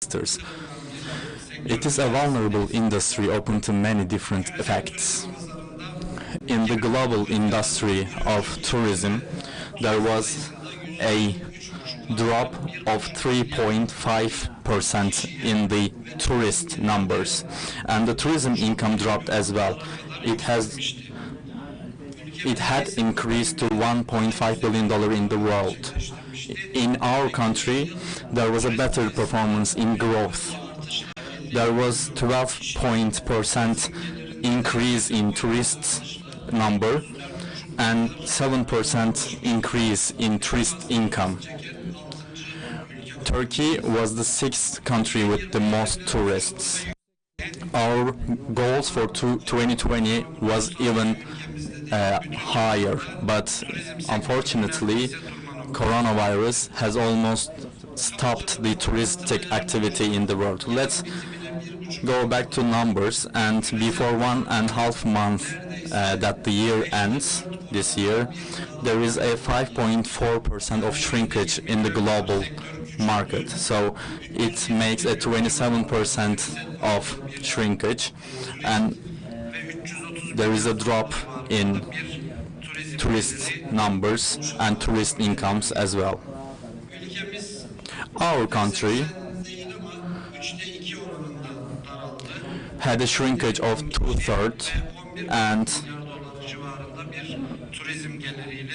investors. It is a vulnerable industry open to many different effects. In the global industry of tourism, there was a drop of 3.5% in the tourist numbers, and the tourism income dropped as well. It had increased to $1.5 billion in the world. In our country, there was a better performance in growth. There was 12% increase in tourists number and 7% increase in tourist income. Turkey was the 6th country with the most tourists. Our goals for 2020 was even higher, but unfortunately coronavirus has almost stopped the touristic activity in the world. Let's go back to numbers, and before 1.5 months that the year ends this year, there is a 5.4% of shrinkage in the global market. So it makes a 27% of shrinkage, and there is a drop in tourist numbers and tourist incomes as well. Our country had a shrinkage of 2/3, and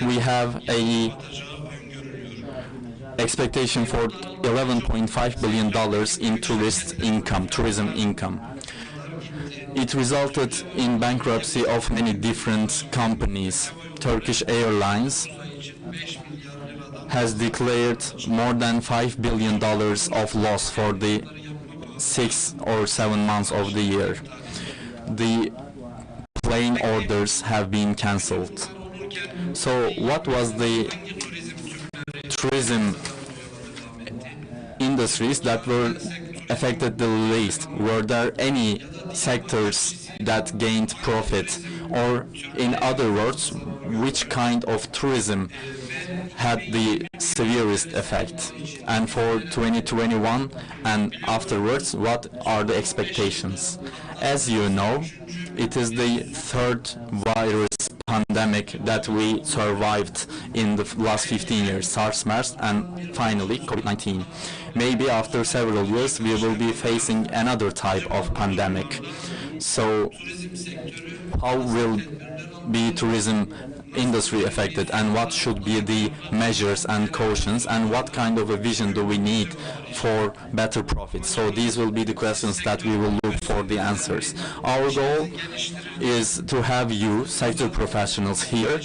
we have a expectation for $11.5 billion in tourism income. It resulted in bankruptcy of many different companies. Turkish Airlines has declared more than $5 billion of loss for the 6 or 7 months of the year. The plane orders have been cancelled. So what was the tourism industries that were affected the least? Were there any sectors that gained profit? Or in other words, which kind of tourism had the severest effect? And for 2021 and afterwards, what are the expectations? As you know, it is the 3rd virus pandemic that we survived in the last 15 years, SARS, MERS, and finally Covid-19. Maybe after several years we will be facing another type of pandemic. So how will be tourism industry affected, and what should be the measures and cautions, and what kind of a vision do we need for better profit? So these will be the questions that we will look for the answers. Our goal is to have you, sector professionals, here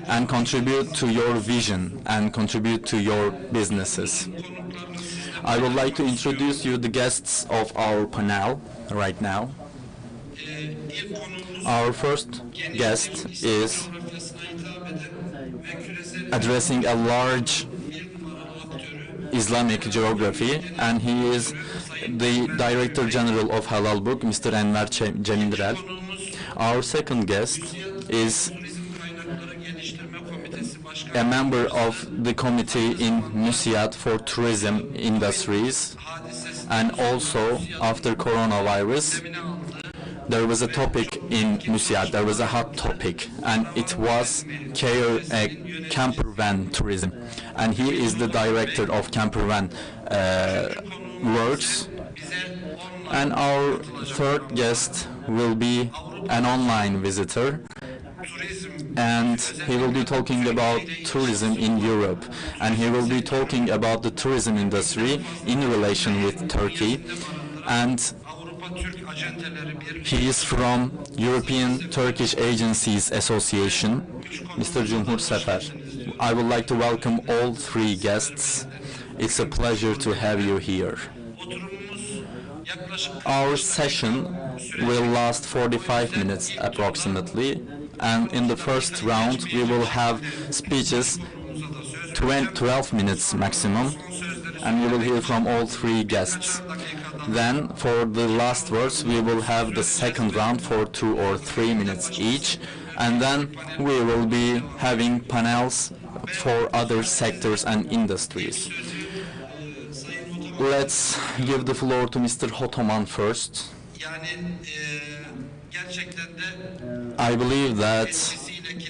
and contribute to your vision and contribute to your businesses. I would like to introduce you the guests of our panel right now. Our first guest is addressing a large Islamic geography, and he is the Director General of Halal Book, Mr. Enver Cemindirel. Our second guest is a member of the committee in MÜSİAD for tourism industries, and also after coronavirus there was a topic in MÜSİAD, there was a hot topic, and it was camper van tourism, and he is the director of camper van works. And our third guest will be an online visitor, and he will be talking about tourism in Europe, and he will be talking about the tourism industry in relation with Turkey. And he is from European Turkish Agencies Association, Mr. Cumhur Sefer. I would like to welcome all three guests. It's a pleasure to have you here. Our session will last 45 minutes approximately, and in the first round we will have speeches 12 minutes maximum, and we will hear from all three guests. Then for the last words we will have the second round for 2 or 3 minutes each, and then we will be having panels for other sectors and industries. Let's give the floor to Mr. Hotoman first. I believe that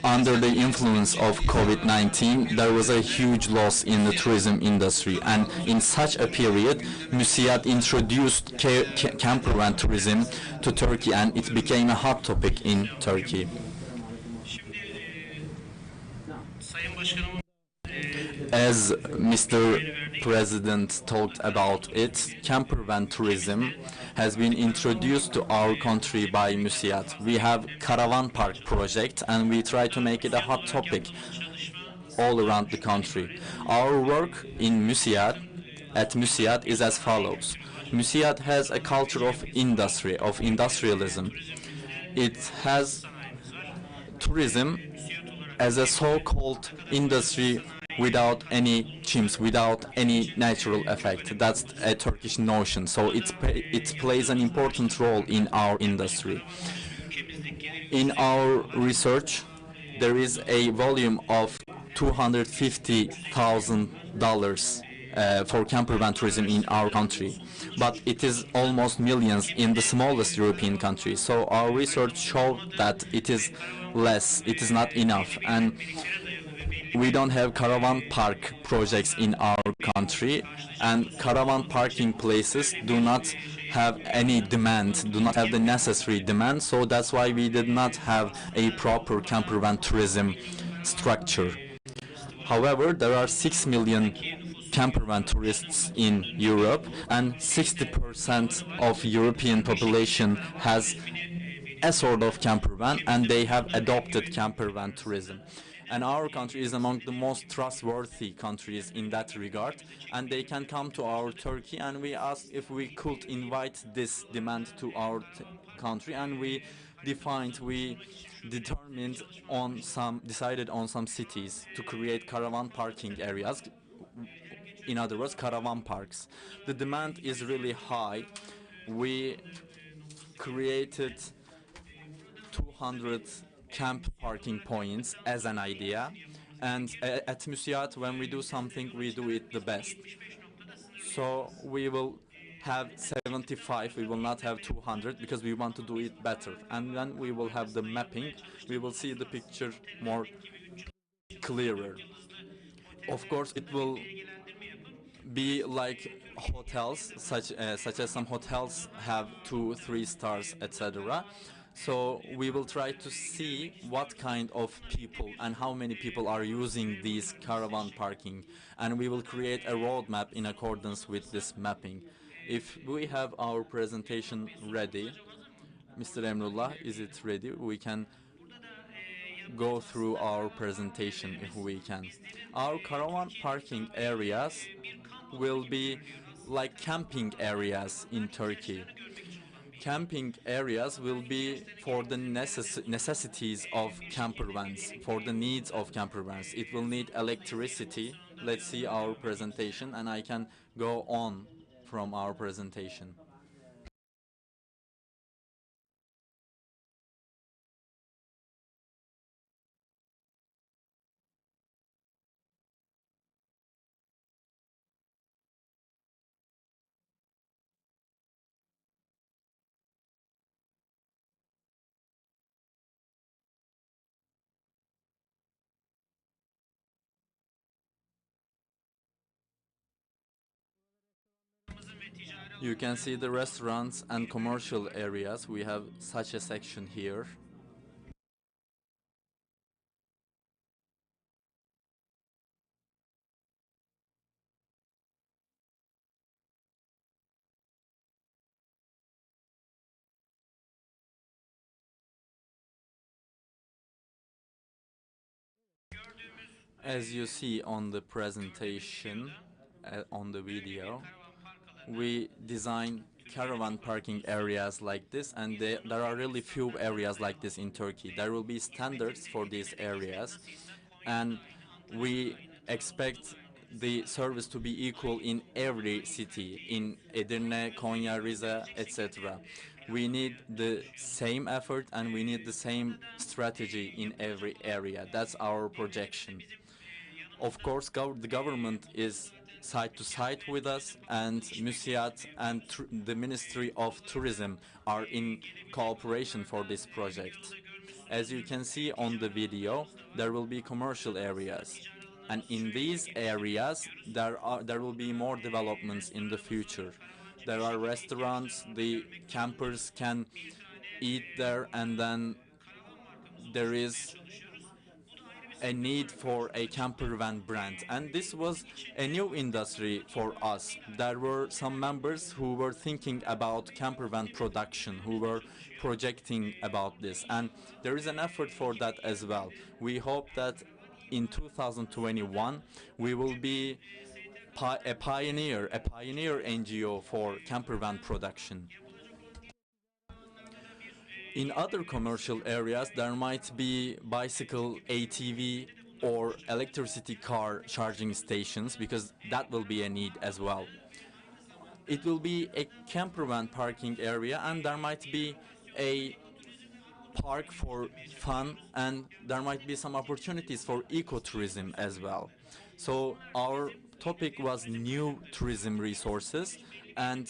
under the influence of COVID-19, there was a huge loss in the tourism industry, and in such a period, MÜSİAD introduced camper van tourism to Turkey, and it became a hot topic in Turkey. As Mr. President talked about it, camper van tourism has been introduced to our country by MÜSİAD. We have caravan park project, and we try to make it a hot topic all around the country. Our work in MÜSİAD, at MÜSİAD, is as follows. MÜSİAD has a culture of industry, of industrialism. It has tourism as a so-called industry without any chimps, without any natural effect. That's a Turkish notion. So it plays an important role in our industry. In our research, there is a volume of $250,000 for camper van tourism in our country, but it is almost millions in the smallest European country. So our research showed that it is less, it is not enough, and we don't have caravan park projects in our country, and caravan parking places do not have any demand, do not have the necessary demand, so that's why we did not have a proper camper van tourism structure. However, there are 6 million camper van tourists in Europe, and 60% of European population has a sort of camper van, and they have adopted camper van tourism. And our country is among the most trustworthy countries in that regard, and they can come to our Turkey, and we asked if we could invite this demand to our country, and we decided on some cities to create caravan parking areas. In other words, caravan parks. The demand is really high. We created 200 camp parking points as an idea, and at MÜSİAD, when we do something, we do it the best. So we will have 75, we will not have 200, because we want to do it better. And then we will have the mapping, we will see the picture more clearer. Of course, it will be like hotels, such as some hotels have 2-3 stars, etc. So we will try to see what kind of people and how many people are using these caravan parking, and we will create a roadmap in accordance with this mapping. If we have our presentation ready, Mr. Emrullah, is it ready? We can go through our presentation if we can. Our caravan parking areas will be like camping areas in Turkey. Camping areas will be for the necessities of camper vans, for the needs of camper vans. It will need electricity. Let's see our presentation, and I can go on from our presentation. You can see the restaurants and commercial areas. We have such a section here. As you see on the presentation, on the video, we design caravan parking areas like this, and there are really few areas like this in Turkey. There will be standards for these areas, and we expect the service to be equal in every city, in Edirne, Konya, Rize, etc. We need the same effort, and we need the same strategy in every area. That's our projection. Of course, the government is side to side with us, and MÜSİAD and the Ministry of Tourism are in cooperation for this project. As you can see on the video, there will be commercial areas. And in these areas, there will be more developments in the future. There are restaurants, the campers can eat there, and then there is a need for a camper van brand. And this was a new industry for us. There were some members who were thinking about camper van production, who were projecting about this. And there is an effort for that as well. We hope that in 2021 we will be a pioneer NGO for camper van production. In other commercial areas, there might be bicycle, ATV, or electricity car charging stations, because that will be a need as well. It will be a camper van parking area, and there might be a park for fun, and there might be some opportunities for ecotourism as well. So our topic was new tourism resources, and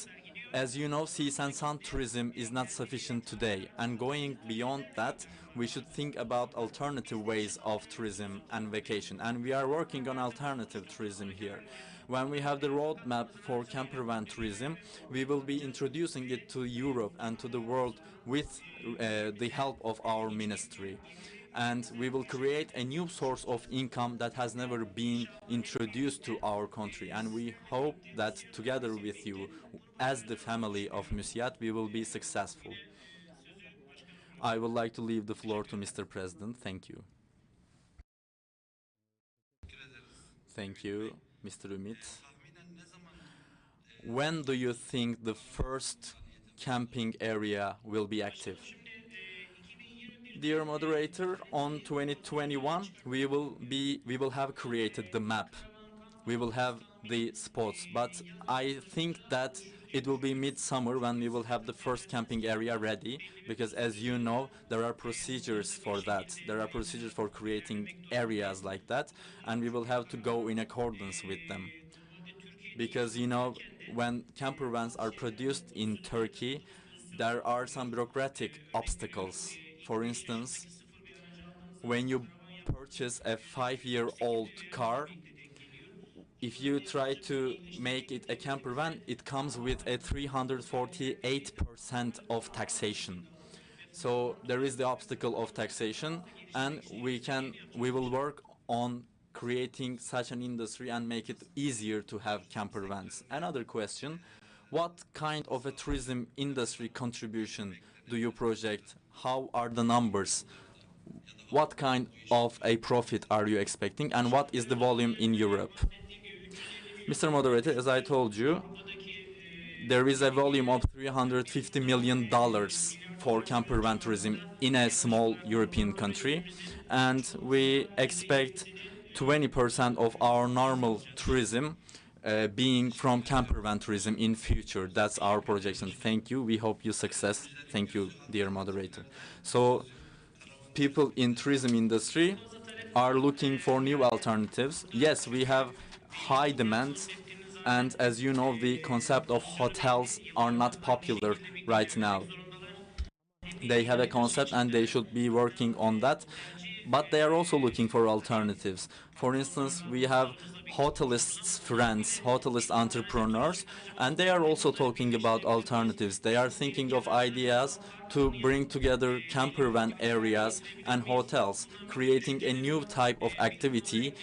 as you know, seas and sun tourism is not sufficient today, and going beyond that, we should think about alternative ways of tourism and vacation, and we are working on alternative tourism here. When we have the roadmap for camper van tourism, we will be introducing it to Europe and to the world with the help of our ministry. And we will create a new source of income that has never been introduced to our country. And we hope that together with you, as the family of MÜSİAD, we will be successful. I would like to leave the floor to Mr. President. Thank you. Thank you, Mr. Ümit. When do you think the first camping area will be active? Dear moderator, on 2021 we will have created the map. We will have the spots, but I think that it will be midsummer when we will have the first camping area ready, because as you know, there are procedures for that. There are procedures for creating areas like that, and we will have to go in accordance with them. Because you know, when camper vans are produced in Turkey, there are some bureaucratic obstacles. For instance, when you purchase a 5-year-old car, if you try to make it a camper van, it comes with a 348% of taxation. So there is the obstacle of taxation, and we will work on creating such an industry and make it easier to have camper vans. Another question, what kind of a tourism industry contribution do you project? How are the numbers? What kind of a profit are you expecting, and what is the volume in Europe? Mr. Moderator, as I told you, there is a volume of $350 million for camper van tourism in a small European country, and we expect 20% of our normal tourism being from camper van tourism in future. That's our projection. Thank you. We hope you success. Thank you, dear moderator. So people in tourism industry are looking for new alternatives. Yes, we have high demand, and as you know, the concept of hotels are not popular right now. They have a concept and they should be working on that, but they are also looking for alternatives. For instance, we have hotelists friends, hotelist entrepreneurs, and they are also talking about alternatives. They are thinking of ideas to bring together camper van areas and hotels, creating a new type of activity,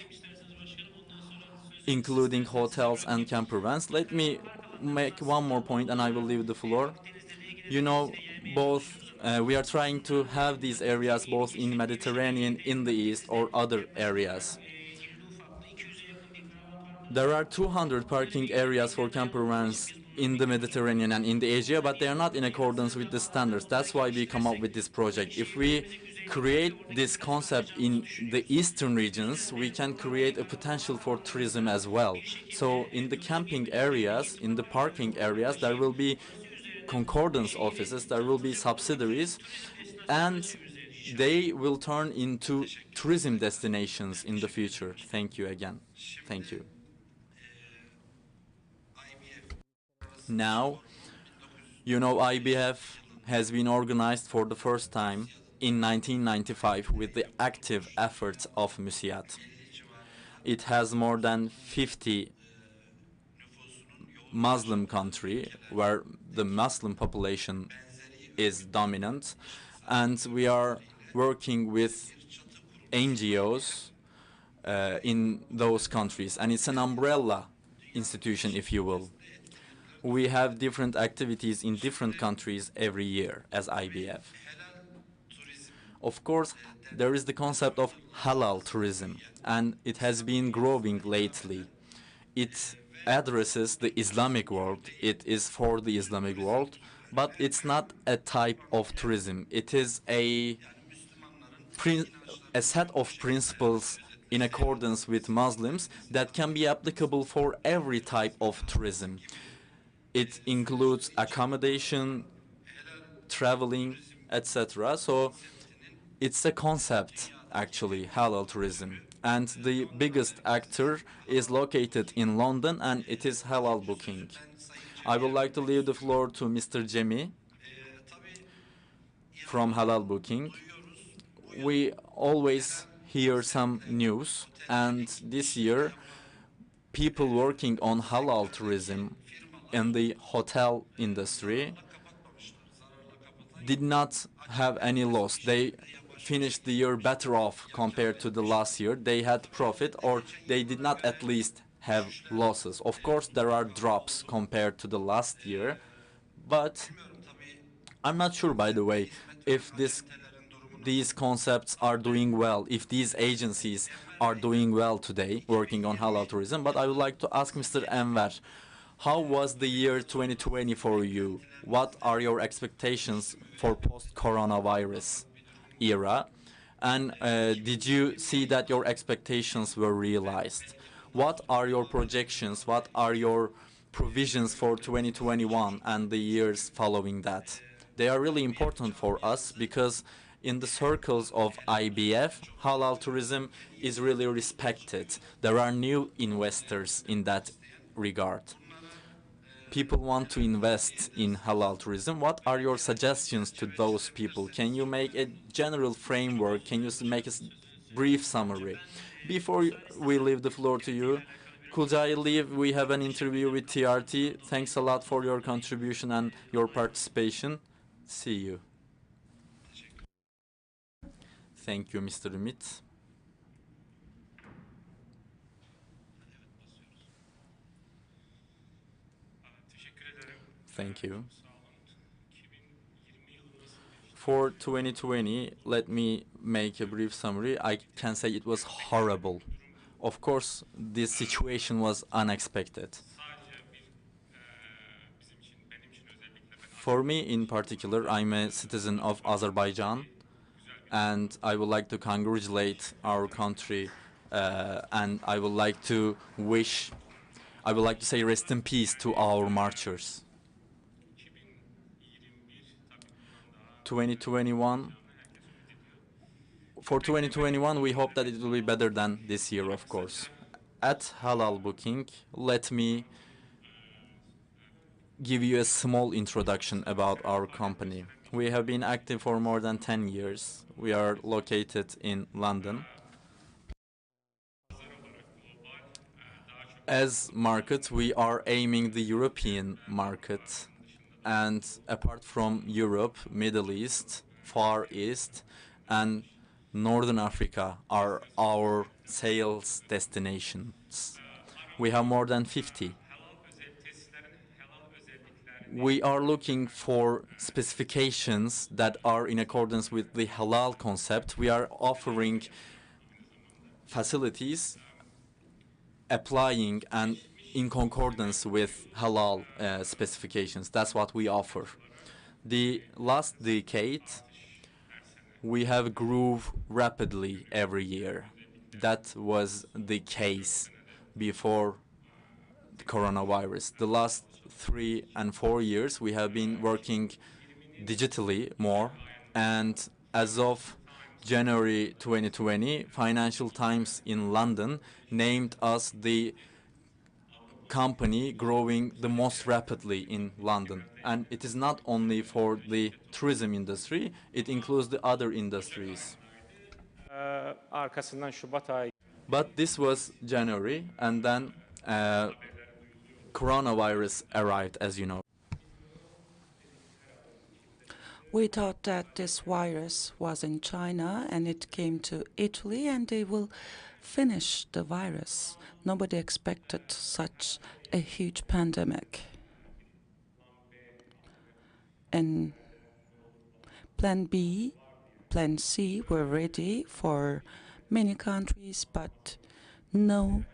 including hotels and camper vans. Let me make one more point and I will leave the floor. You know, we are trying to have these areas both in Mediterranean, in the east, or other areas. There are 200 parking areas for camper vans in the Mediterranean and in the Asia, but they are not in accordance with the standards. That's why we come up with this project. If we create this concept in the eastern regions, we can create a potential for tourism as well. So in the camping areas, in the parking areas, there will be concordance offices, there will be subsidiaries, and they will turn into tourism destinations in the future. Thank you again. Thank you. Now, you know, IBF has been organized for the first time in 1995 with the active efforts of MÜSİAD. It has more than 50 Muslim country where the Muslim population is dominant, and we are working with NGOs in those countries, and it's an umbrella institution, if you will. We have different activities in different countries every year as IBF. Of course, there is the concept of halal tourism, and it has been growing lately. It addresses the Islamic world. It is for the Islamic world, but it's not a type of tourism. It is a set of principles in accordance with Muslims that can be applicable for every type of tourism. It includes accommodation, traveling, etc. So it's a concept, actually, halal tourism. And the biggest actor is located in London, and it is Halal Booking. I would like to leave the floor to Mr. Cemi from Halal Booking. We always hear some news, and this year people working on halal tourism in the hotel industry did not have any loss. They finished the year better off compared to the last year. They had profit, or they did not at least have losses. Of course, there are drops compared to the last year, but I'm not sure, by the way, if these concepts are doing well, if these agencies are doing well today, working on halal tourism. But I would like to ask Mr. Enver, how was the year 2020 for you? What are your expectations for post-coronavirus era? And did you see that your expectations were realized? What are your projections? What are your provisions for 2021 and the years following that? They are really important for us because in the circles of IBF, halal tourism is really respected. There are new investors in that regard. People want to invest in halal tourism. What are your suggestions to those people? Can you make a general framework? Can you make a brief summary? Before we leave the floor to you, could I leave? We have an interview with TRT. Thanks a lot for your contribution and your participation. See you. Thank you, Mr. Ümit. Thank you. For 2020, let me make a brief summary. I can say it was horrible. Of course, this situation was unexpected. For me in particular, I'm a citizen of Azerbaijan, and I would like to congratulate our country, and I would like to say rest in peace to our marchers. 2021. For 2021, we hope that it will be better than this year, of course. At Halal Booking, let me give you a small introduction about our company. We have been active for more than 10 years. We are located in London. As market, we are aiming the European market, and apart from Europe, Middle East, Far East, and Northern Africa are our sales destinations. We have more than 50. We are looking for specifications that are in accordance with the halal concept. We are offering facilities applying and in concordance with halal specifications. That's what we offer. The last decade, we have grew rapidly every year. That was the case before the coronavirus. The last 3 and 4 years, we have been working digitally more, and as of January 2020, Financial Times in London named us the company growing the most rapidly in London. And it is not only for the tourism industry, it includes the other industries. Arkasından Şubat ayı. But this was January, and then coronavirus arrived, as you know. We thought that this virus was in China and it came to Italy and they will finish the virus. Nobody expected such a huge pandemic. And Plan B, Plan C were ready for many countries, but no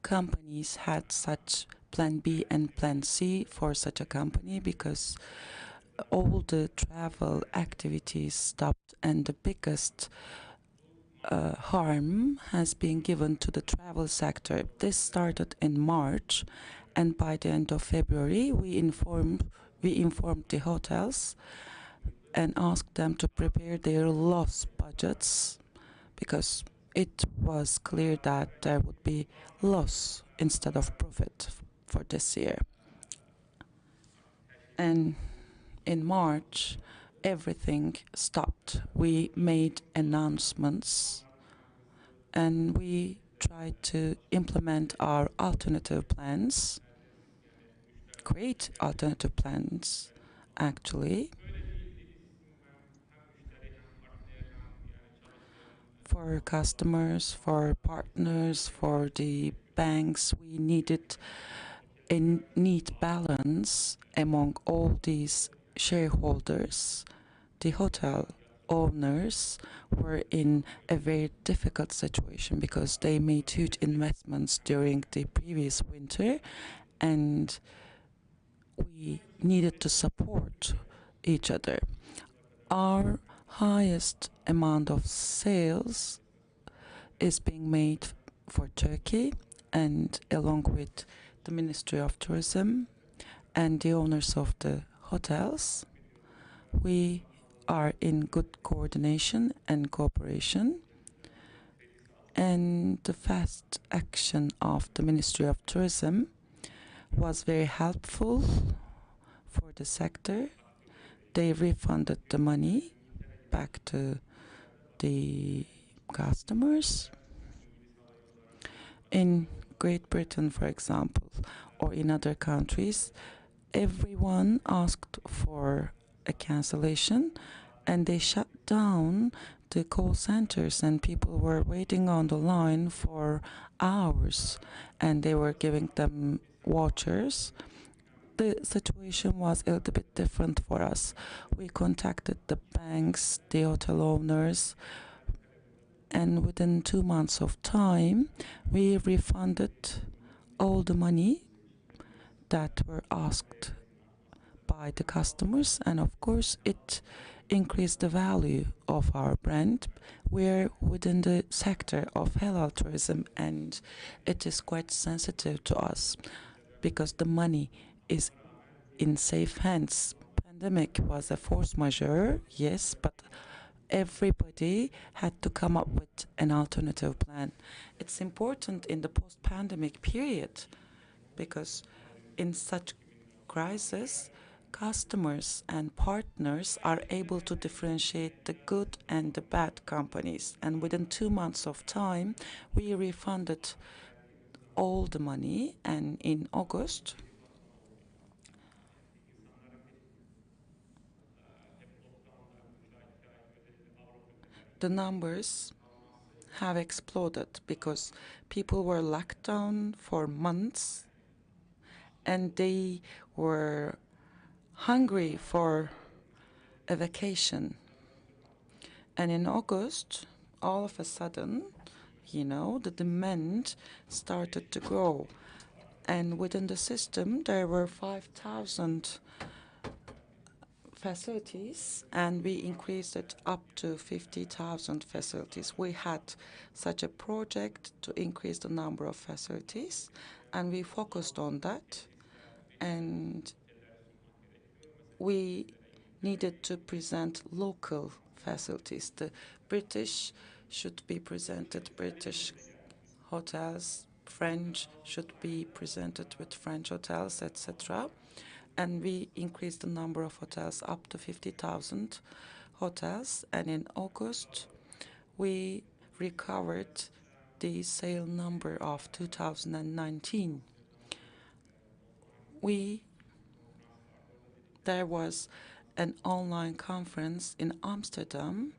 companies had such Plan B and Plan C for such a company because all the travel activities stopped, and the biggest harm has been given to the travel sector. This started in March, and by the end of February, we informed the hotels and asked them to prepare their loss budgets because it was clear that there would be loss instead of profit for this year. And in March, everything stopped. We made announcements and we tried to implement our alternative plans, create alternative plans, actually, for customers, for partners, for the banks. We needed a neat balance among all these shareholders. The hotel owners were in a very difficult situation because they made huge investments during the previous winter, and we needed to support each other. Our highest amount of sales is being made for Turkey, and along with the Ministry of Tourism and the owners of the hotels, we are in good coordination and cooperation. And the fast action of the Ministry of Tourism was very helpful for the sector. They refunded the money back to the customers. In Great Britain, for example, or in other countries, everyone asked for a cancellation and they shut down the call centers, and people were waiting on the line for hours and they were giving them vouchers. The situation was a little bit different for us. We contacted the banks, the hotel owners, and within 2 months of time, we refunded all the money that were asked by the customers, and of course it increased the value of our brand. We're within the sector of halal tourism, and it is quite sensitive to us because the money is in safe hands. Pandemic was a force majeure, yes, but everybody had to come up with an alternative plan. It's important in the post-pandemic period because in such crisis, customers and partners are able to differentiate the good and the bad companies. And within 2 months of time, we refunded all the money. And in August, the numbers have exploded because people were locked down for months and they were hungry for a vacation. And in August, all of a sudden, the demand started to grow. And within the system, there were 5,000 facilities, and we increased it up to 50,000 facilities. We had such a project to increase the number of facilities, and we focused on that. And we needed to present local facilities. The British should be presented, British hotels, French should be presented with French hotels, etc. And we increased the number of hotels up to 50,000 hotels. And in August, we recovered the sale number of 2019. There was an online conference in Amsterdam,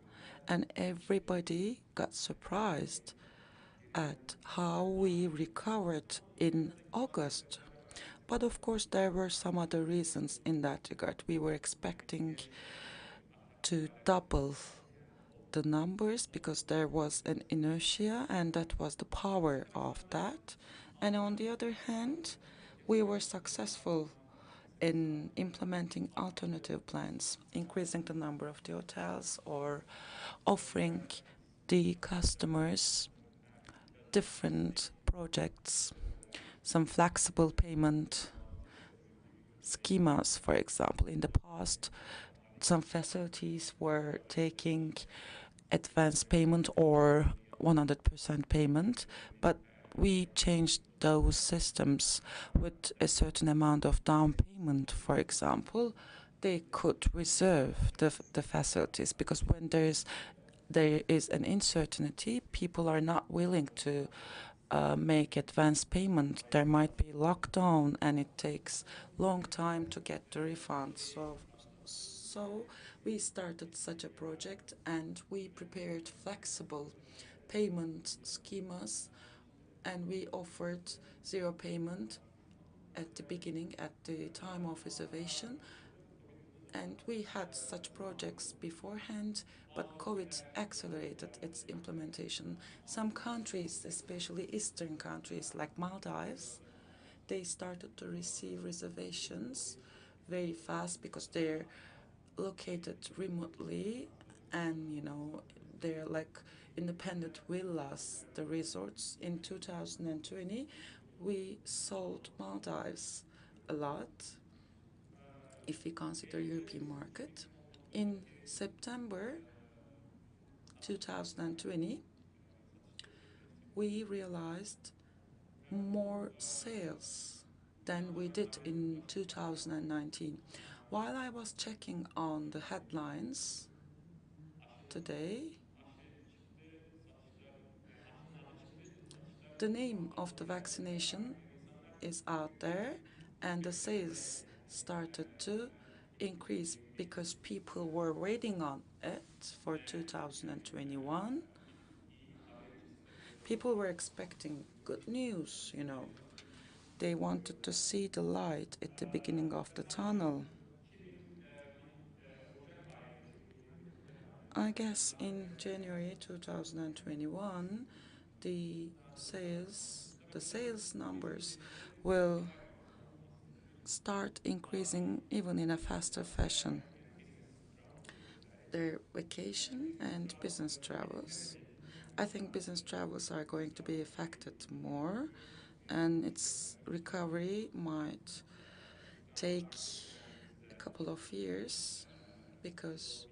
and everybody got surprised at how we recovered in August. But of course, there were some other reasons in that regard. We were expecting to double the numbers because there was an inertia, and that was the power of that. And on the other hand, we were successful in implementing alternative plans, increasing the number of the hotels or offering the customers different projects, some flexible payment schemas, for example. In the past, some facilities were taking advance payment or 100% payment, but we changed those systems with a certain amount of down payment, for example. They could reserve the facilities because when there is an uncertainty, people are not willing to make advance payment. There might be lockdown and it takes long time to get the refund. So we started such a project and we prepared flexible payment schemas, and we offered zero payment at the beginning, at the time of reservation. And we had such projects beforehand, but COVID accelerated its implementation. Some countries, especially Eastern countries like Maldives, they started to receive reservations very fast because they're located remotely, and they're like independent villas, the resorts. In 2020, we sold Maldives a lot if we consider European market. In September 2020, we realized more sales than we did in 2019. While I was checking on the headlines today, the name of the vaccination is out there, and the sales started to increase because people were waiting on it for 2021. People were expecting good news, They wanted to see the light at the beginning of the tunnel. I guess in January 2021, the sales numbers will start increasing even in a faster fashion. Their vacation and business travels. I think business travels are going to be affected more, and its recovery might take a couple of years because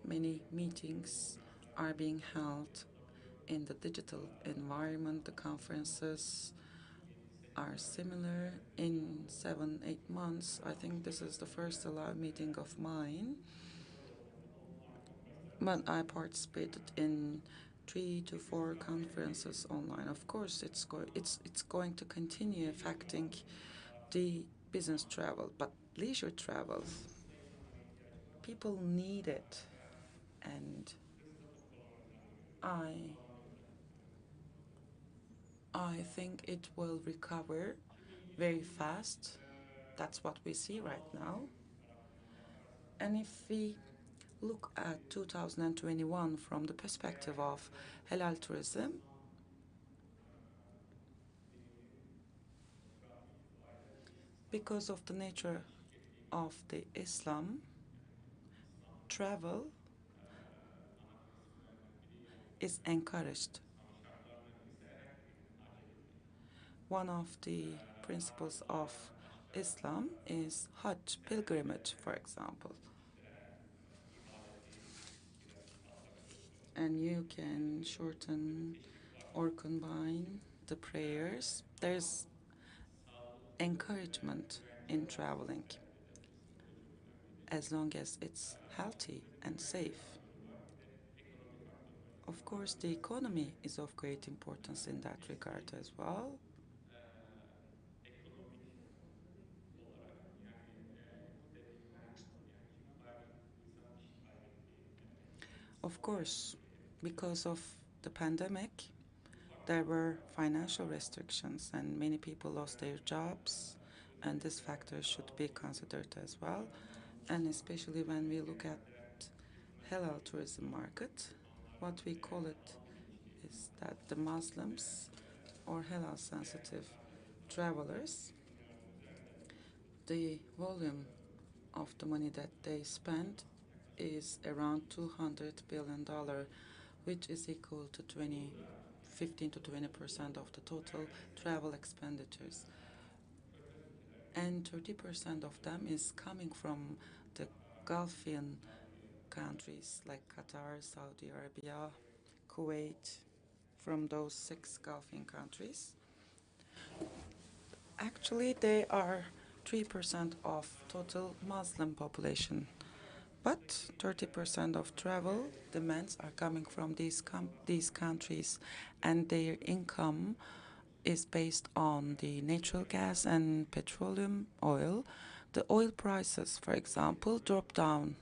many meetings are being held in the digital environment. The conferences are similar. In 7-8 months, I think this is the first live meeting of mine, but I participated in 3 to 4 conferences online. Of course, it's going to continue affecting the business travel, but leisure travel, people need it, and I think it will recover very fast. That's what we see right now. And if we look at 2021 from the perspective of halal tourism, because of the nature of the Islam, travel is encouraged. One of the principles of Islam is Hajj, pilgrimage, for example. And you can shorten or combine the prayers, there's encouragement in traveling as long as it's healthy and safe. Of course, the economy is of great importance in that regard as well. Of course, because of the pandemic, there were financial restrictions and many people lost their jobs, and this factor should be considered as well. And especially when we look at halal tourism market, what we call it is that the Muslims or halal sensitive travelers, the volume of the money that they spend is around $200 billion, which is equal to 15 to 20% of the total travel expenditures. And 30% of them is coming from the Gulfian countries like Qatar, Saudi Arabia, Kuwait, from those 6 Gulfian countries. Actually, they are 3% of total Muslim population. But 30% of travel demands are coming from these countries, and their income is based on the natural gas and petroleum oil. The oil prices, for example, dropped down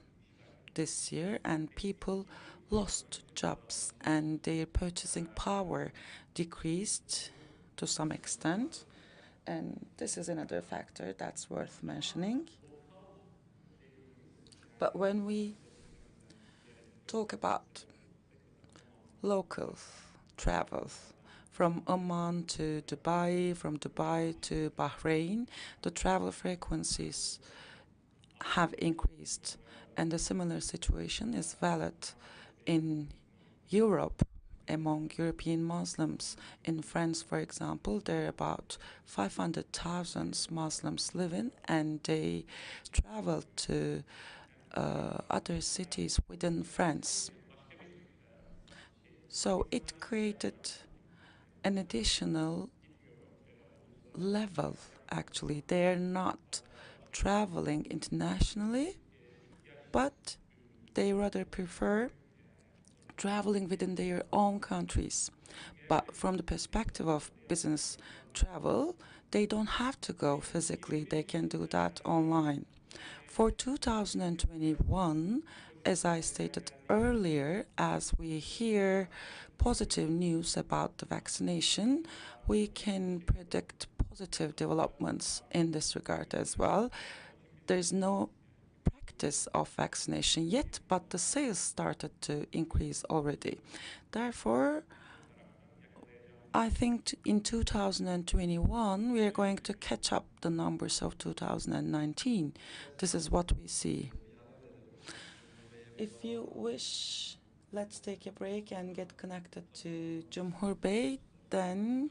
this year, and people lost jobs, and their purchasing power decreased to some extent. And this is another factor that's worth mentioning. But when we talk about local travel from Oman to Dubai, from Dubai to Bahrain, the travel frequencies have increased, and a similar situation is valid in Europe among European Muslims. In France, for example, there are about 500,000 Muslims living, and they travel to other cities within France. So it created an additional level, actually. They're not traveling internationally, but they rather prefer traveling within their own countries. But from the perspective of business travel, they don't have to go physically. They can do that online. For 2021, as I stated earlier, as we hear positive news about the vaccination, we can predict positive developments in this regard as well. There's no practice of vaccination yet, but the sales started to increase already. Therefore, I think in 2021, we are going to catch up the numbers of 2019. This is what we see. If you wish, let's take a break and get connected to Cumhur Bey. Then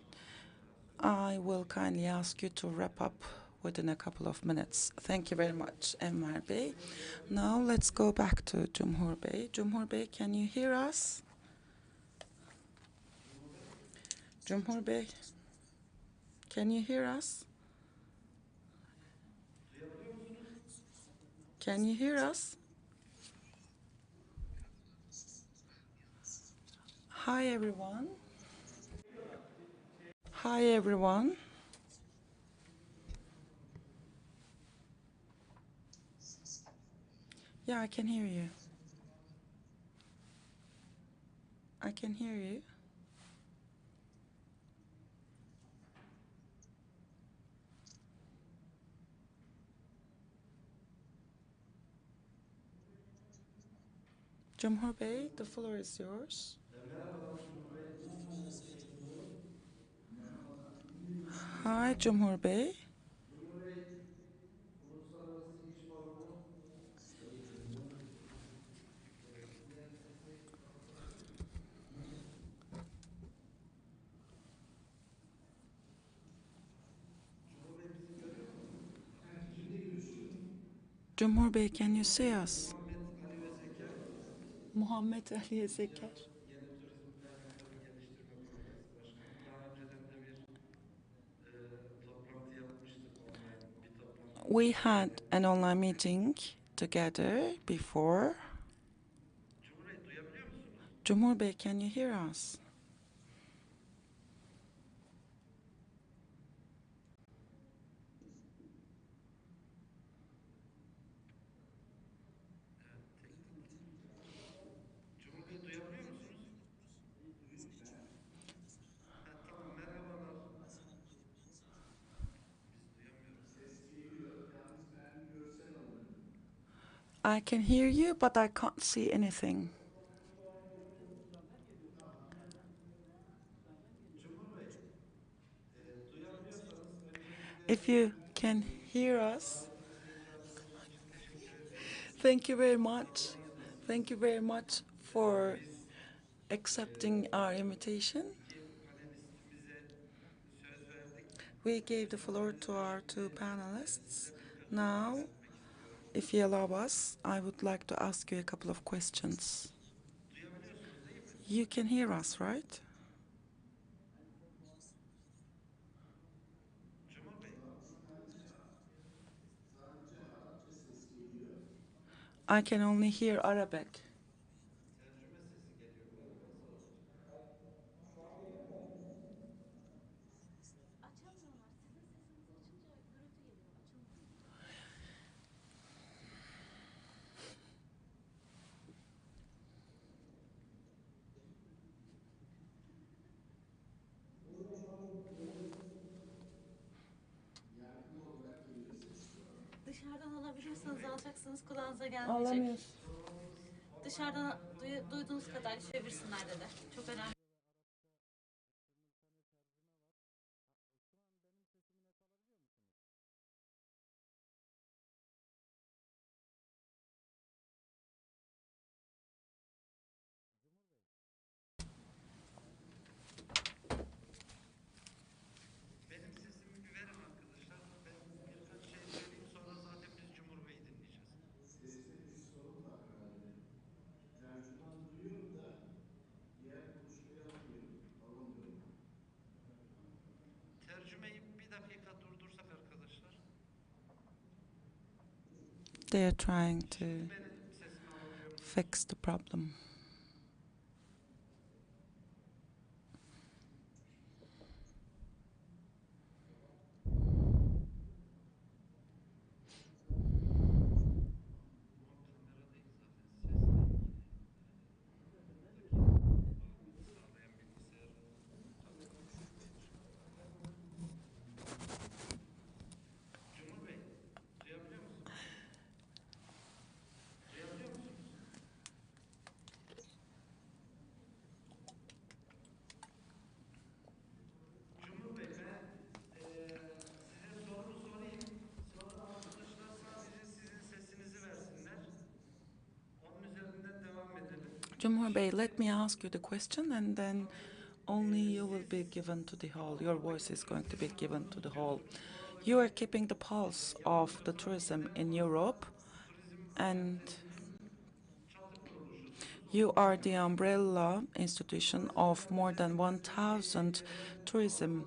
I will kindly ask you to wrap up within a couple of minutes. Thank you very much, Enver Bey. Now let's go back to Cumhur Bey. Cumhur Bey, can you hear us? Cumhur Bey, can you hear us? Can you hear us? Hi, everyone. Hi, everyone. Yeah, I can hear you. I can hear you. Cumhur Bey, the floor is yours. Hi, Cumhur Bey. Cumhur Bey, can you see us? Muhammed Ali Zeker. We had an online meeting together before. Cumhur Bey, can you hear us? Cumhur Bey duyabiliyor musunuz? Ha, tamam merhabalar. Biz duyamıyoruz. Ses geliyor. Yalnız ben bir görsel alırım. I can hear you, but I can't see anything. Cumhur Bey, duyabiliyorsanız If öncelikle you can hear us, davetimize icabınız için teşekkür ediyoruz. thank you very much. Thank you very much for Biz accepting our invitation. iki panelistimize söz verdik. We gave the floor to our two Size panelists. birkaç soru Now, yöneltmek istiyorum. if you allow us, I would like to ask you a couple of questions. Duyabiliyorsunuz değil mi? You can hear us, right? Cumhur Bey, Sadece Arapça ses geliyor. I can only hear Arabic. tercüme sesi geliyor galiba. Nasıl olacak? Açamıyorlar. Sizin sesinizi açınca gürültü geliyor. Açılmıyor. Yankılı olarak geliyor ses şu an. Dışarıdan alabilirsiniz, alacaksınız, kulağınıza gelmeyecek. Dışarıdan duyduğunuz kadar çevirsinler dedi. Çok önemli. Benim sesimi bir verin arkadaşlar. Ben birkaç şey söyleyeyim sonra zaten biz Cumhur Bey'i dinleyeceğiz. Seste bir sorun var herhalde. Tercüman duyuyor da diğer konuşmayı alamıyorum. Tercümeyi bir dakika durdursak arkadaşlar. They are trying to Benim sesimi alabiliyor musunuz? fix the problem. Cumhur Bey, duyabiliyor musunuz? Duyabiliyor musunuz? Cumhur Bey, ben size sorumu sorayım. Sonra arkadaşlar sadece sizin sesinizi versinler. Onun üzerinden devam edelim. Cumhur Bey, let me ask you the question and then only you will be given to the whole. Your voice is going to be given to the whole. You are keeping the pulse of the tourism in Europe and you are the umbrella institution of more than 1,000 tourism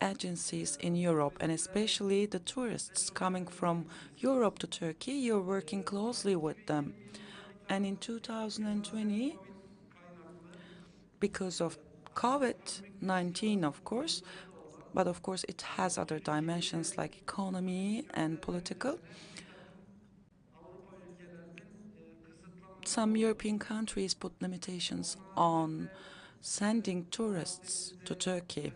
agencies in Europe, and especially the tourists coming from Europe to Turkey. You're working closely with them. And in 2020, because of Covid-19, of course, but of course it has other dimensions like economy and political. Avrupa ülkelerinin kısıtlamaları Some European countries put limitations on sending tourists to Turkey.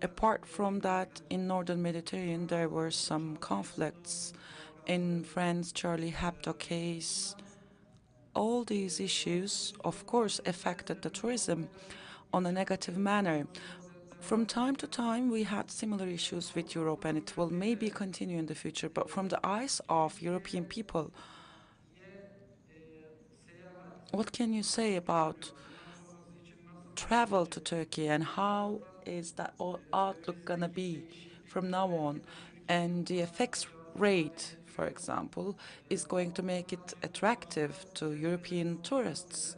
Apart from that, in northern Mediterranean, there were some conflicts. In France, Charlie Hebdo case. All these issues, of course, affected the tourism on a negative manner. From time to time, we had similar issues with Europe, and it will maybe continue in the future. But from the eyes of European people, what can you say about travel to Turkey and how is that outlook gonna be from now on? And the FX rate, for example, is going to make it attractive to European tourists.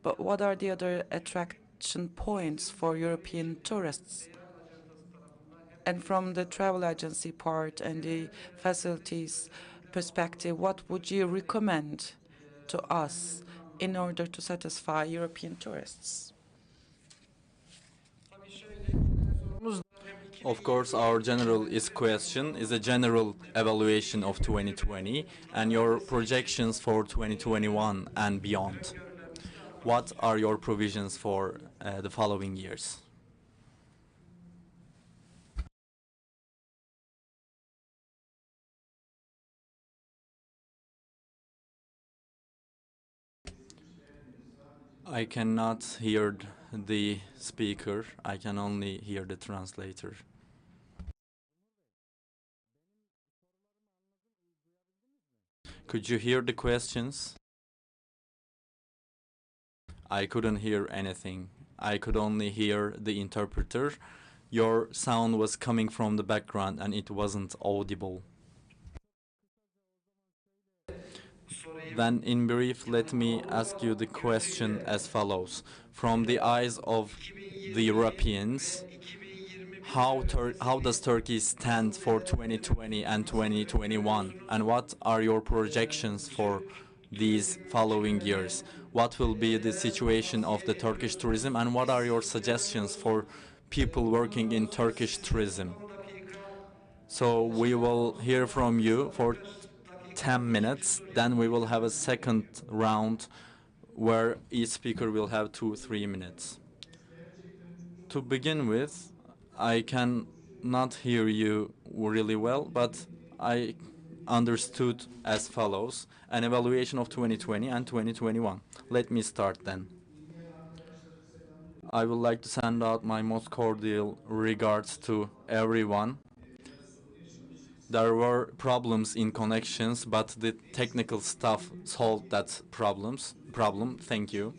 But what are the other attraction points for European tourists? seyahat ajantası tarafından hem And from the travel agency part and the facilities perspective, what would you recommend to us in order to satisfy European tourists? Tabii şöyle sorumuz hem Of course, our general question is a general evaluation of 2020 and your projections for 2021 and beyond. What are your provisions for the following years? I cannot hear the speaker. I can only hear the translator. Could you hear the questions? I couldn't hear anything. I could only hear the interpreter. Your sound was coming from the background and it wasn't audible. Then, in brief, let me ask you the question as follows. From the eyes of the Europeans, how does Turkey stand for 2020 and 2021? And what are your projections for these following years? What will be the situation of the Turkish tourism? And what are your suggestions for people working in Turkish tourism? So we will hear from you for 10 minutes. Then we will have a second round where each speaker will have 2-3 minutes. To begin with, I can not hear you really well, but I understood as follows: an evaluation of 2020 and 2021. Let me start then. I would like to send out my most cordial regards to everyone. There were problems in connections, but the technical staff solved that problem. Thank you.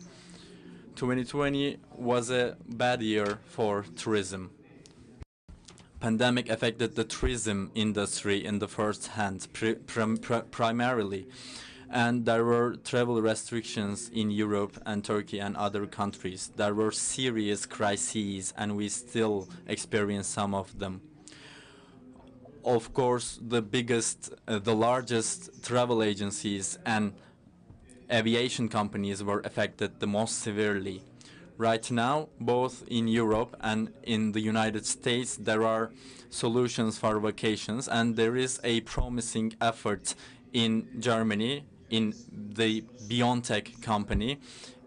2020 was a bad year for tourism. Pandemic affected the tourism industry in the first hand, primarily, and there were travel restrictions in Europe and Turkey and other countries. There were serious crises, and we still experience some of them. Of course, the largest travel agencies and aviation companies were affected the most severely. Right now, both in Europe and in the United States, there are solutions for vacations, and there is a promising effort in Germany, in the BioNTech company,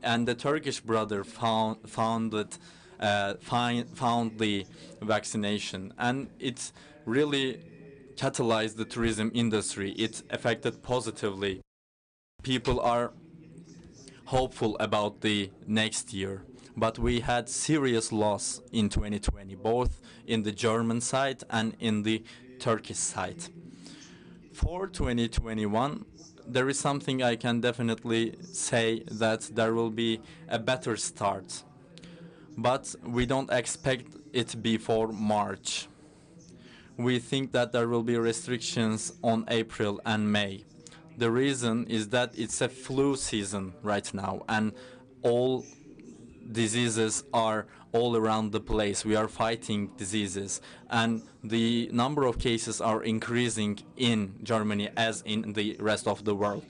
and the Turkish brother found the vaccination, and it really catalyzed the tourism industry. It affected positively. People are hopeful about the next year. But we had serious loss in 2020, both in the German side and in the Turkish side. For 2021, there is something I can definitely say, that there will be a better start. But we don't expect it before March. We think that there will be restrictions on April and May. The reason is that it's a flu season right now, and all diseases are all around the place. We are fighting diseases, and the number of cases are increasing in Germany as in the rest of the world.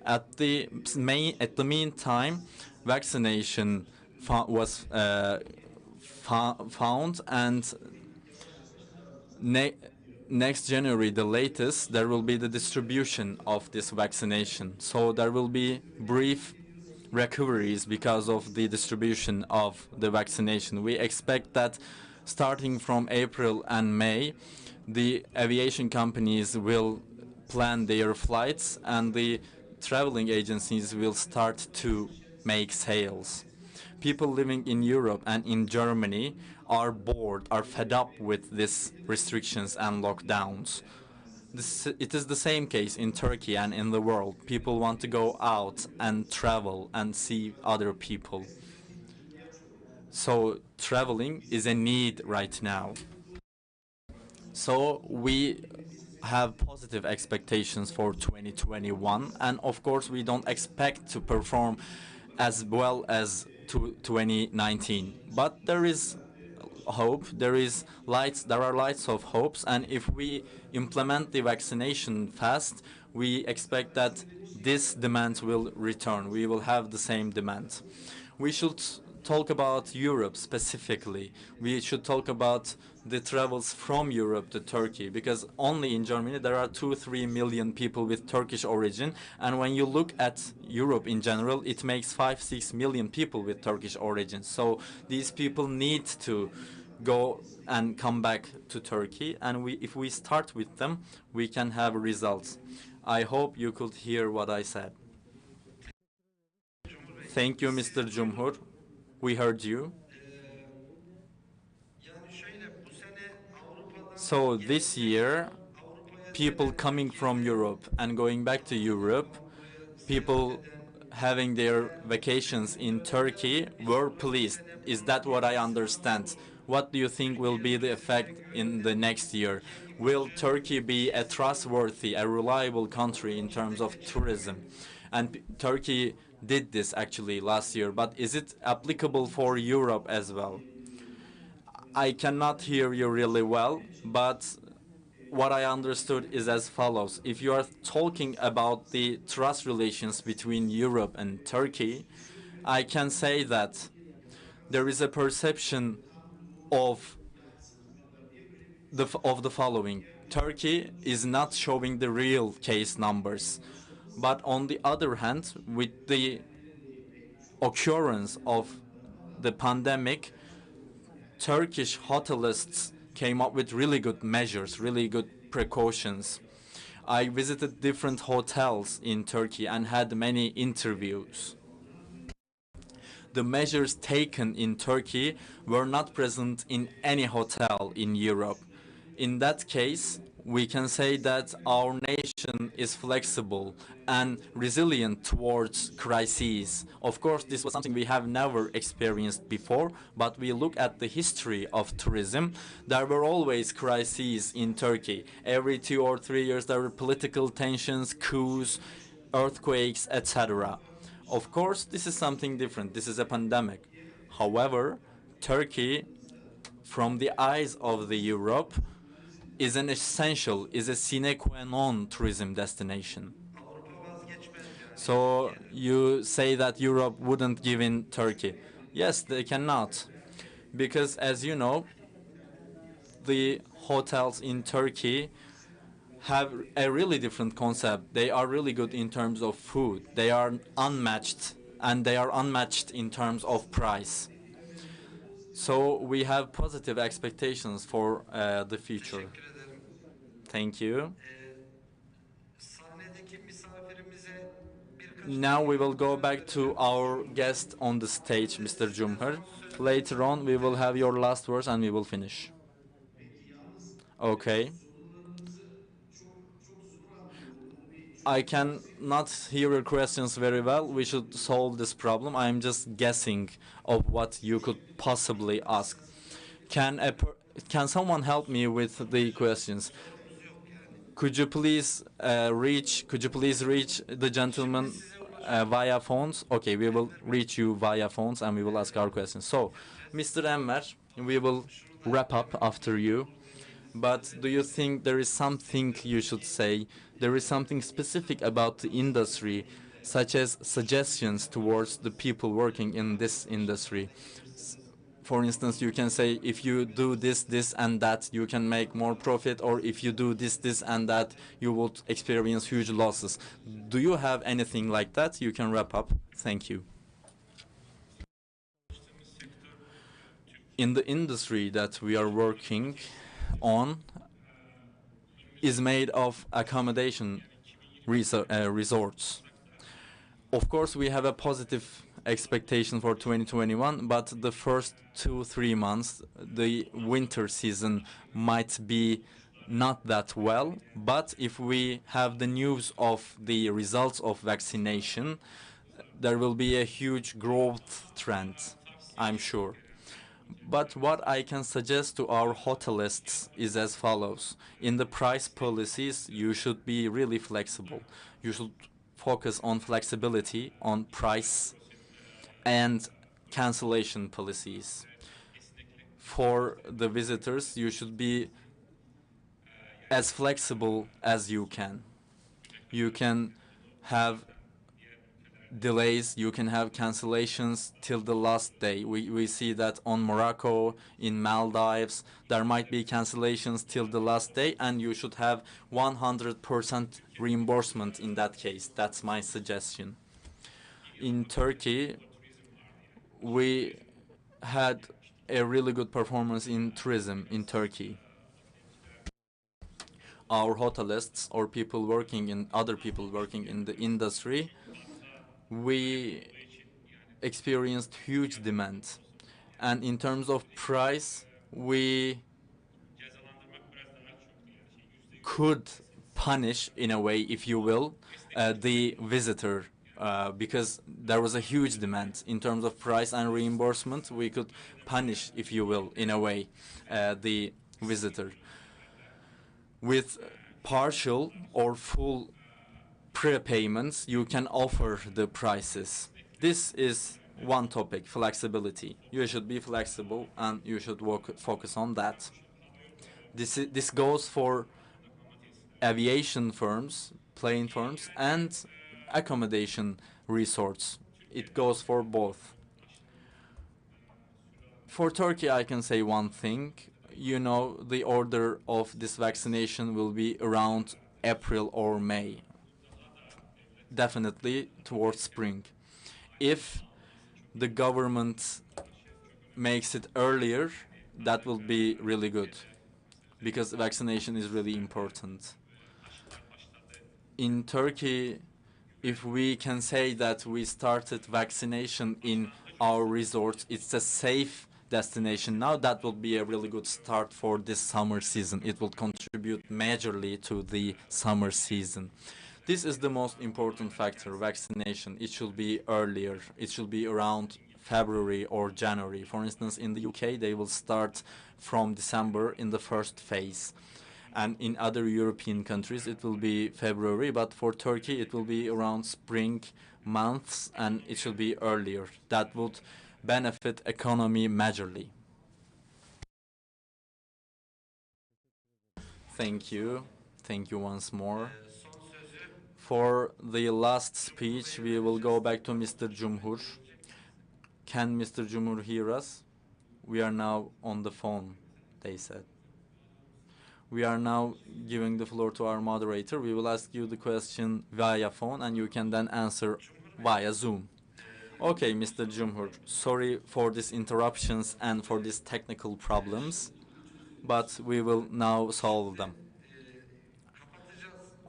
At the meantime, vaccination was found, and next January, the latest, there will be the distribution of this vaccination. So there will be brief recoveries because of the distribution of the vaccination. We expect that starting from April and May, the aviation companies will plan their flights and the traveling agencies will start to make sales. People living in Europe and in Germany are bored, are fed up with these restrictions and lockdowns. It is the same case in Turkey and in the world. People want to go out and travel and see other people. So traveling is a need right now. So we have positive expectations for 2021, and of course we don't expect to perform as well as 2019. But there is hope. There are lights of hopes, and if we implement the vaccination fast, we expect that this demand will return. We will have the same demand. We should talk about Europe specifically. We should talk about the travels from Europe to Turkey, because only in Germany there are 2-3 million people with Turkish origin, and when you look at Europe in general, it makes 5-6 million people with Turkish origin. So these people need to go and come back to Turkey, and if we start with them, we can have results. I hope you could hear what I said. Thank you, Mr. Cumhur. We heard you. So this year, people coming from Europe and going back to Europe, people having their vacations in Turkey were pleased. Is that what I understand? What do you think will be the effect in the next year? Will Turkey be a trustworthy, a reliable country in terms of tourism? And Turkey did this actually last year, but is it applicable for Europe as well? I cannot hear you really well, but what I understood is as follows. If you are talking about the trust relations between Europe and Turkey, I can say that there is a perception of the following. Turkey is not showing the real case numbers. But on the other hand, with the occurrence of the pandemic, Turkish hotelists came up with really good measures, really good precautions. I visited different hotels in Turkey and had many interviews. The measures taken in Turkey were not present in any hotel in Europe. In that case, we can say that our nation is flexible and resilient towards crises. Of course, this was something we have never experienced before, but we look at the history of tourism. There were always crises in Turkey. Every 2 or 3 years there were political tensions, coups, earthquakes, etc. Of course, this is something different. This is a pandemic. However, Turkey, from the eyes of the Europe, is an essential, is a sine qua non tourism destination. So you say that Europe wouldn't give in Turkey. Yes, they cannot. Because as you know, the hotels in Turkey have a really different concept. They are really good in terms of food. They are unmatched, and they are unmatched in terms of price. So we have positive expectations for the future. Thank you. Now we will go back to our guest on the stage, Mr. Cumhur. Later on, we will have your last words and we will finish. Okay. I cannot hear your questions very well. We should solve this problem. I am just guessing of what you could possibly ask. Can someone help me with the questions? Could you please reach the gentleman via phones? Okay, we will reach you via phones and we will ask our questions. So, Mr. Enver, we will wrap up after you. But do you think there is something you should say? There is something specific about the industry, such as suggestions towards the people working in this industry? For instance, you can say, if you do this, this, and that, you can make more profit, or if you do this, this, and that, you will experience huge losses. Do you have anything like that? You can wrap up. Thank you. In the industry that we are working on is made of accommodation resorts. Of course, we have a positive expectation for 2021, but the first 2-3 months, the winter season might be not that well. But if we have the news of the results of vaccination, there will be a huge growth trend, I'm sure. But what I can suggest to our hotelists is as follows. In the price policies, you should be really flexible. You should focus on flexibility, on price, and cancellation policies. for the visitors, you should be as flexible as you can. You can have delays, you can have cancellations till the last day. We see that on Morocco, in Maldives, there might be cancellations till the last day, and you should have 100% reimbursement in that case. That's my suggestion. In Turkey, we had a really good performance in tourism in Turkey. Our hotelists or people working in other people working in the industry, we experienced huge demand. And in terms of price, we could punish, in a way, if you will, the visitor, because there was a huge demand in terms of price and reimbursement. We could punish, if you will, in a way, the visitor. With partial or full prepayments, you can offer the prices. This is one topic, flexibility. You should be flexible and you should focus on that. This goes for aviation firms, plane firms, and accommodation resorts. It goes for both. For Turkey, I can say one thing. You know, the order of this vaccination will be around April or May. Definitely towards spring. If the government makes it earlier, that will be really good, because vaccination is really important. In Turkey, if we can say that we started vaccination in our resorts, it's a safe destination now, that will be a really good start for this summer season. It will contribute majorly to the summer season. This is the most important factor, vaccination. It should be earlier. It should be around February or January. For instance, in the UK, they will start from December in the first phase. And in other European countries, it will be February. But for Turkey, it will be around spring months, and it should be earlier. That would benefit economy majorly. Thank you. Thank you once more. For the last speech, we will go back to Mr. Cumhur. Can Mr. Cumhur hear us? We are now on the phone, they said. We are now giving the floor to our moderator. We will ask you the question via phone, and you can then answer via Zoom. Okay, Mr. Cumhur, sorry for these interruptions and for these technical problems, but we will now solve them.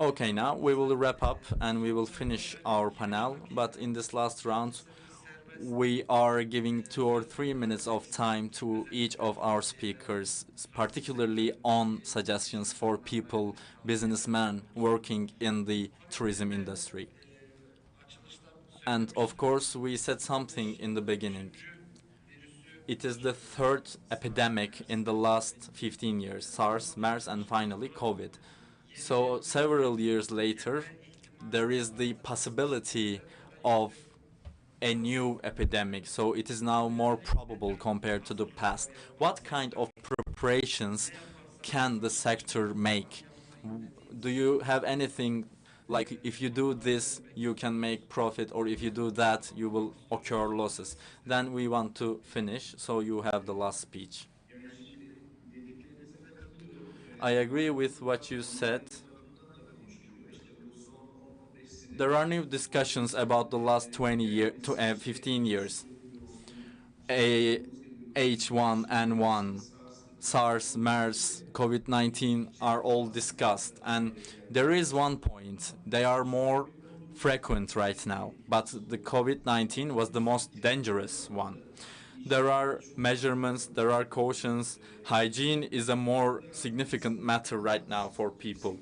Okay, now we will wrap up and we will finish our panel, but in this last round, we are giving 2 or 3 minutes of time to each of our speakers, particularly on suggestions for people, businessmen working in the tourism industry. And of course, we said something in the beginning. It is the third epidemic in the last 15 years, SARS, MERS, and finally COVID. So several years later, there is the possibility of a new epidemic, so it is now more probable compared to the past. What kind of preparations can the sector make? Do you have anything like, if you do this, you can make profit, or if you do that, you will occur losses? Then we want to finish, so you have the last speech. I agree with what you said. There are new discussions about the last 15 years. H1N1, SARS, MERS, Covid-19 are all discussed. And there is one point, they are more frequent right now, but the Covid-19 was the most dangerous one. There are measurements, there are cautions. Hygiene is a more significant matter right now for people.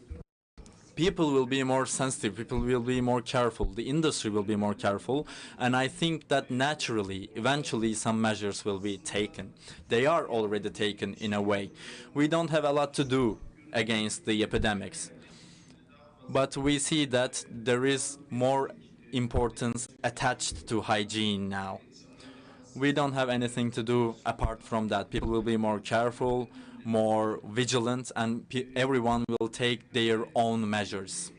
People will be more sensitive, people will be more careful, the industry will be more careful, and I think that naturally, eventually, some measures will be taken. They are already taken in a way. We don't have a lot to do against the epidemics, but we see that there is more importance attached to hygiene now. We don't have anything to do apart from that. People will be more careful, more vigilant, and everyone will take their own measures.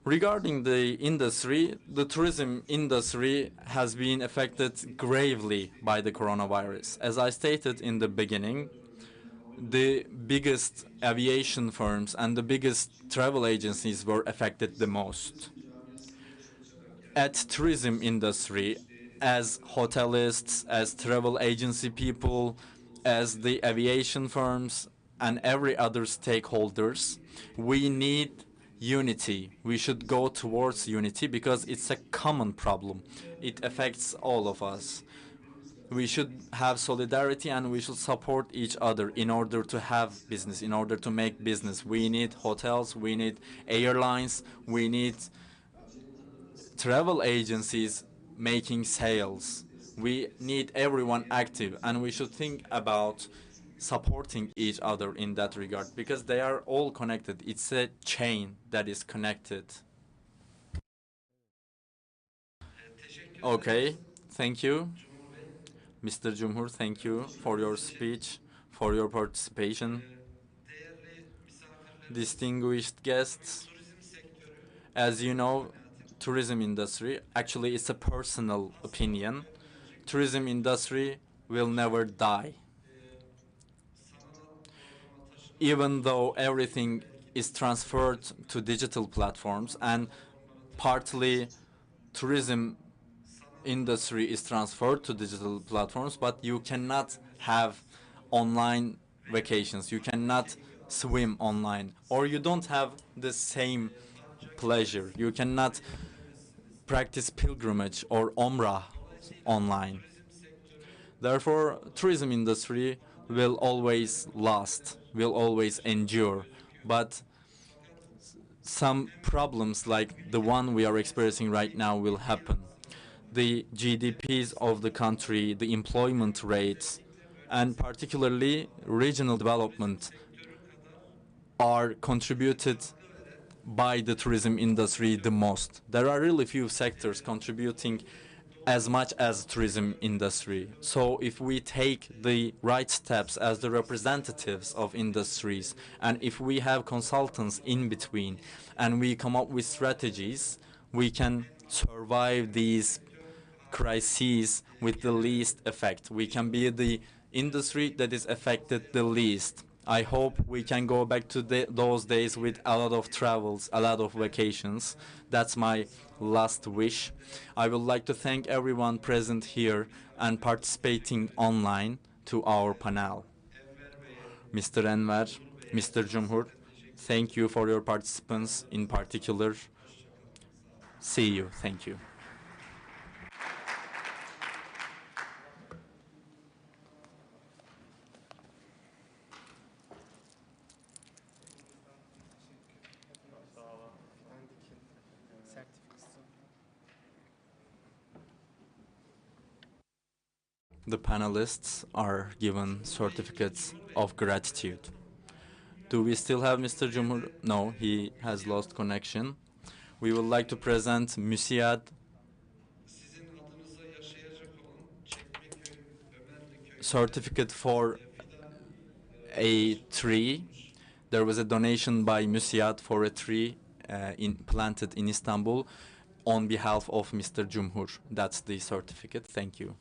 Regarding the industry, the tourism industry has been affected gravely by the coronavirus. As I stated in the beginning, the biggest aviation firms and the biggest travel agencies were affected the most. At tourism industry, as hotelists, as travel agency people, as the aviation firms, and every other stakeholders, we need unity. We should go towards unity because it's a common problem. It affects all of us. We should have solidarity and we should support each other in order to have business, in order to make business. We need hotels, we need airlines, we need travel agencies making sales. We need everyone active, and we should think about supporting each other in that regard because they are all connected. It's a chain that is connected. Okay, thank you. Mr. Cumhur, thank you for your speech, for your participation. Distinguished guests, as you know, tourism industry, actually it's a personal opinion. Tourism industry will never die. Even though everything is transferred to digital platforms and partly tourism industry is transferred to digital platforms, but you cannot have online vacations. You cannot swim online, or you don't have the same pleasure. You cannot practice pilgrimage or umrah online. Therefore, tourism industry will always last, will always endure, but some problems like the one we are experiencing right now will happen. The GDPs of the country, the employment rates, and particularly regional development are contributed by the tourism industry the most. There are really few sectors contributing as much as tourism industry. So if we take the right steps as the representatives of industries, and if we have consultants in between, and we come up with strategies, we can survive these crises with the least effect. We can be the industry that is affected the least. I hope we can go back to those days with a lot of travels, a lot of vacations. That's my last wish. I would like to thank everyone present here and participating online to our panel. Mr. Enver, Mr. Cumhur, thank you for your participants in particular. See you. Thank you. The panelists are given certificates of gratitude. Do we still have Mr. Cumhur? No, he has lost connection. We would like to present MÜSİAD certificate for a tree. There was a donation by MÜSİAD for a tree planted in Istanbul on behalf of Mr. Cumhur. That's the certificate. Thank you.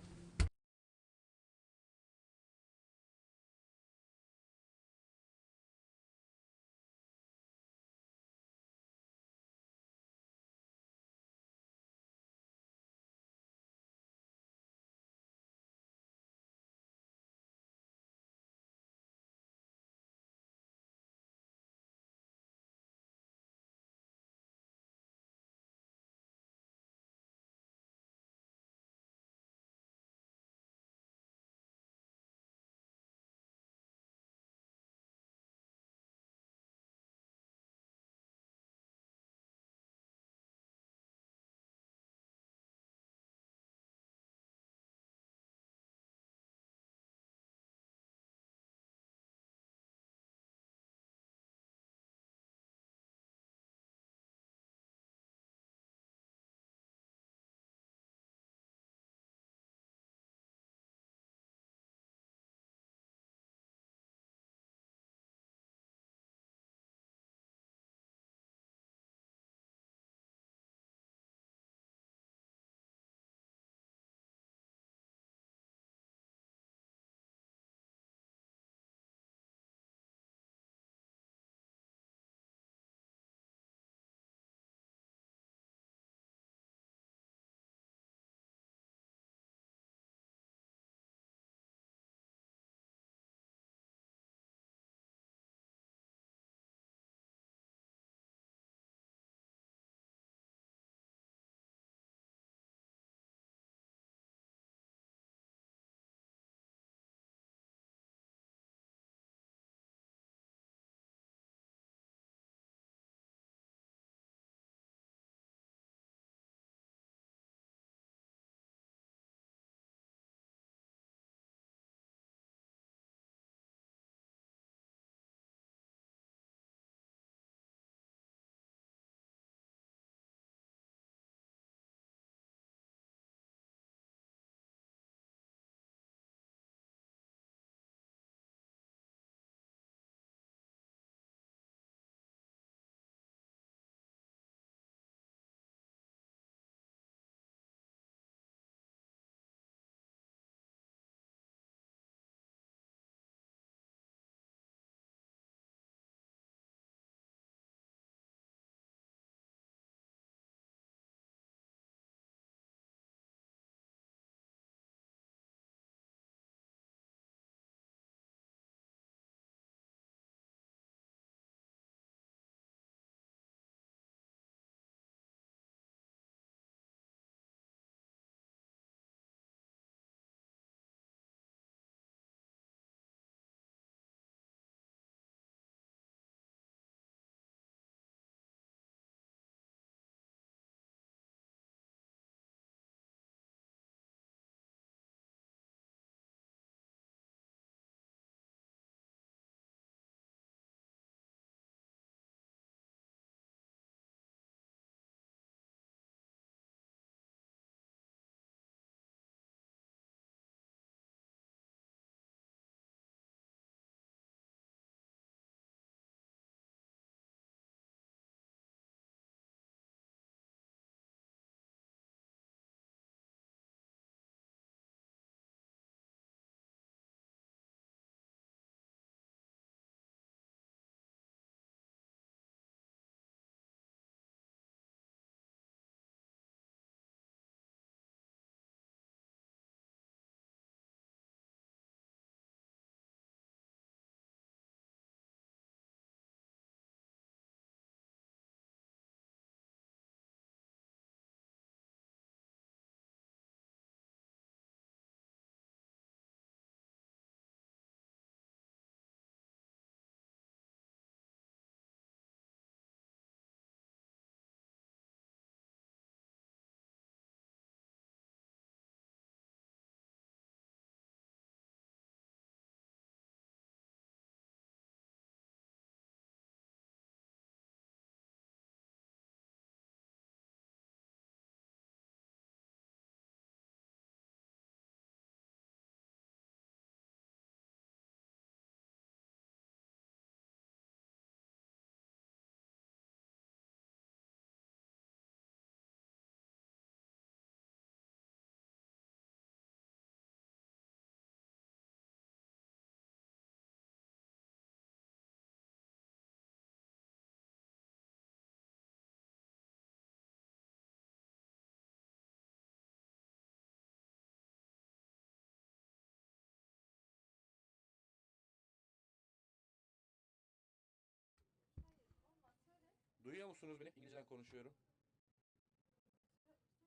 Duyabiliyor musunuz beni? İngilizceden konuşuyorum.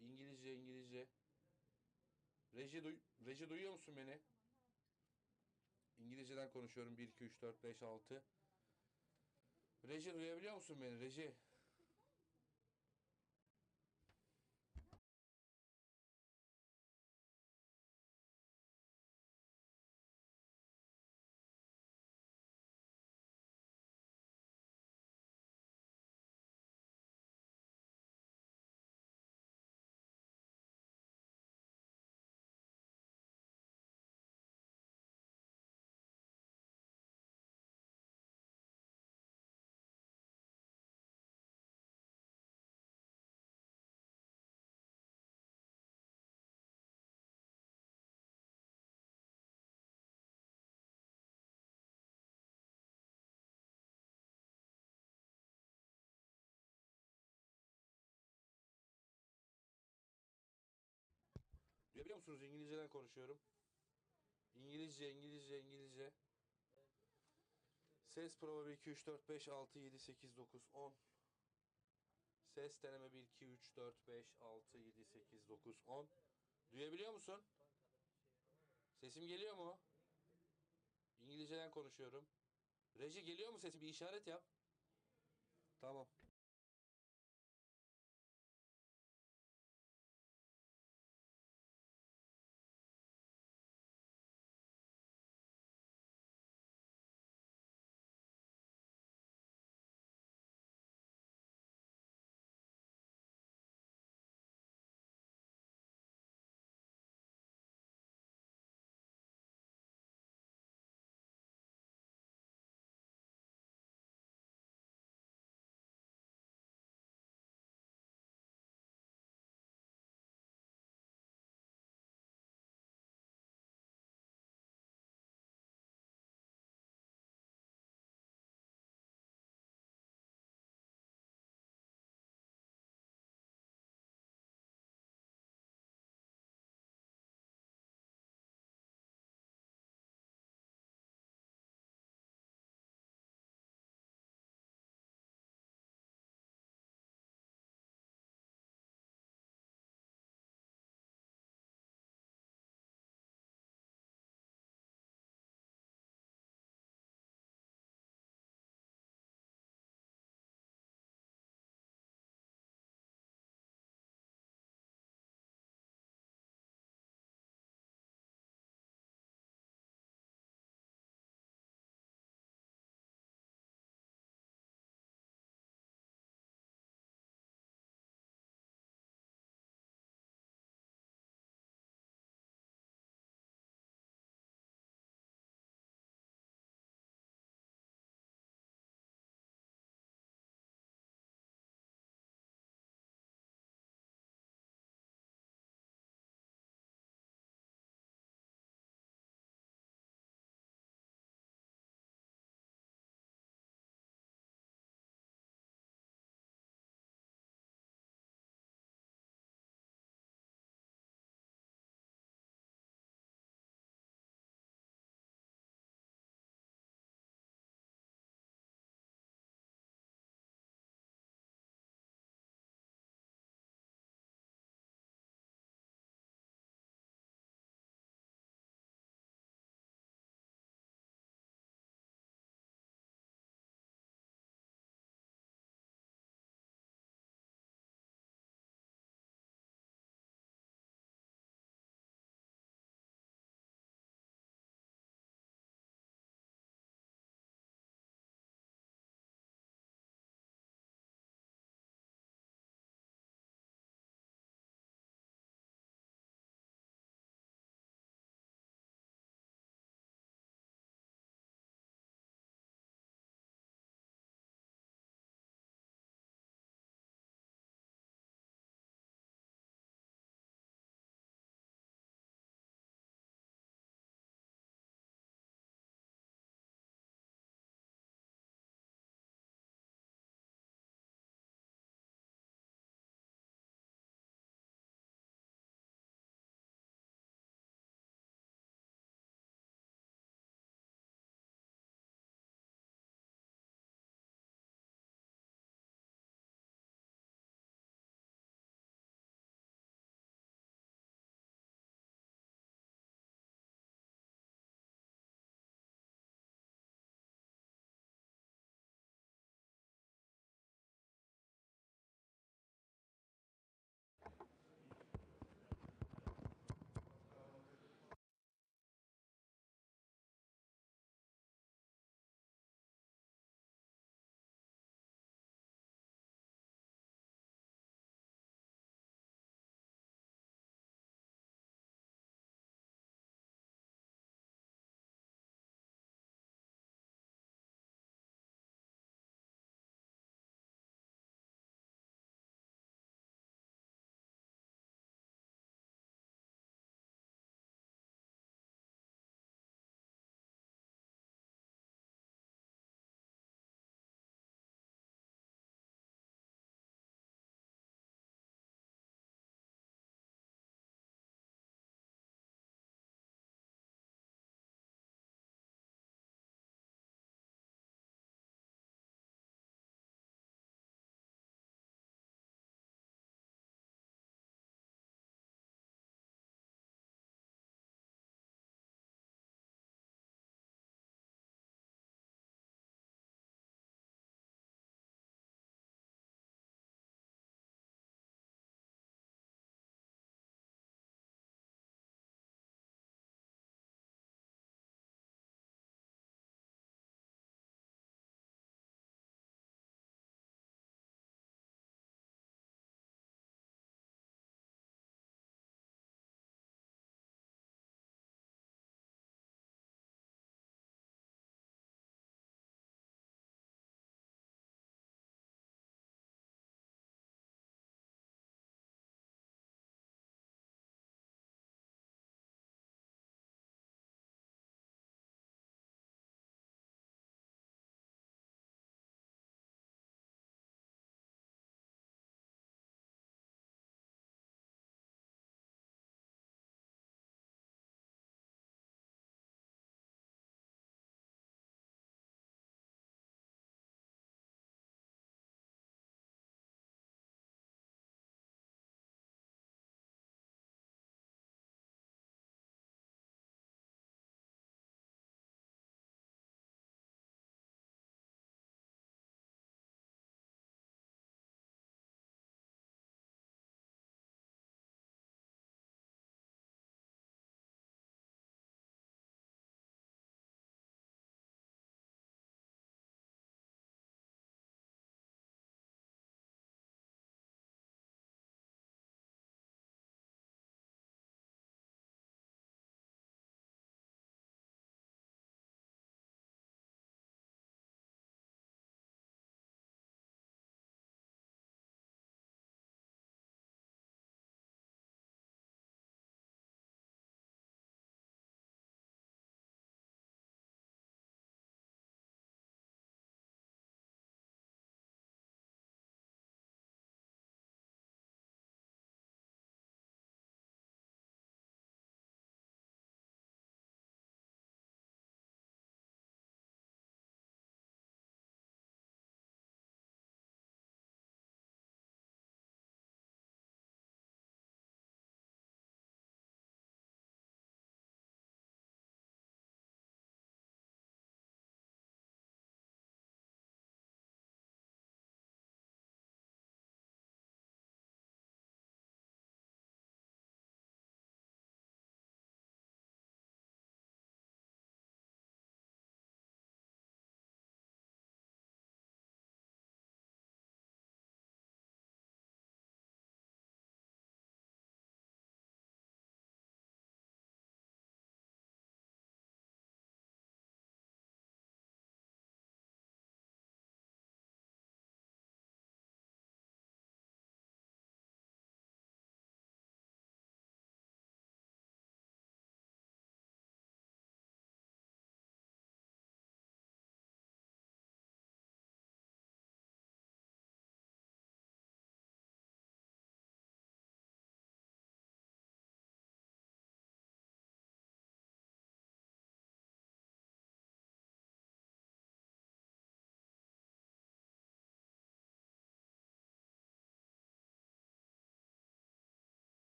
İngilizce. Reji duyuyor musun beni? İngilizceden konuşuyorum. 1, 2, 3, 4, 5, 6. Reji duyabiliyor musun beni? Reji. Duyabiliyor musunuz? İngilizceden konuşuyorum. İngilizce. Ses prova 1, 2, 3, 4, 5, 6, 7, 8, 9, 10. Ses deneme 1, 2, 3, 4, 5, 6, 7, 8, 9, 10. Duyabiliyor musun? Sesim geliyor mu? İngilizceden konuşuyorum. Reji geliyor mu sesi? Bir işaret yap. Tamam.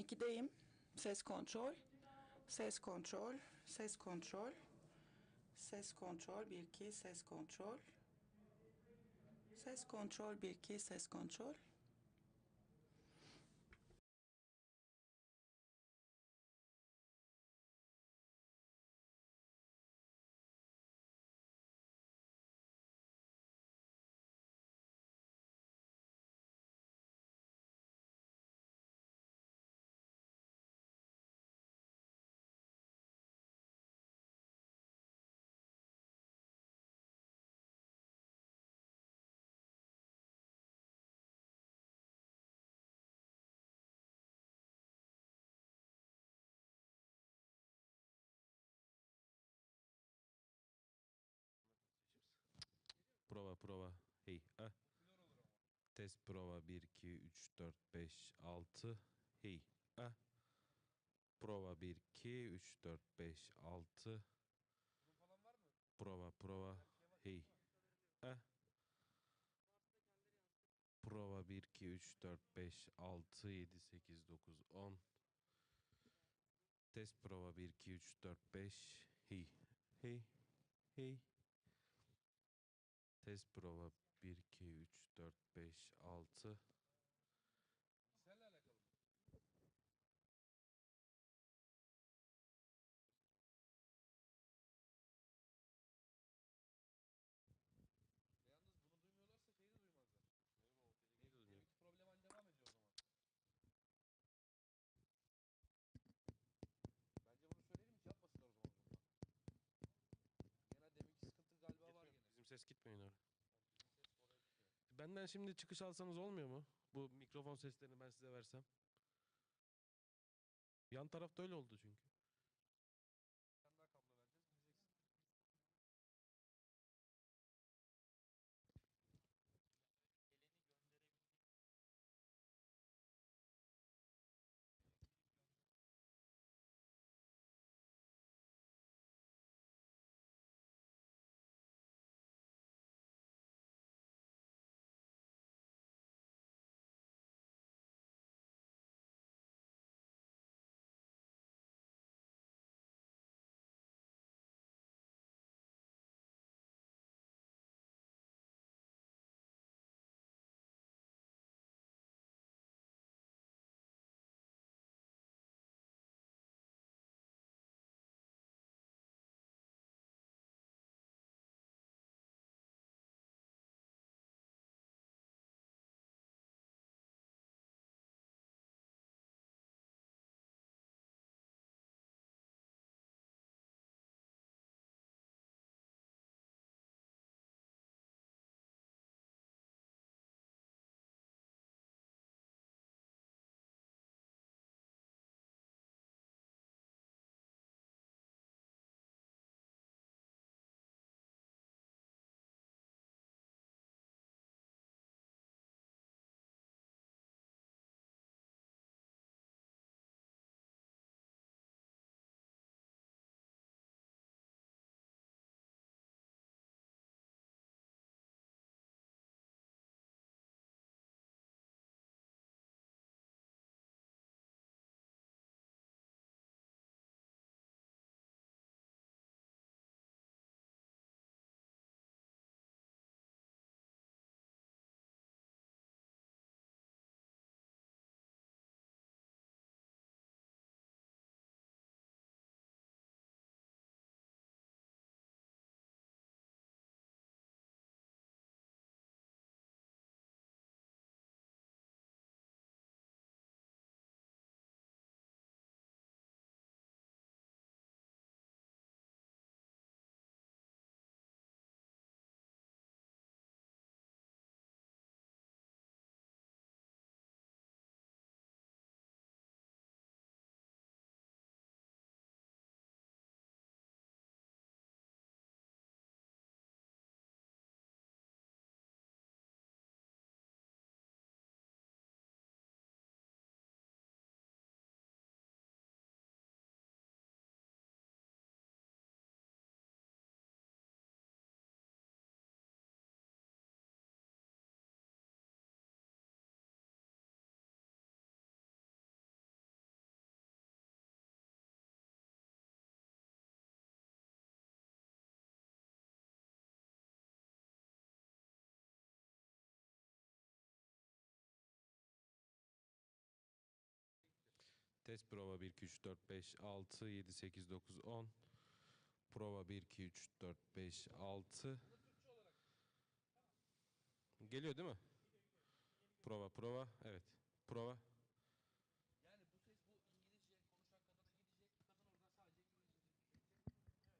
2'deyim. Ses kontrol. Ses kontrol. Ses kontrol. Ses kontrol 1-2 ses kontrol. Ses kontrol 1-2 ses kontrol. Prova prova. Hey. Test prova 1 2 3 4 5 6. Hey. Prova 1 2 3 4 5 6. Prova prova. Hey. Prova 1 2 3 4 5 6 7 8 9 10. Test prova 1 2 3 4 5. Hey. Hey. Hey. Test prova 1 2 3 4 5 6. Yalnız bunu duymuyorlarsa şeyi de duymazlar. Neyi duymuyor? Demek ki problem hani devam ediyor o zaman. Bence bunu söyleyelim hiç yapmasınlar o zaman bundan. Genel deminki sıkıntı galiba var gene. Bizim ses gitmiyor oraya. Bizim ses oraya gitmiyor. Benden şimdi çıkış alsanız olmuyor mu? Bu mikrofon seslerini ben size versem. Yan tarafta öyle oldu çünkü. Bir tane daha kablo vereceğiz gideceksin. Test prova 1 2 3 4 5 6 7 8 9 10. Prova 1 2 3 4 5 6. Geliyor değil mi? Prova prova. Evet. Prova. Yani bu ses bu İngilizce konuşan kadına gidecek. Kadın oradan sadece İngilizce dinleyecek. Evet, oradan çevirecek. Türkçe'de zaten problem.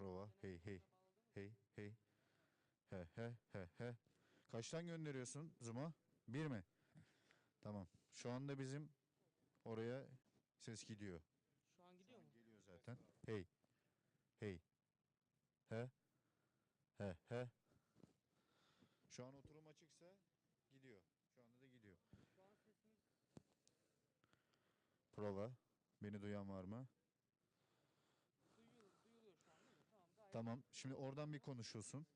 Prova. Hey hey. Hey hey. He he he he. Kaçtan gönderiyorsun Zoom'a? Bir mi? Tamam. Şu anda bizim oraya ses gidiyor. Şu an gidiyor mu? Geliyor zaten. Hey. Hey. He. He he. Şu an oturum açıksa gidiyor. Şu anda da gidiyor. Şu an sesimiz Prova. Beni duyan var mı? duyuluyor şu an değil mi? Tamam, gayet Tamam. Şimdi oradan bir konuşuyorsun.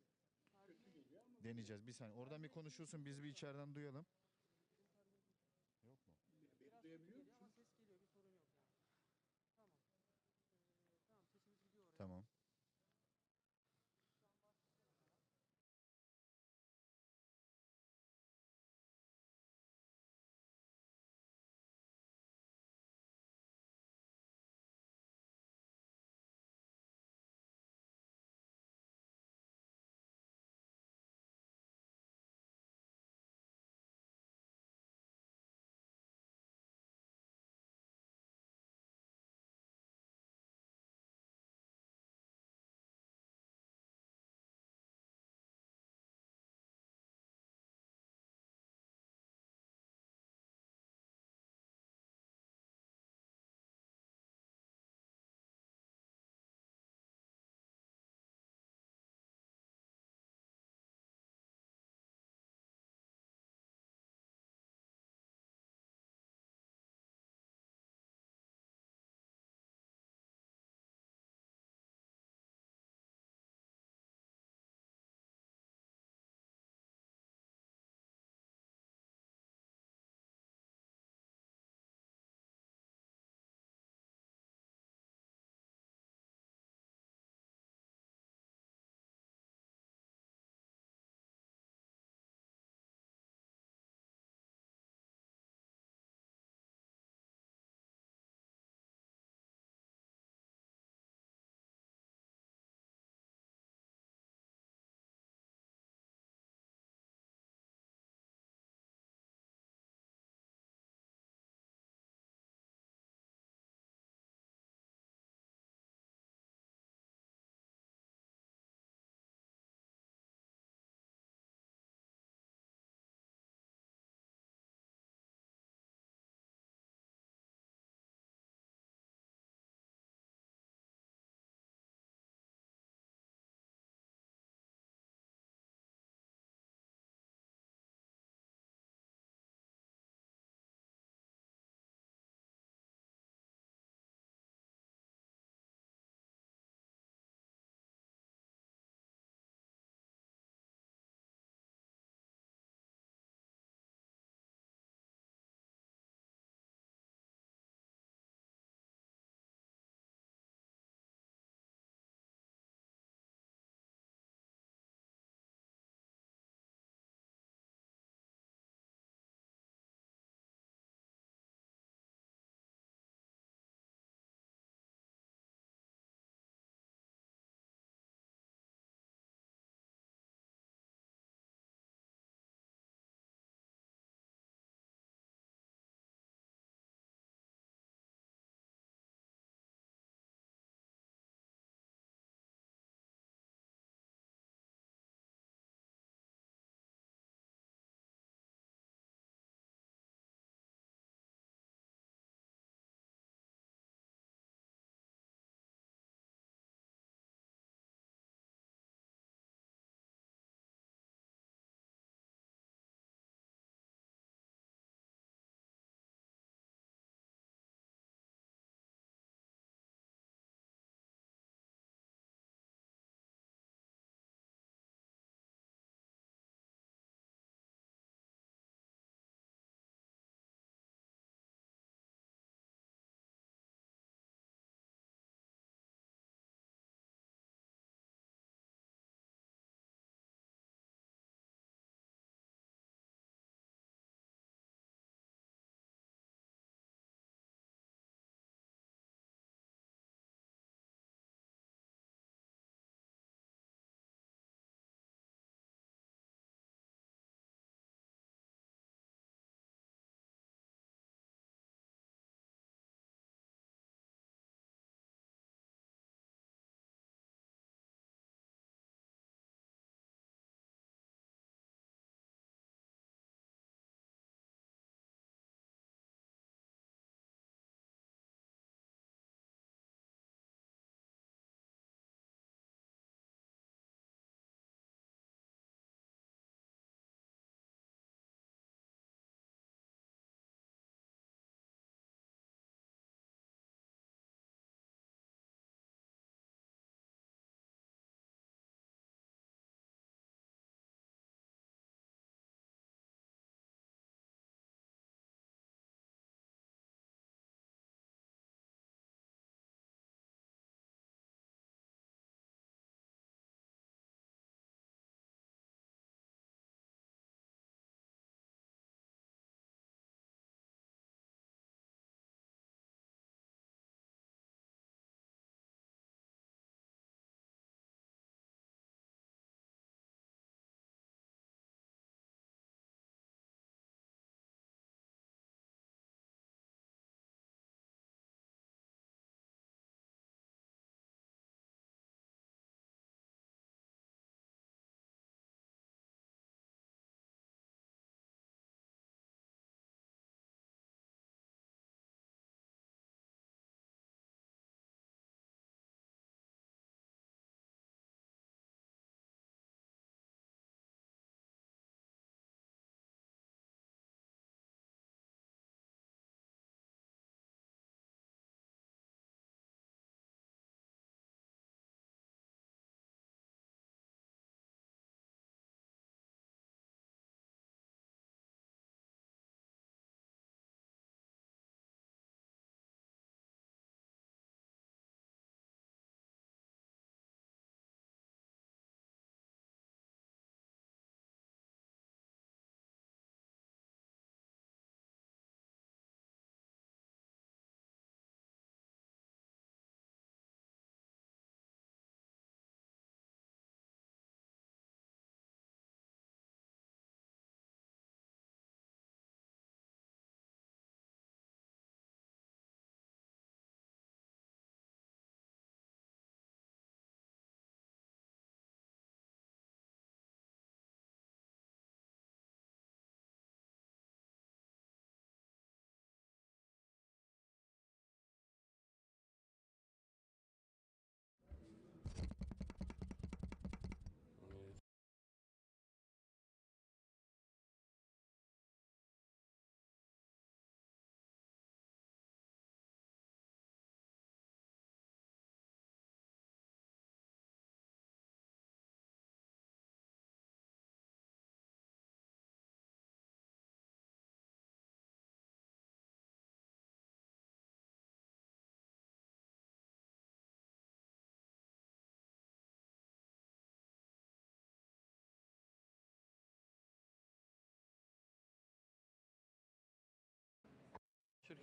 sakin. Deneyeceğiz. Bir saniye. Oradan bir konuşuyorsun. Biz bir içeriden duyalım. Yok mu? Biraz kötü geliyor ama ses geliyor. Bir sorun yok yani. Tamam. Tamam, sesimiz gidiyor oraya. Tamam.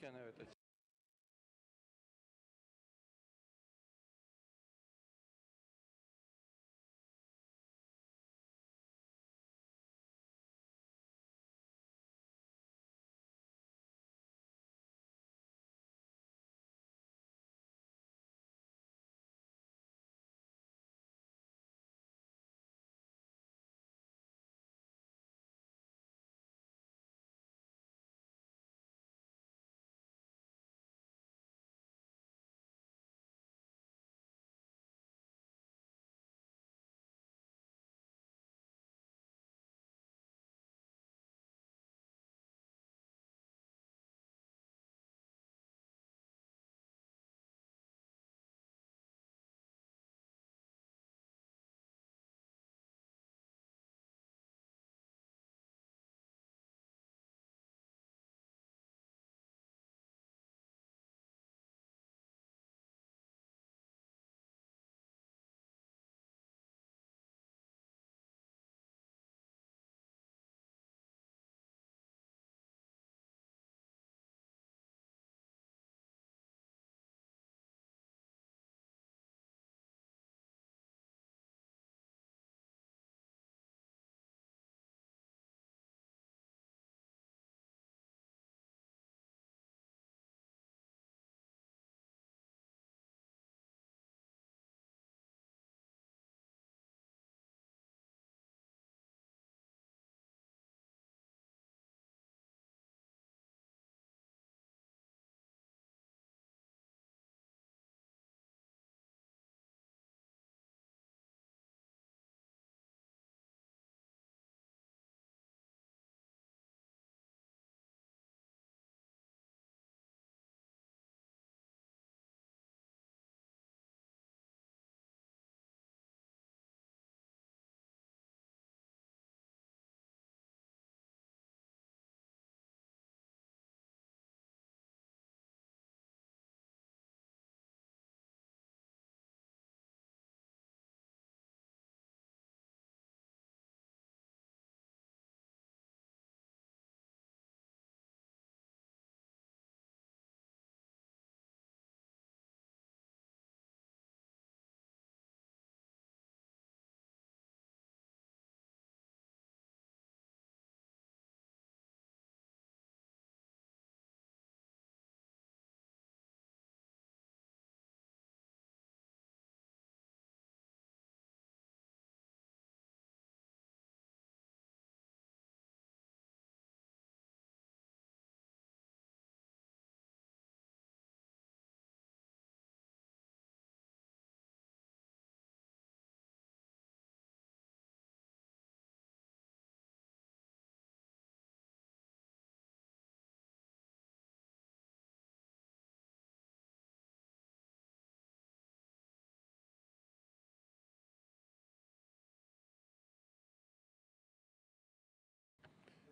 açıkken evet.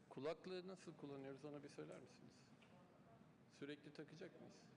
Kulaklığı nasıl kullanıyoruz ona bir söyler misiniz? Sürekli takacak mıyız?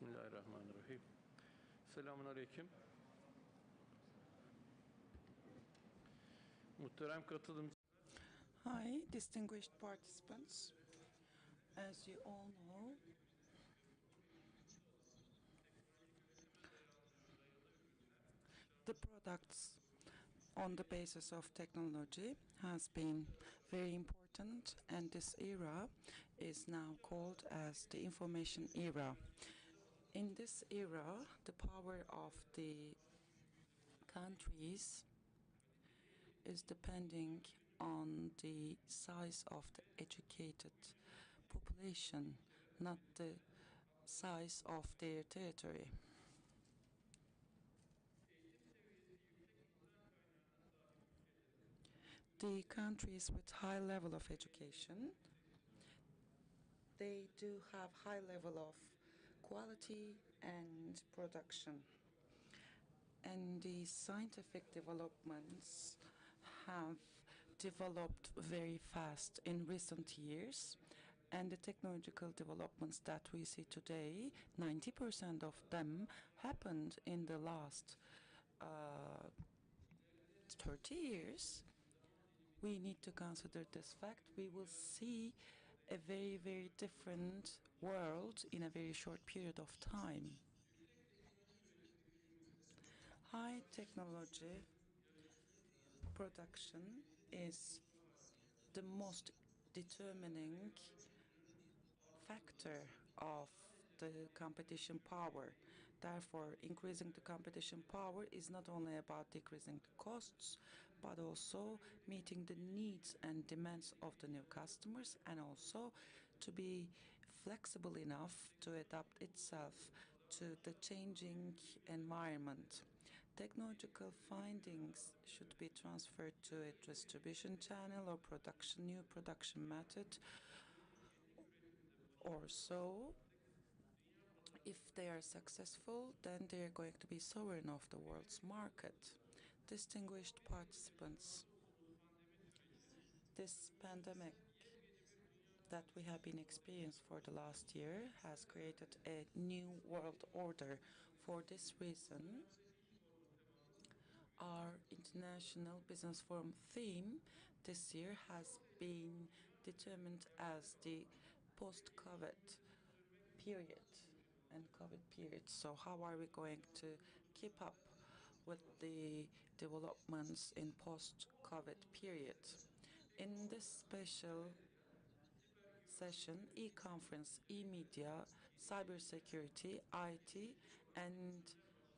Bismillahirrahmanirrahim. Selamun Aleyküm. Muhterem katılımcı. Hi, distinguished participants. As you all know, the products on the basis of technology has been very important, and this era is now called as the information era. In this era, the power of the countries is depending on the size of the educated population, not the size of their territory. The countries with high level of education, They do have high level of quality and production. And the scientific developments have developed very fast in recent years. And the technological developments that we see today, 90% of them happened in the last 30 years. We need to consider this fact. We will see a very, very different world in a very short period of time. High technology production is the most determining factor of the competition power. Therefore, increasing the competition power is not only about decreasing the costs, but also meeting the needs and demands of the new customers, and also to be flexible enough to adapt itself to the changing environment. Technological findings should be transferred to a distribution channel or new production method, or so. If they are successful, then they are going to be sovereign of the world's market. Distinguished participants, this pandemic that we have been experiencing for the last year has created a new world order. For this reason, our International Business Forum theme this year has been determined as the post-COVID period and COVID period. So how are we going to keep up with the developments in post-COVID period? In this special session, e-conference, e-media, cybersecurity, IT, and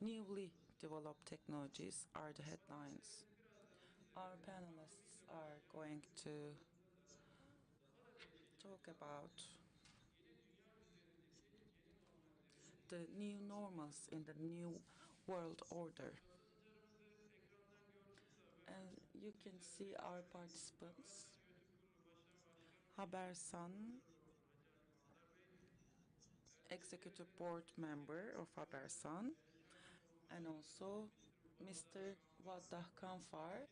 newly developed technologies are the headlines. Our panelists are going to talk about the new normals in the new world order. And you can see our participants. Habersan, Executive Board Member of Habersan, and also Mr. Vatah Kanfar,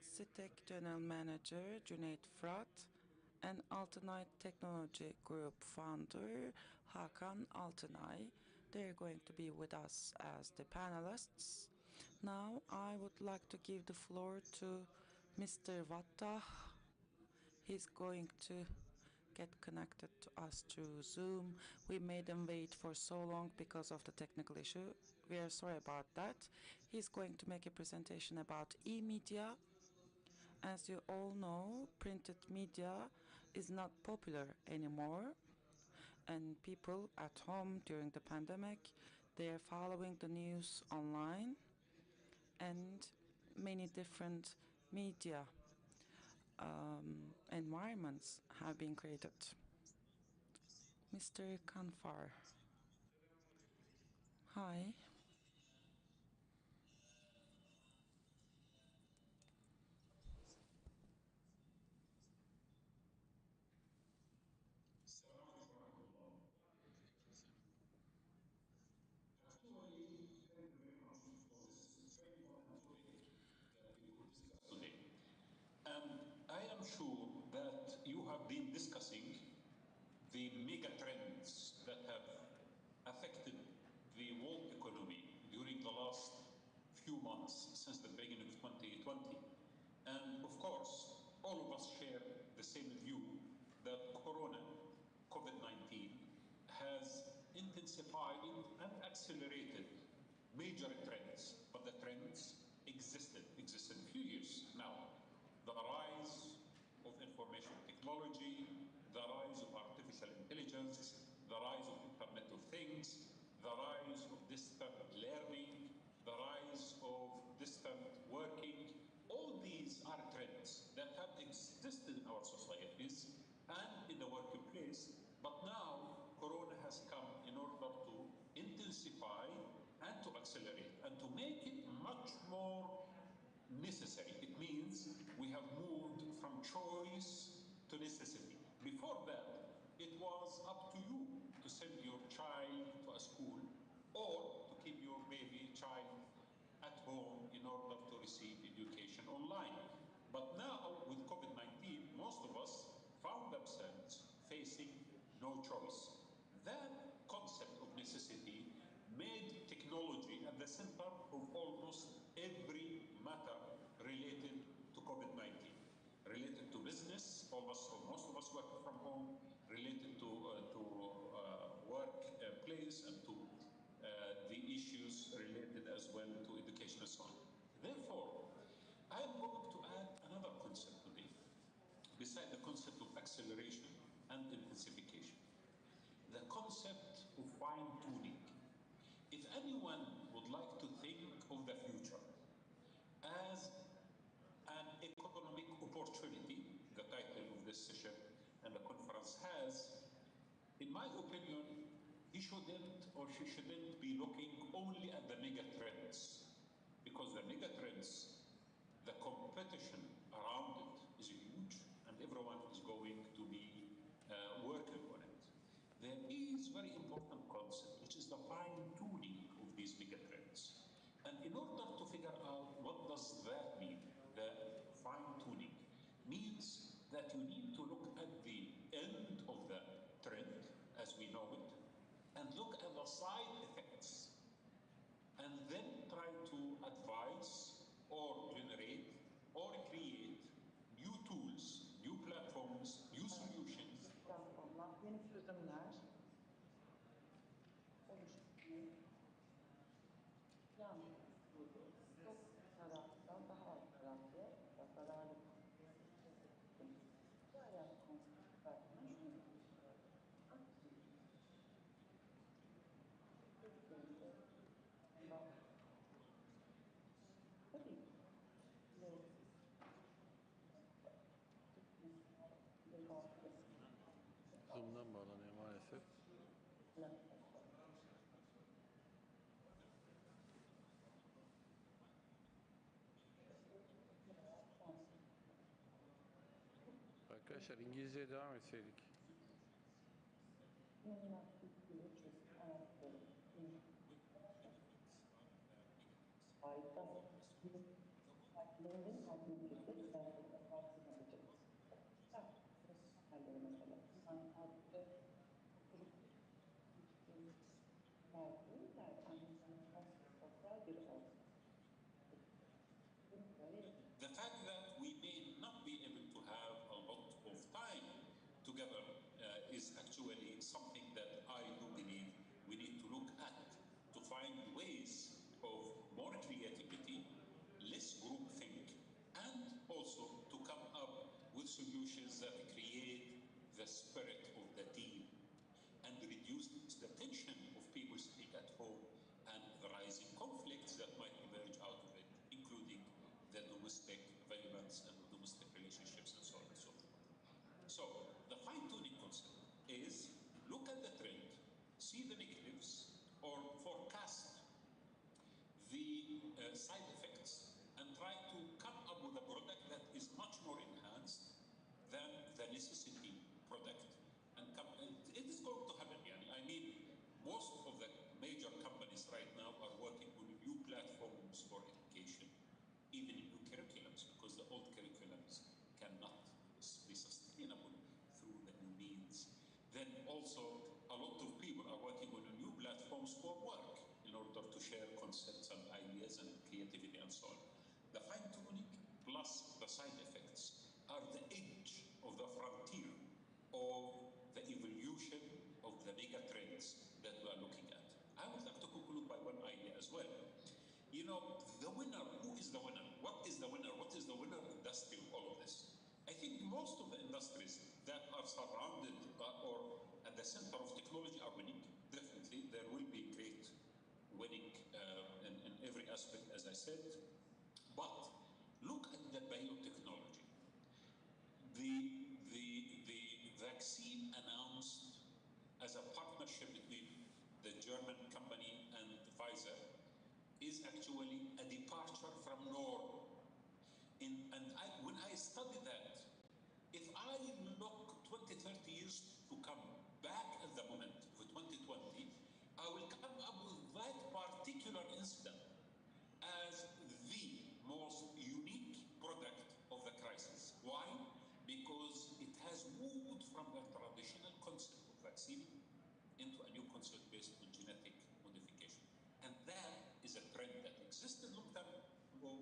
SİTEK General Manager Cüneyt Fırat, and Altınay Technology Group founder Hakan Altınay. They're going to be with us as the panelists. Now I would like to give the floor to Mr. Vatah. He's going to get connected to us through Zoom. We made him wait for so long because of the technical issue. We are sorry about that. He's going to make a presentation about e-media. As you all know, printed media is not popular anymore, and people at home during the pandemic, they are following the news online, and many different media environments have been created. Mr. Kanfar. Hi. I am sure that you have been discussing the mega trends that have affected the world economy during the last few months since the beginning of 2020. And of course, all of us share the same view that COVID-19, has intensified and accelerated major trends, but the trends existed a few years now. The rise of information technology, the rise of artificial intelligence, the rise of Internet of Things, the rise of distant learning, the rise of distant working. All these are trends that have existed in our societies and in the workplace, but now Corona has come in order to intensify and to accelerate and to make it much more necessary. It means we have moved from choice to necessity. Before that, it was up to you to send your child to a school or to keep your baby child at home in order to receive education online. But now, with COVID-19, most of us found themselves facing no choice. That concept of necessity made technology at the center of almost every matter related to COVID-19. Related to business, most of us work from home, related to workplace and to the issues related as well to education and so on. Therefore, I am going to add another concept today, beside the concept of acceleration and intensification. The concept of fine-tuning. If anyone would like to think of the future as an economic opportunity, the title of this session and the conference has, in my opinion, he shouldn't or she shouldn't be looking only at the mega trends, because the mega trends, the competition around it is huge and everyone is going to be working on it. There is very important concept, which is the fine-tuning of these mega trends. And in order to figure out what does that mean, the fine-tuning means that you need to look at the end of the trend as we know it, and look at the side effects, and then try to advise or generate or create new tools, new platforms, new solutions. Platformlar, yeni çözümler oluşturuyor. Yani çok taraftan daha az taraflı, zararlı diğer konseptlerden şunu tabii Zoom'dan bağlanıyor maalesef. Arkadaşlar İngilizceye devam etseydik. The fact that we may not be able to have a lot of time together is actually something that I do believe we need to look at to find ways of more creativity, less groupthink, and also to come up with solutions that create the spirit of the team and reduce the tension of people sitting at home and the rising conflicts that might emerge out of it, including the domestic violence and the domestic relationships and so on and so forth. So the fine-tuning concept is look at the trend, see the negatives, or forecast the side effects, and try to come up with a product that is much more enhanced than the necessity product. And it is going to happen. I mean, most of the major companies right now are working on new platforms for education, even in new curriculums, because the old curriculums cannot be sustainable through the new means. Then also, a lot of people are working on new platforms for work in order to share concepts and ideas and creativity and so on. The fine-tuning plus the side effects are the edge of the frontier of the evolution of the mega trends that we are looking at. I would like to conclude by one idea as well. You know, the winner, who is the winner? What is the winner? What is the winner industry of all of this? I think most of the industries that are surrounded or at the center of technology are winning. Definitely, there will be great winning in every aspect, as I said. But look at the biotechnology. The vaccine announced as a partnership between the German company and Pfizer is actually a departure from norm. When I study that, if I look 20, 30 come up with that particular incident as the most unique product of the crisis. Why? Because it has moved from a traditional concept of vaccine into a new concept based on genetic modification. And that is a trend that existed long time ago,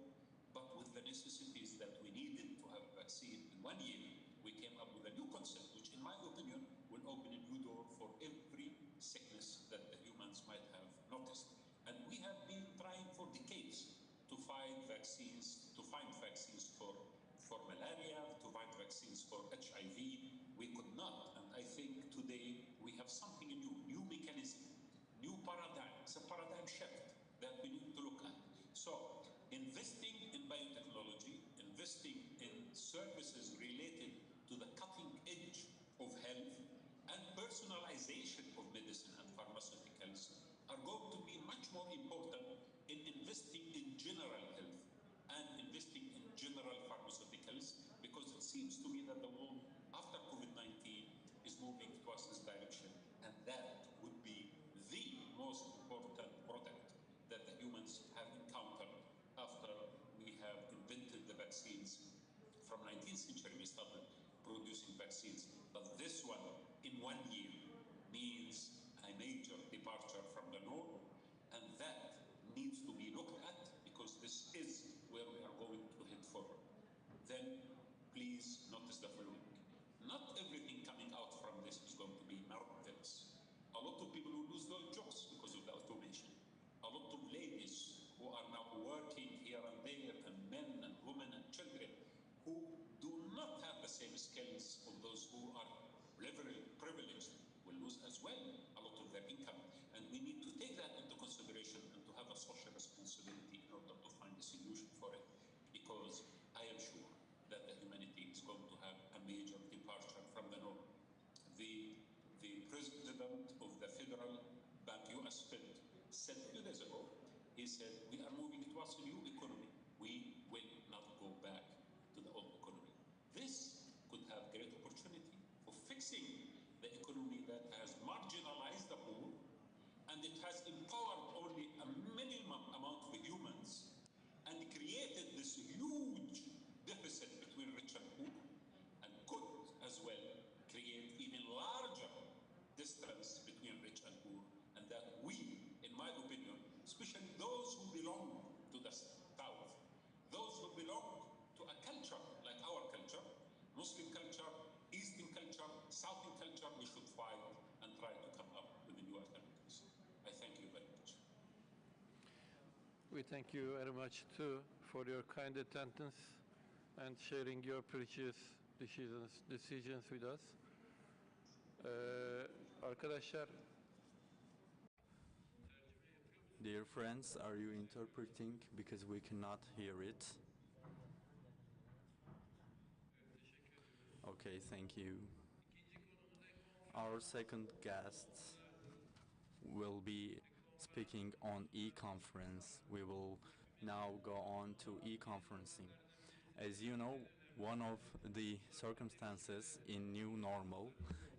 but with the necessities that we needed to have a vaccine in 1 year, we came up with a new concept, which in my opinion will open a new door for every sickness that the humans might have noticed. And we have been trying for decades to find vaccines for malaria, to find vaccines for HIV. We could not, and I think today we have something new mechanism, new paradigm. It's a paradigm shift that we need to look at. So, investing in biotechnology, investing in services related to the cutting edge of health, and personalization of medicine and pharmaceuticals are going to be much more important in investing in general health and investing in general pharmaceuticals, because it seems to me that the world after COVID-19 is moving towards this direction, and that would be the most important product that the humans have encountered after we have invented the vaccines. From 19th century we started producing vaccines, but this one in 1 year means a major departure from the norm, and that needs to be looked at, because this is where we are going to head forward. Then please notice the following. Not everything coming out from this is going to be marvelous. A lot of people will lose their jobs because of the automation. A lot of ladies who are now working here and there, and men and women and children who do not have the same skills of those who are privileged will lose as well a lot of their income. And we need to take that into consideration and to have a social responsibility in order to find a solution for it, because I am sure that the humanity is going to have a major departure from the norm. The president of the Federal Bank, US Fed, said a few days ago, he said, we are moving towards a new economy. We will not go back to the old economy. This could have great opportunity for fixing the economy that has marginalized the poor, and it has empowered only a minimum amount of humans and created this huge deficit between rich and poor, and could as well create even larger distance between rich and poor, and that we, in my opinion, especially those who belong to the South, those who belong to a culture like our culture, Muslim culture, Eastern culture, Southern culture, we should fight and try to come up with a new alternatives. I thank you very much. We thank you very much too for your kind attendance and sharing your precious decisions with us. Arkadaşlar, Dear friends, are you interpreting? Because we cannot hear it. Okay, thank you. Our second guest will be speaking on e-conference. We will now go on to e-conferencing. As you know, one of the circumstances in new normal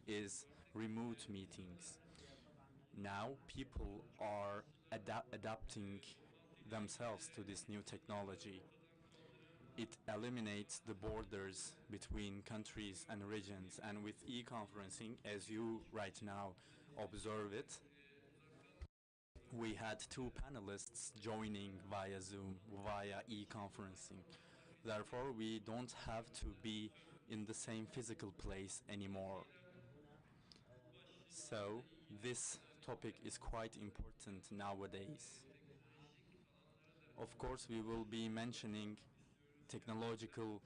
is remote meetings. Now people are adapting themselves to this new technology. It eliminates the borders between countries and regions, and with e-conferencing, as you right now observe it, we had 2 panelists joining via Zoom, via e-conferencing. Therefore, we don't have to be in the same physical place anymore. So, this topic is quite important nowadays. Of course, we will be mentioning technological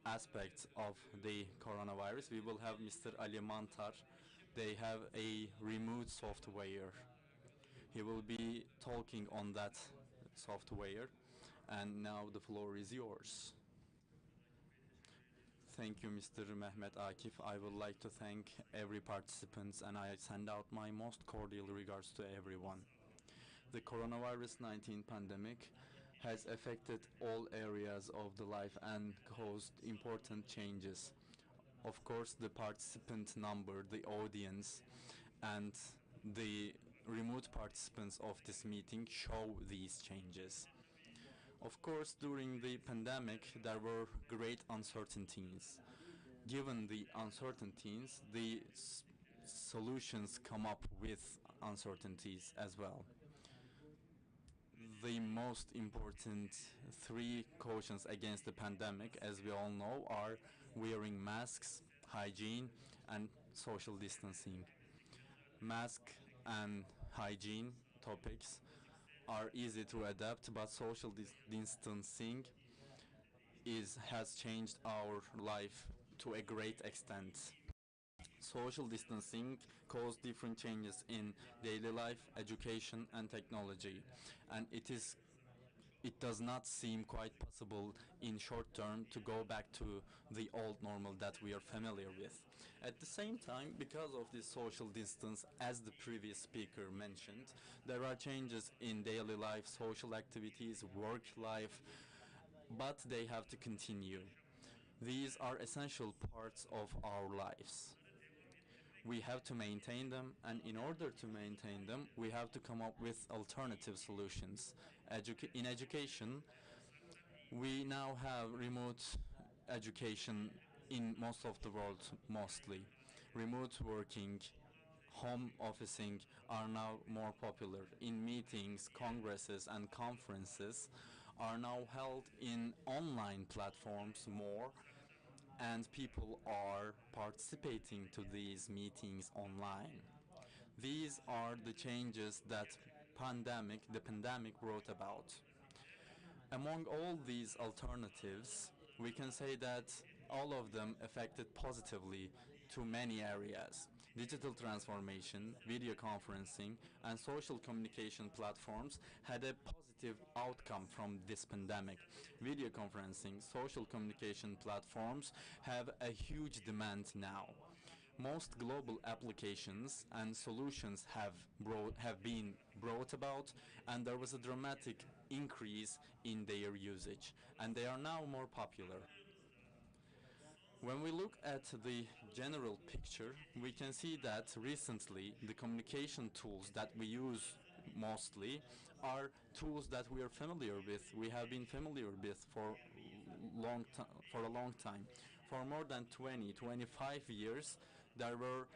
aspects of the coronavirus. We will have Mr. Ali Mantar. They have a remote software. He will be talking on that software. And now the floor is yours. Thank you, Mr. Mehmet Akif. I would like to thank every participant, and I send out my most cordial regards to everyone. The coronavirus 19 pandemic has affected all areas of the life and caused important changes. Of course, the participant number, the audience, and the remote participants of this meeting show these changes. Of course, during the pandemic, there were great uncertainties. Given the uncertainties, the solutions come up with uncertainties as well. The most important three cautions against the pandemic, as we all know, are wearing masks, hygiene, and social distancing. Mask and hygiene topics are easy to adapt, but social distancing has changed our life to a great extent. Social distancing caused different changes in daily life, education, and technology, and it does not seem quite possible in short term to go back to the old normal that we are familiar with. At the same time, because of this social distance, as the previous speaker mentioned, there are changes in daily life, social activities, work life, but they have to continue. These are essential parts of our lives. We have to maintain them, and in order to maintain them, we have to come up with alternative solutions. In education, we now have remote education in most of the world, mostly. Remote working, home officing are now more popular. In meetings, congresses, and conferences are now held in online platforms more, and people are participating to these meetings online. These are the changes that the pandemic brought about. Among all these alternatives, we can say that all of them affected positively to many areas. Digital transformation, video conferencing, and social communication platforms had a positive outcome from this pandemic. Video conferencing, social communication platforms have a huge demand now. Most global applications and solutions have been brought about, and there was a dramatic increase in their usage, and they are now more popular. When we look at the general picture, we can see that recently the communication tools that we use mostly are tools that we are familiar with. We have been familiar with for a long time. For more than 20, 25 years, there were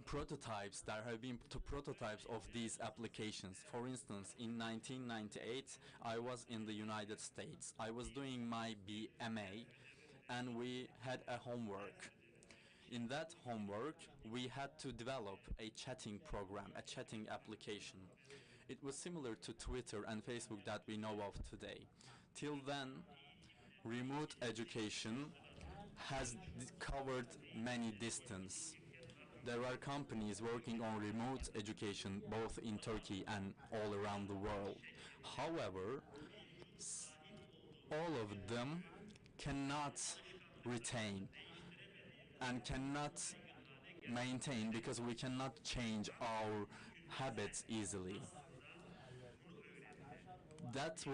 prototypes of these applications. For instance, in 1998, I was in the United States. I was doing my BMA, and we had a homework. In that homework, we had to develop a chatting program, a chatting application. It was similar to Twitter and Facebook that we know of today. Till then, remote education has covered many distance. There are companies working on remote education both in Turkey and all around the world. However, all of them cannot retain and cannot maintain because we cannot change our habits easily. That's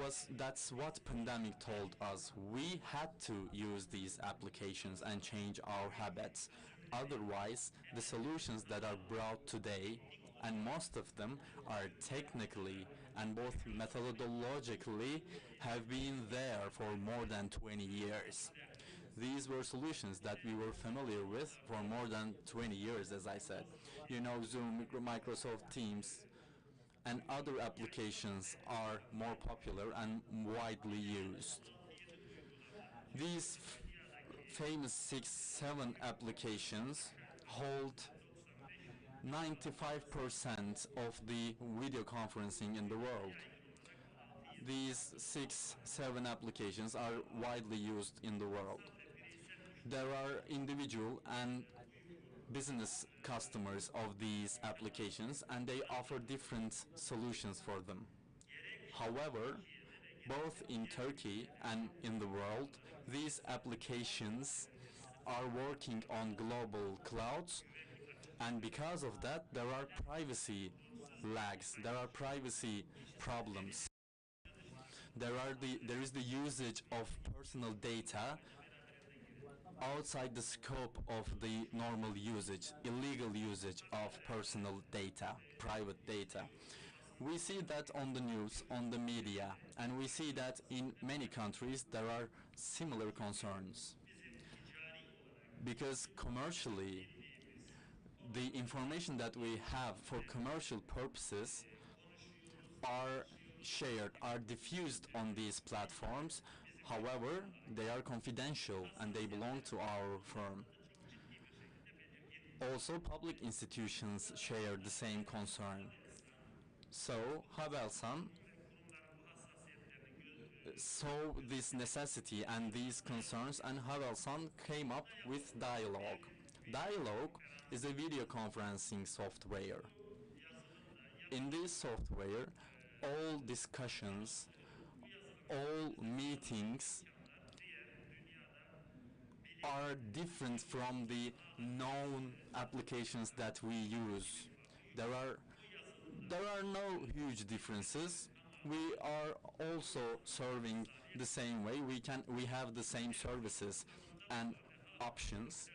what pandemic told us. We had to use these applications and change our habits. Otherwise, the solutions that are brought today, and most of them are technically and both methodologically have been there for more than 20 years. These were solutions that we were familiar with for more than 20 years, as I said. You know, Zoom, Microsoft Teams, and other applications are more popular and widely used. These famous 6-7 applications hold 95% of the video conferencing in the world. These 6-7 applications are widely used in the world. There are individual and business customers of these applications, and they offer different solutions for them. However, both in Turkey and in the world, these applications are working on global clouds, and because of that, there are privacy lags, there are privacy problems. There is the usage of personal data outside the scope of the normal usage, illegal usage of personal data, private data. We see that on the news, on the media, and we see that in many countries there are similar concerns. Because commercially, the information that we have for commercial purposes are shared, are diffused on these platforms. However, they are confidential and they belong to our firm. Also, public institutions share the same concern. So, Havelsan saw this necessity and these concerns, and Havelsan came up with Dialogue. Dialogue is a video conferencing software. In this software, all discussions, all meetings are different from the known applications that we use. There are no huge differences. We are also serving the same way. We have the same services and options.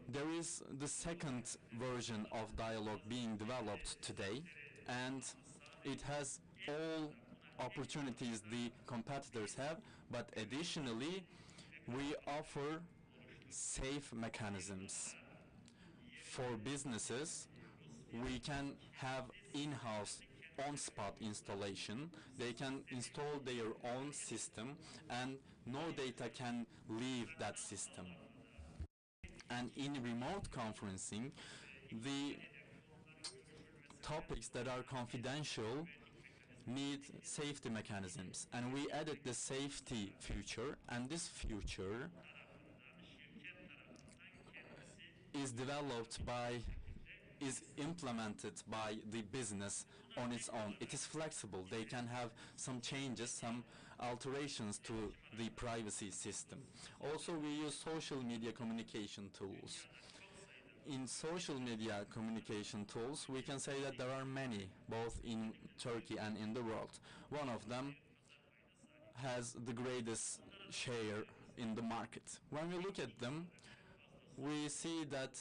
There is the second version of Dialogue being developed today, and it has all opportunities the competitors have, but additionally we offer safe mechanisms. For businesses, we can have in-house on-spot installation. They can install their own system and no data can leave that system. And in remote conferencing, the topics that are confidential need safety mechanisms, and we added the safety feature, and this feature is implemented by the business on its own. It is flexible. They can have some changes, some alterations to the privacy system. Also, we use social media communication tools. In social media communication tools, we can say that there are many, both in Turkey and in the world. One of them has the greatest share in the market. When we look at them, we see that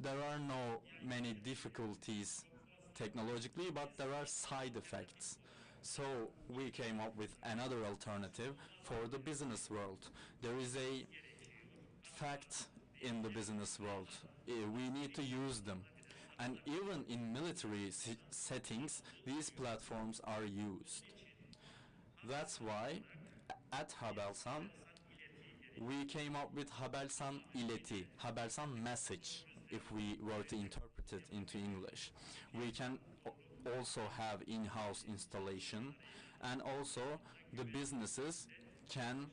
there are no many difficulties technologically, but there are side effects. So we came up with another alternative for the business world. There is a fact in the business world. We need to use them. And even in military settings, these platforms are used. That's why at Havelsan, we came up with Havelsan İleti, Havelsan message, if we were to interpret it into English. We can also have in-house installation, and also the businesses can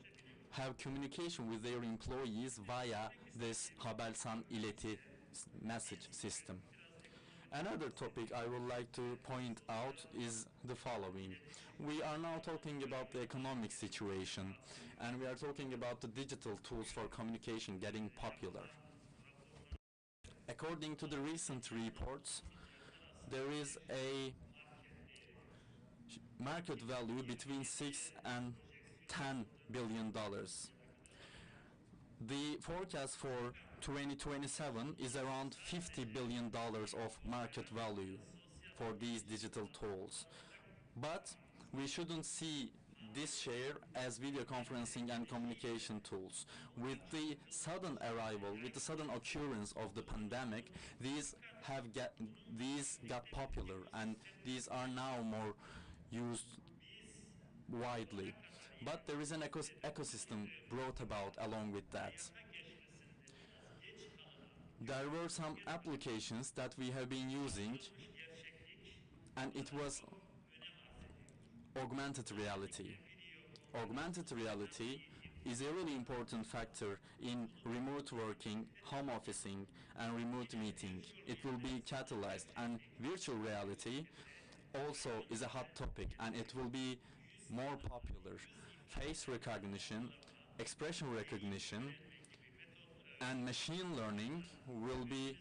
have communication with their employees via this Havelsan İleti message system. Another topic I would like to point out is the following. We are now talking about the economic situation, and we are talking about the digital tools for communication getting popular. According to the recent reports, there is a market value between $6 and $10 billion. The forecast for 2027 is around $50 billion of market value for these digital tools. But we shouldn't see this share as video conferencing and communication tools. With the sudden arrival, with the sudden occurrence of the pandemic, these got popular, and these are now more used widely. But there is an ecosystem brought about along with that. There were some applications that we have been using, and it was augmented reality. Augmented reality is a really important factor in remote working, home officing, and remote meeting. It will be catalyzed, and virtual reality also is a hot topic, and it will be more popular. Face recognition, expression recognition, and machine learning will be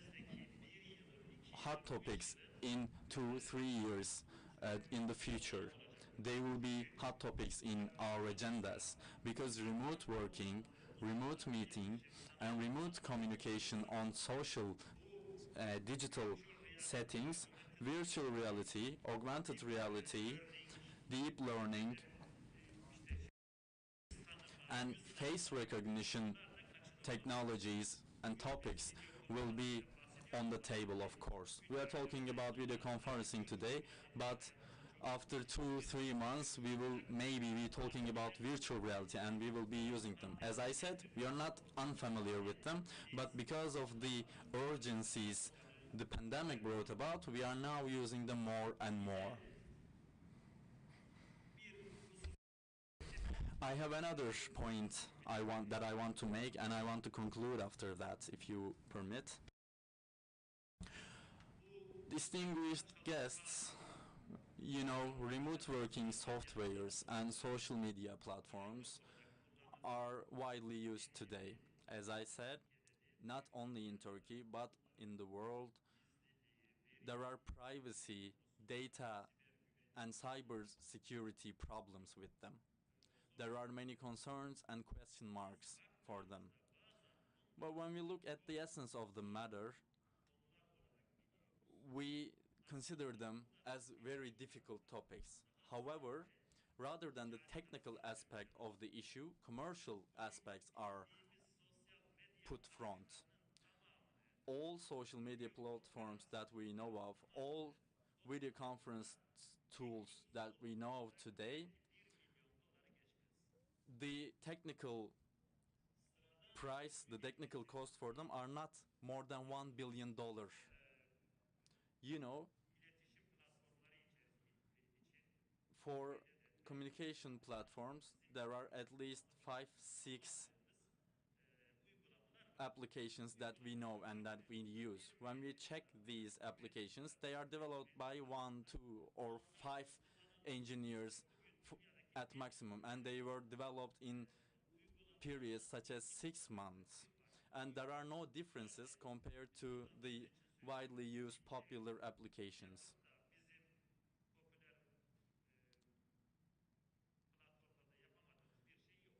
hot topics in 2-3 years in the future. They will be hot topics in our agendas, because remote working remote meeting and remote communication on social digital settings, virtual reality, augmented reality, deep learning, and face recognition technologies and topics will be on the table, of course. We are talking about video conferencing today, but after 2-3 months we will maybe be talking about virtual reality and we will be using them. As I said, we are not unfamiliar with them, but because of the urgencies the pandemic brought about, we are now using them more and more. I have another point that I want to make, and I want to conclude after that, if you permit. Distinguished guests, you know, remote working softwares and social media platforms are widely used today. As I said, not only in Turkey, but in the world, there are privacy, data, and cyber security problems with them. There are many concerns and question marks for them. But when we look at the essence of the matter, we consider them as very difficult topics. However, rather than the technical aspect of the issue, commercial aspects are put front. All social media platforms that we know of, all video conference tools that we know of today, the technical price, the technical cost for them are not more than $1 billion. You know, for communication platforms, there are at least 5-6 applications that we know and that we use. When we check these applications, they are developed by 1, 2, or 5 engineers at maximum, and they were developed in periods such as 6 months. And there are no differences compared to the widely used popular applications.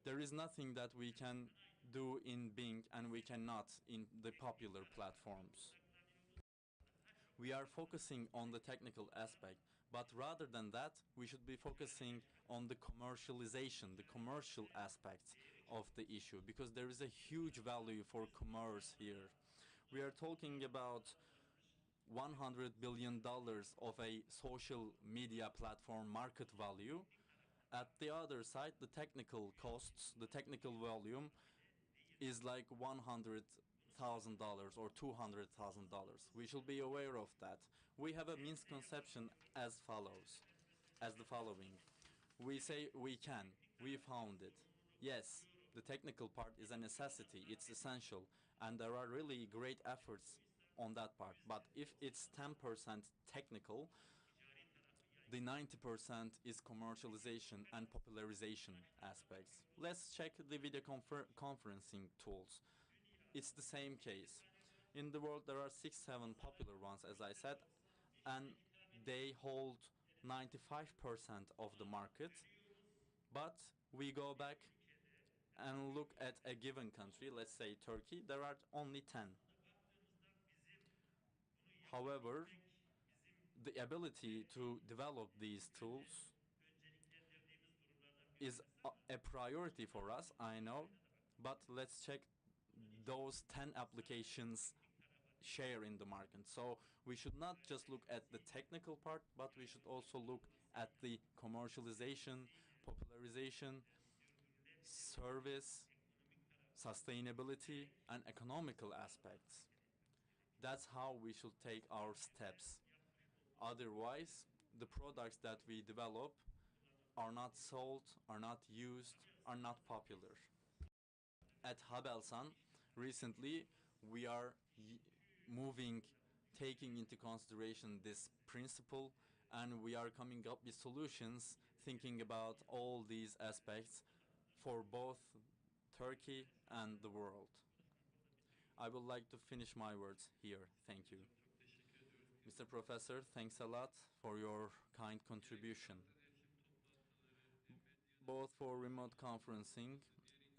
There is nothing that we can do in Bing and we cannot in the popular platforms. We are focusing on the technical aspect, but rather than that, we should be focusing on the commercialization, the commercial aspects of the issue, because there is a huge value for commerce here. We are talking about $100 billion of a social media platform market value. At the other side, the technical costs, the technical volume is like $100,000 or $200,000. We should be aware of that. We have a misconception as the following. We say we can, we found it. Yes, the technical part is a necessity, it's essential, and there are really great efforts on that part. But if it's 10% technical, the 90% is commercialization and popularization aspects. Let's check the video conferencing tools. It's the same case. In the world, there are 6-7 popular ones, as I said, and they hold 95% of the market. But we go back and look at a given country, let's say Turkey, there are only 10. However, the ability to develop these tools is a priority for us, I know, but let's check those 10 applications share in the market. So we should not just look at the technical part, but we should also look at the commercialization, popularization, service, sustainability, and economical aspects. That's how we should take our steps. Otherwise, the products that we develop are not sold, are not used, are not popular. At Havelsan, recently, we are taking into consideration this principle, and we are coming up with solutions thinking about all these aspects for both Turkey and the world. I would like to finish my words here. Thank you. Mr. Professor, thanks a lot for your kind contribution, both for remote conferencing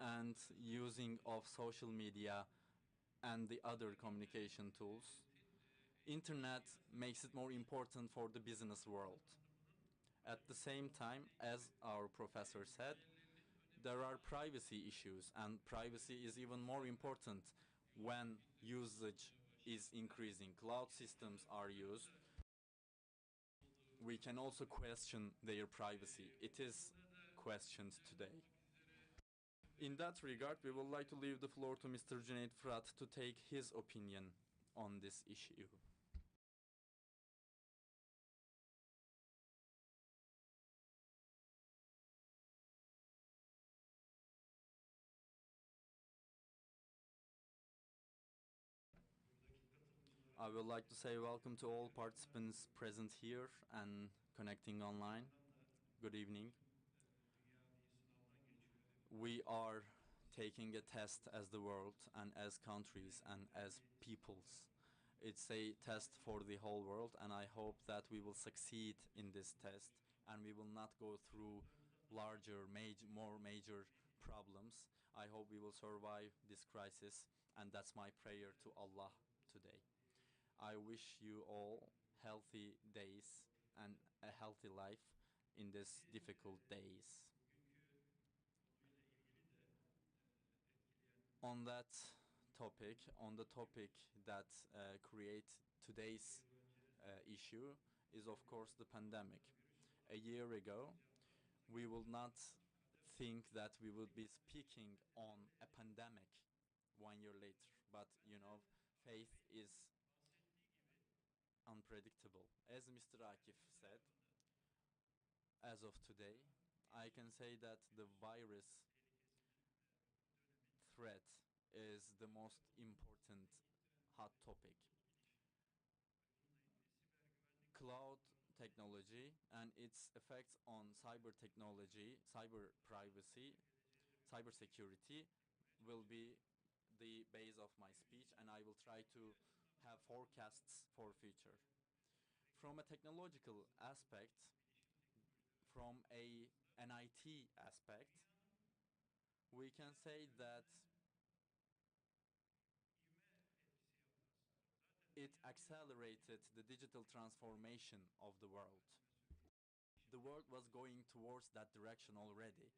and using of social media and the other communication tools, internet makes it more important for the business world. At the same time, as our professor said, there are privacy issues, and privacy is even more important when usage is increasing. Cloud systems are used. We can also question their privacy. It is questioned today. In that regard, we would like to leave the floor to Mr. Cüneyt Fırat to take his opinion on this issue. I would like to say welcome to all participants present here and connecting online. Good evening. We are taking a test as the world and as countries and as peoples. It's a test for the whole world, and I hope that we will succeed in this test and we will not go through larger, more major problems. I hope we will survive this crisis, and that's my prayer to Allah today. I wish you all healthy days and a healthy life in these difficult days. On that topic, on the topic that create today's issue is of course the pandemic. A year ago, we will not think that we would be speaking on a pandemic 1 year later, but you know, faith is unpredictable. As Mr. Akif said, as of today, I can say that the virus threat is the most important hot topic. Cloud technology and its effects on cyber technology, cyber privacy, cyber security will be the base of my speech, and I will try to have forecasts for future. From a technological aspect, from an IT aspect, we can say that it accelerated the digital transformation of the world. The world was going towards that direction already.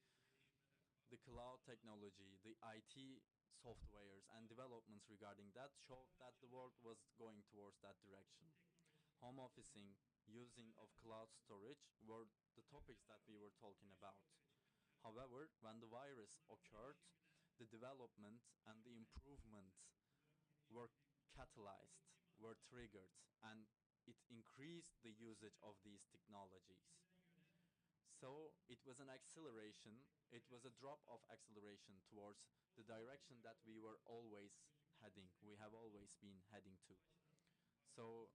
The cloud technology, the IT softwares and developments regarding that showed that the world was going towards that direction. Home officing, using of cloud storage were the topics that we were talking about. However, when the virus occurred, the development and the improvement were catalyzed, were triggered, and it increased the usage of these technologies. So it was an acceleration, it was a drop of acceleration towards the direction that we were always heading, we have always been heading to. So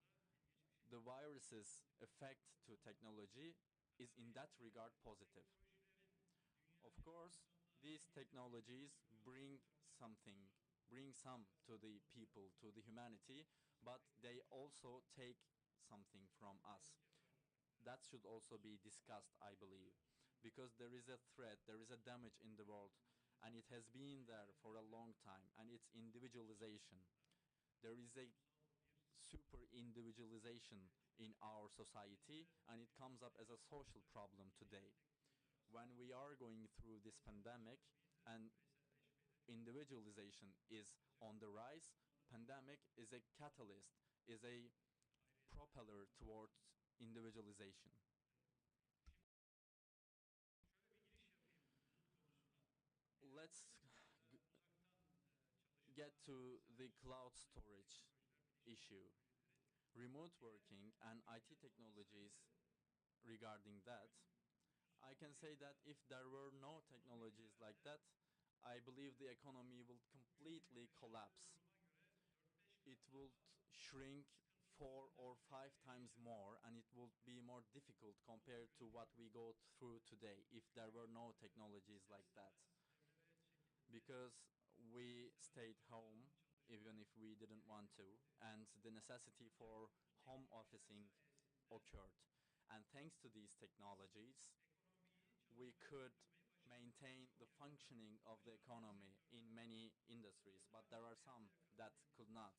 the virus's effect to technology is in that regard positive. Of course, these technologies bring something, bring some to the people, to the humanity, but they also take something from us. That should also be discussed, I believe, because there is a threat, there is a damage in the world, and it has been there for a long time, and it's individualization. There is a super individualization in our society, and it comes up as a social problem today. When we are going through this pandemic and individualization is on the rise, pandemic is a catalyst, is a propeller towards individualization. Let's get to the cloud storage issue. Remote working and IT technologies regarding that, I can say that if there were no technologies like that, I believe the economy will completely collapse. It will shrink 4 or 5 times more, and it will be more difficult compared to what we go through today if there were no technologies like that. Because we stayed home even if we didn't want to, and the necessity for home officing occurred. And thanks to these technologies, we could maintain the functioning of the economy in many industries, but there are some that could not.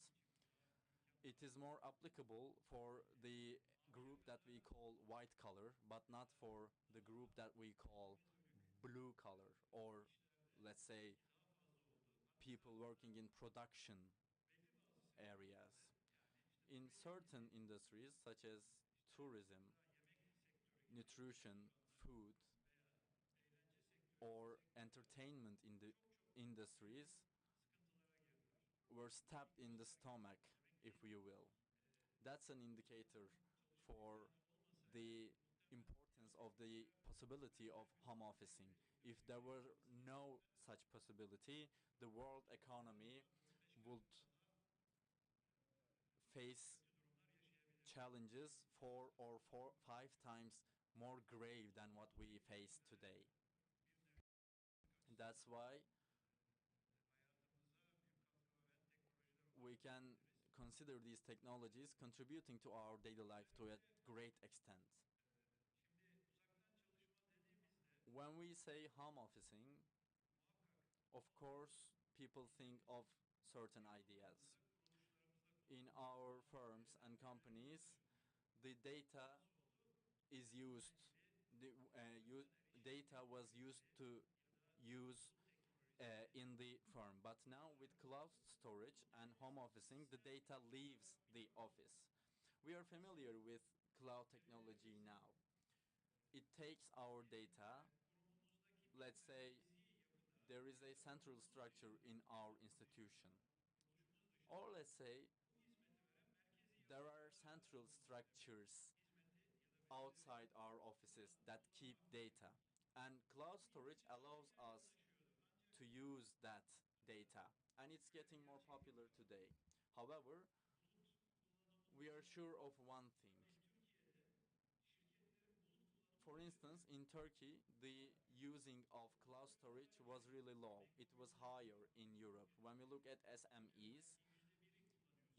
It is more applicable for the group that we call white collar, but not for the group that we call blue collar, or let's say people working in production areas. In certain industries such as tourism, nutrition, food, or entertainment in the industries were stabbed in the stomach, if you will. That's an indicator for the importance of the possibility of home officing. If there were no such possibility, the world economy would face challenges 4 or 5 times more grave than what we face today. That's why we can consider these technologies contributing to our daily life to a great extent. When we say home officing, of course, people think of certain ideas. In our firms and companies, the data is used, data was used to use in the firm. But now with cloud storage and home officing, the data leaves the office. We are familiar with cloud technology now. It takes our data. Let's say there is a central structure in our institution. Or let's say there are central structures outside our offices that keep data. And cloud storage allows us to use that data. And it's getting more popular today. However, we are sure of one thing. For instance, in Turkey, the using of cloud storage was really low. It was higher in Europe. When we look at SMEs,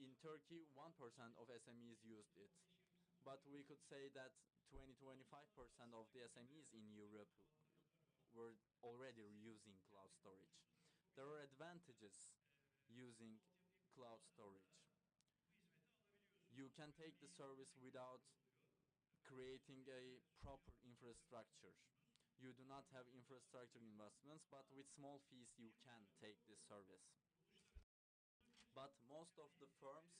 in Turkey, 1% of SMEs used it. But we could say that 20-25% of the SMEs in Europe were already using cloud storage. There are advantages using cloud storage. You can take the service without creating a proper infrastructure. You do not have infrastructure investments, but with small fees you can take this service. But most of the firms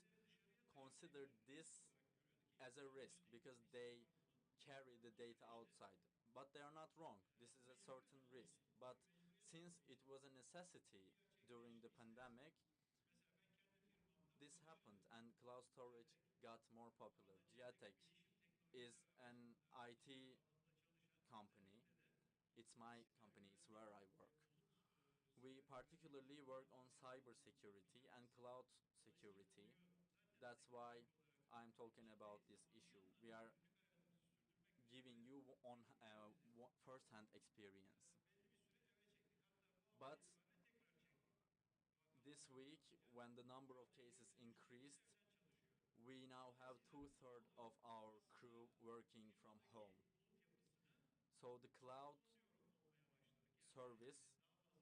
consider this as a risk because they carry the data outside. But they are not wrong. This is a certain risk. But since it was a necessity during the pandemic, this happened and cloud storage got more popular. Giatec is an IT company. It's my company. It's where I work. We particularly work on cybersecurity and cloud security. That's why I'm talking about this issue. We are giving you on first-hand experience. But this week, when the number of cases increased, we now have 2/3 of our crew working from home. So the cloud service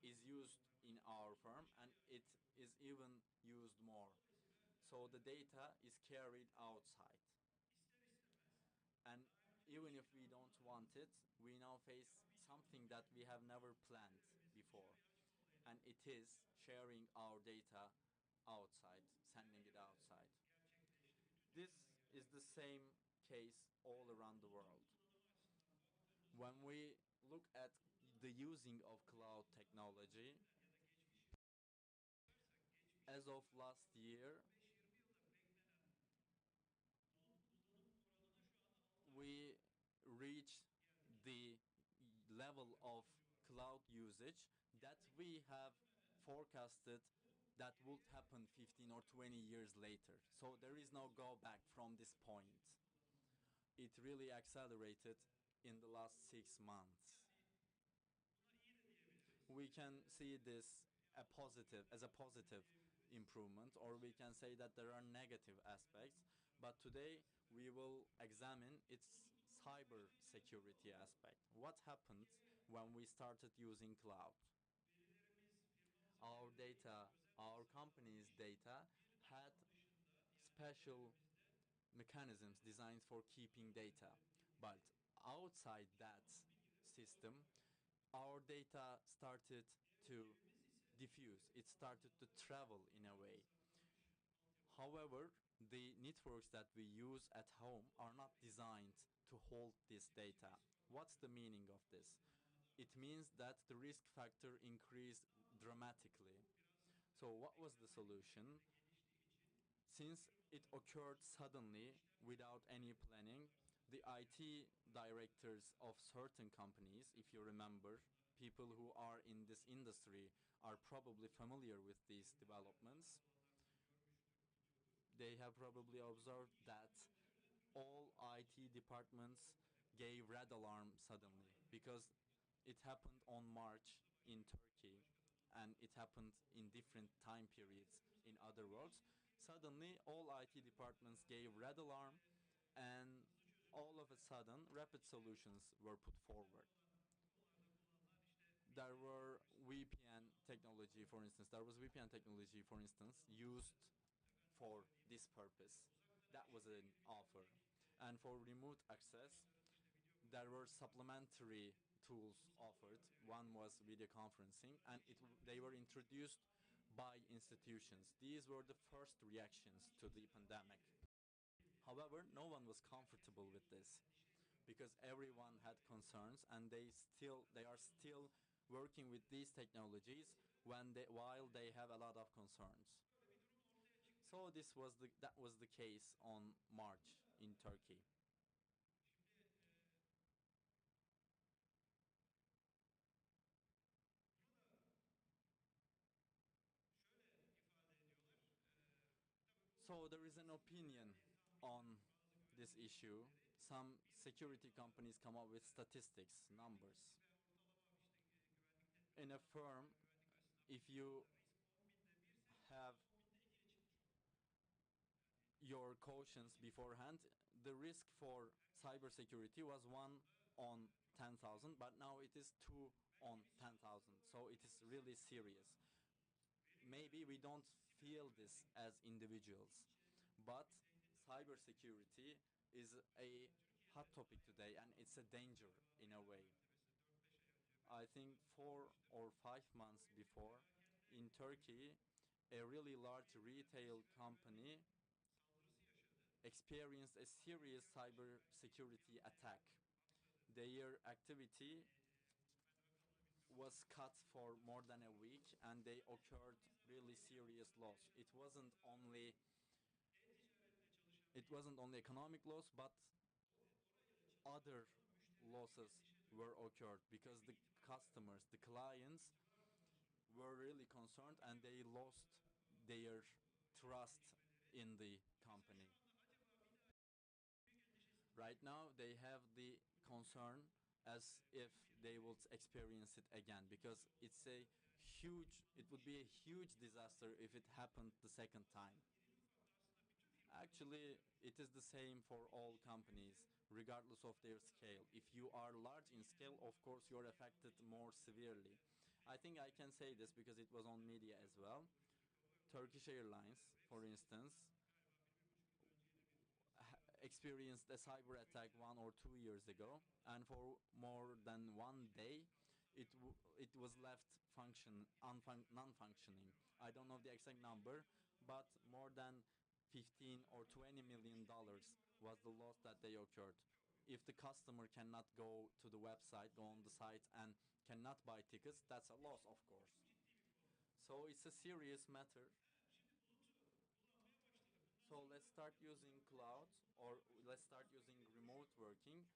is used in our firm and it is even used more. So the data is carried outside. And even if we don't want it, we now face something that we have never planned before. And it is sharing our data outside, sending it outside. This is the same case all around the world. When we look at the using of cloud technology, as of last year, we reached the level of cloud usage that we have forecasted that would happen 15 or 20 years later. So there is no go back from this point. It really accelerated in the last 6 months. We can see this as a positive improvement, or we can say that there are negative aspects, but today we will examine its cyber security aspect. What happened when we started using cloud? Our data, our company's data had special mechanisms designed for keeping data. But outside that system, our data started to diffuse. It started to travel in a way. However, the networks that we use at home are not designed to hold this data. What's the meaning of this? It means that the risk factor increased dramatically. So what was the solution? Since it occurred suddenly without any planning, the IT directors of certain companies, if you remember, people who are in this industry are probably familiar with these developments. They have probably observed that all IT departments gave red alarm suddenly because it happened on March in Turkey and it happened in different time periods in other worlds. Suddenly all IT departments gave red alarm and all of a sudden rapid solutions were put forward. There were VPN technology, for instance. There was VPN technology, for instance, used for this purpose. That was an offer. And for remote access, there were supplementary tools offered. One was video conferencing, and they were introduced by institutions. These were the first reactions to the pandemic. However, no one was comfortable with this because everyone had concerns, and they are still working with these technologies while they have a lot of concerns. So that was the case on March in Turkey. So there is an opinion on this issue. Some security companies come up with statistics, numbers. In a firm, if you have your cautions beforehand, the risk for cybersecurity was 1 on 10,000, but now it is 2 on 10,000. So it is really serious. Maybe we don't feel this as individuals, but cybersecurity is a hot topic today, and it's a danger in a way. I think 4 or 5 months before, in Turkey, a really large retail company experienced a serious cybersecurity attack. Their activity was cut for more than a week, and they occurred really serious loss. It wasn't only economic loss, but other losses were occurred because the customers, the clients, were really concerned and they lost their trust in the company. Right now, they have the concern as if they would experience it again because it would be a huge disaster if it happened the second time. Actually, it is the same for all companies, regardless of their scale. If you are large in scale, of course, you're affected more severely. I think I can say this because it was on media as well. Turkish Airlines, for instance, experienced a cyber attack 1 or 2 years ago, and for more than one day, it was left non-functioning. I don't know the exact number, but more than 15 or 20 million dollars was the loss that they occurred. If the customer cannot go to the website, go on the site, and cannot buy tickets, that's a loss, of course. So it's a serious matter. So let's start using cloud, or let's start using remote working,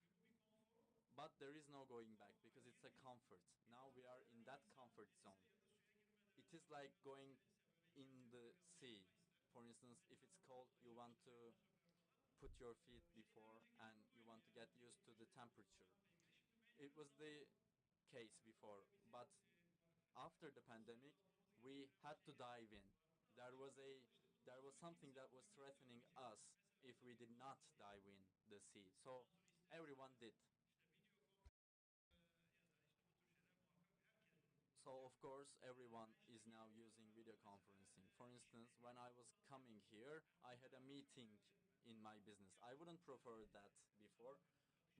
but there is no going back because it's a comfort. Now we are in that comfort zone. It is like going in the sea. For instance, if it's cold, you want to put your feet before and you want to get used to the temperature. It was the case before, but after the pandemic, we had to dive in. There was something that was threatening us if we did not dive in the sea. So everyone did. So of course everyone is now using video conferencing. For instance, when I was coming here, I had a meeting in my business. I wouldn't prefer that before,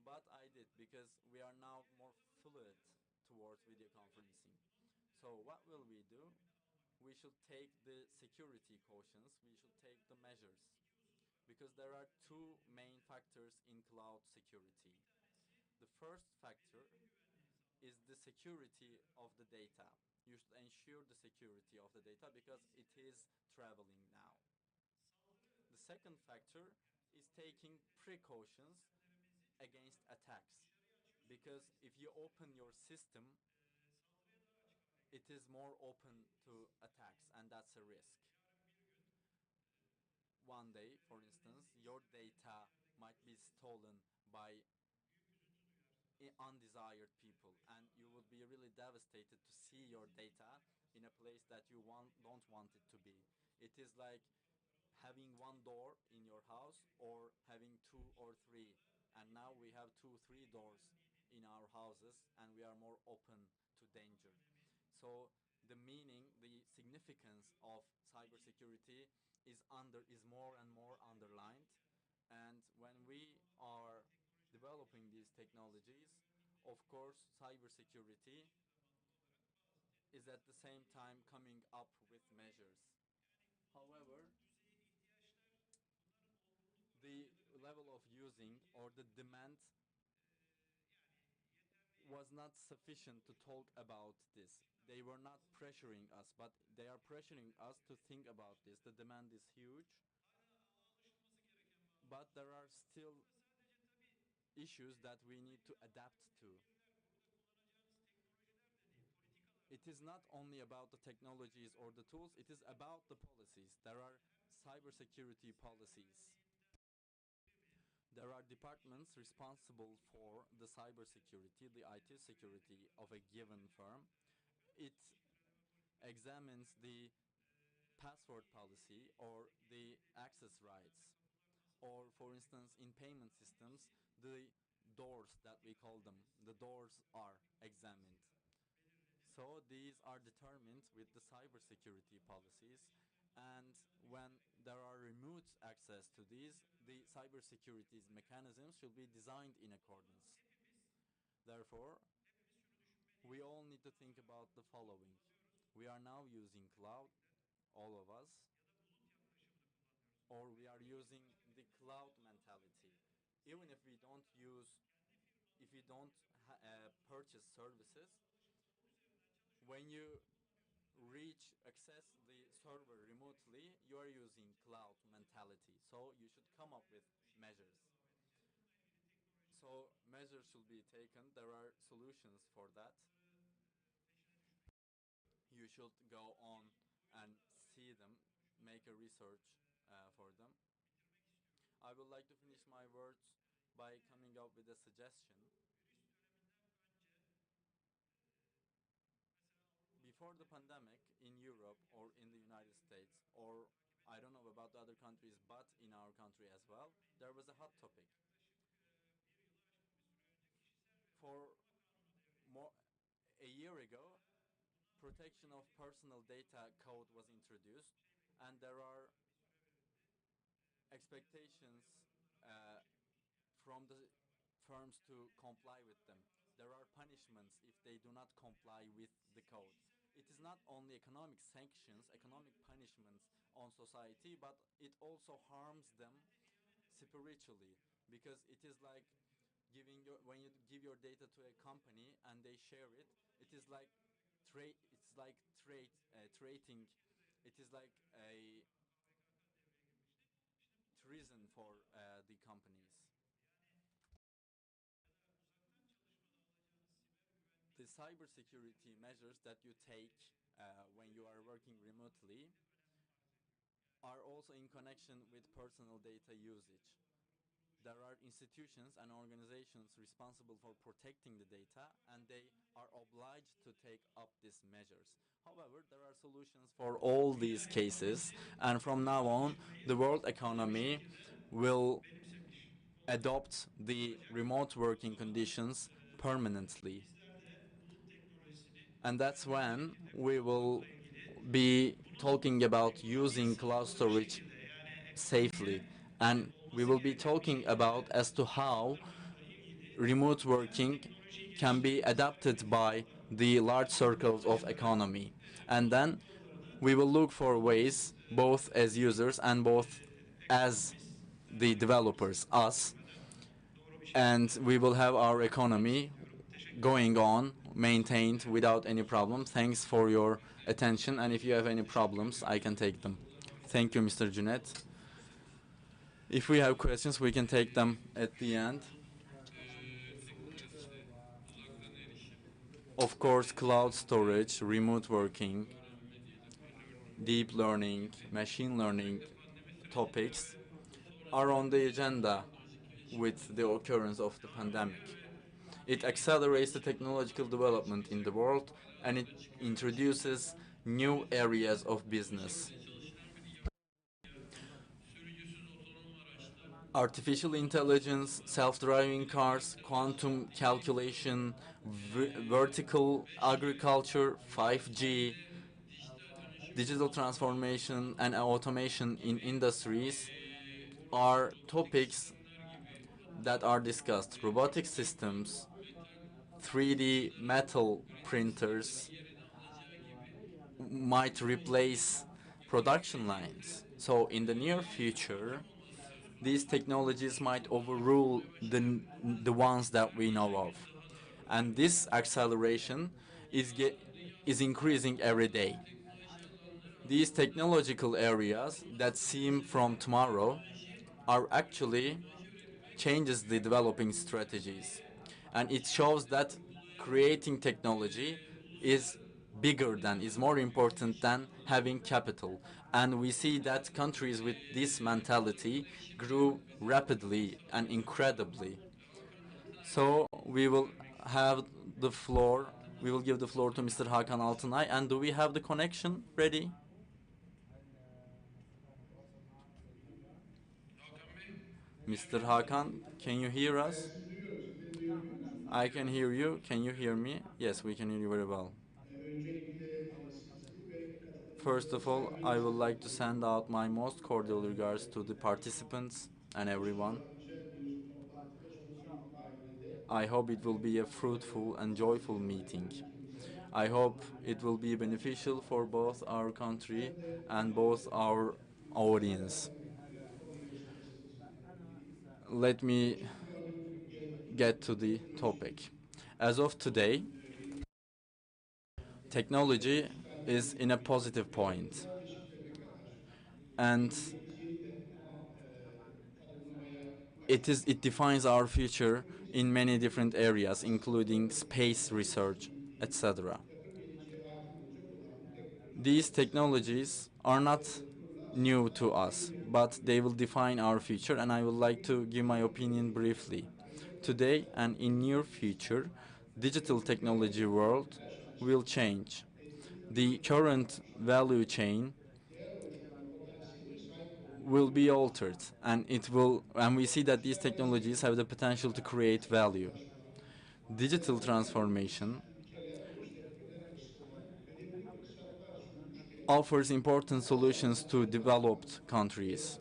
but I did because we are now more fluid towards video conferencing. So what will we do? We should take the security cautions, we should take the measures, because there are two main factors in cloud security. The first factor is the security of the data. You should ensure the security of the data because it is traveling now. The second factor is taking precautions against attacks, because if you open your system, it is more open to attacks, and that's a risk. One day, for instance, your data might be stolen by undesired people, and you would be really devastated to see your data in a place that you don't want it to be. It is like having one door in your house or having two or three, and now we have 2 3 doors in our houses, and we are more open to danger. So the meaning, the significance of cybersecurity is more and more underlined. And when we are developing these technologies, of course, cybersecurity is at the same time coming up with measures. However, the level of using or the demand was not sufficient to talk about this. They were not pressuring us, but they are pressuring us to think about this. The demand is huge, but there are still issues that we need to adapt to. It is not only about the technologies or the tools, it is about the policies. There are cybersecurity policies. There are departments responsible for the cybersecurity, the IT security of a given firm. It examines the password policy or the access rights. Or, for instance, in payment systems, the doors that we call them, the doors are examined. So these are determined with the cybersecurity policies, and when there are remote access to these, the cybersecurity mechanisms should be designed in accordance. Therefore, we all need to think about the following. We are now using cloud, all of us, or we are using the cloud mentality. Even if we don't use, if we don't purchase services, when you access the server remotely, you are using cloud mentality. So you should come up with measures. So measures should be taken. There are solutions for that. You should go on and see them, make a research for them. I would like to finish my words by coming up with a suggestion. Before the pandemic, in Europe or in the United States, or I don't know about the other countries, but in our country as well, there was a hot topic. For a year ago, protection of personal data code was introduced, and there are expectations from the firms to comply with them. There are punishments if they do not comply with the code. It is not only economic sanctions, economic punishments on society, but it also harms them spiritually, because it is like when you give your data to a company and they share it, it is like trading. It is like a treason for the companies. The cybersecurity measures that you take when you are working remotely are also in connection with personal data usage. There are institutions and organizations responsible for protecting the data, and they are obliged to take up these measures. However, there are solutions for all these cases, and from now on, the world economy will adopt the remote working conditions permanently. And that's when we will be talking about using cloud storage safely. And we will be talking about as to how remote working can be adapted by the large circles of economy. And then we will look for ways, both as users and both as the developers, us, and we will have our economy going on, maintained without any problem. Thanks for your attention, and if you have any problems, I can take them. Thank you, Mr. Junet. If we have questions, we can take them at the end. Of course, cloud storage, remote working, deep learning, machine learning topics are on the agenda with the occurrence of the pandemic. It accelerates the technological development in the world, and it introduces new areas of business. Artificial intelligence, self-driving cars, quantum calculation, vertical agriculture, 5G, digital transformation and automation in industries are topics that are discussed. Robotic systems, 3D metal printers might replace production lines. So in the near future, these technologies might overrule the ones that we know of. And this acceleration is increasing every day. These technological areas that seem from tomorrow are actually changes the developing strategies. And it shows that creating technology is bigger than, is more important than having capital. And we see that countries with this mentality grew rapidly and incredibly. So we will have the floor, we will give the floor to Mr. Hakan Altınay. And do we have the connection ready? Mr. Hakan, can you hear us? Sizi duyuyorum. Siz beni duyabiliyor musunuz? I can hear you. Can you hear me? Yes, we can hear you very well. Öncelikle sizi ve First katılımcıları of all, saygıyla I would like to selamlıyorum. send out my most cordial regards to the participants and everyone. İnşallah güzel bir toplantıda sonsuz itibariyle de I hope it will be a fruitful and joyful meeting. I hope it will be beneficial for both our country and both our audience. Let me get to the topic. As of today, technology is in a positive point. And it defines our future in many different areas, including space research, etc. These technologies are not new to us, but they will define our future, and I would like to give my opinion briefly. Today and in near future, digital technology world will change. The current value chain will be altered, and we see that these technologies have the potential to create value. Digital transformation offers important solutions to developed countries.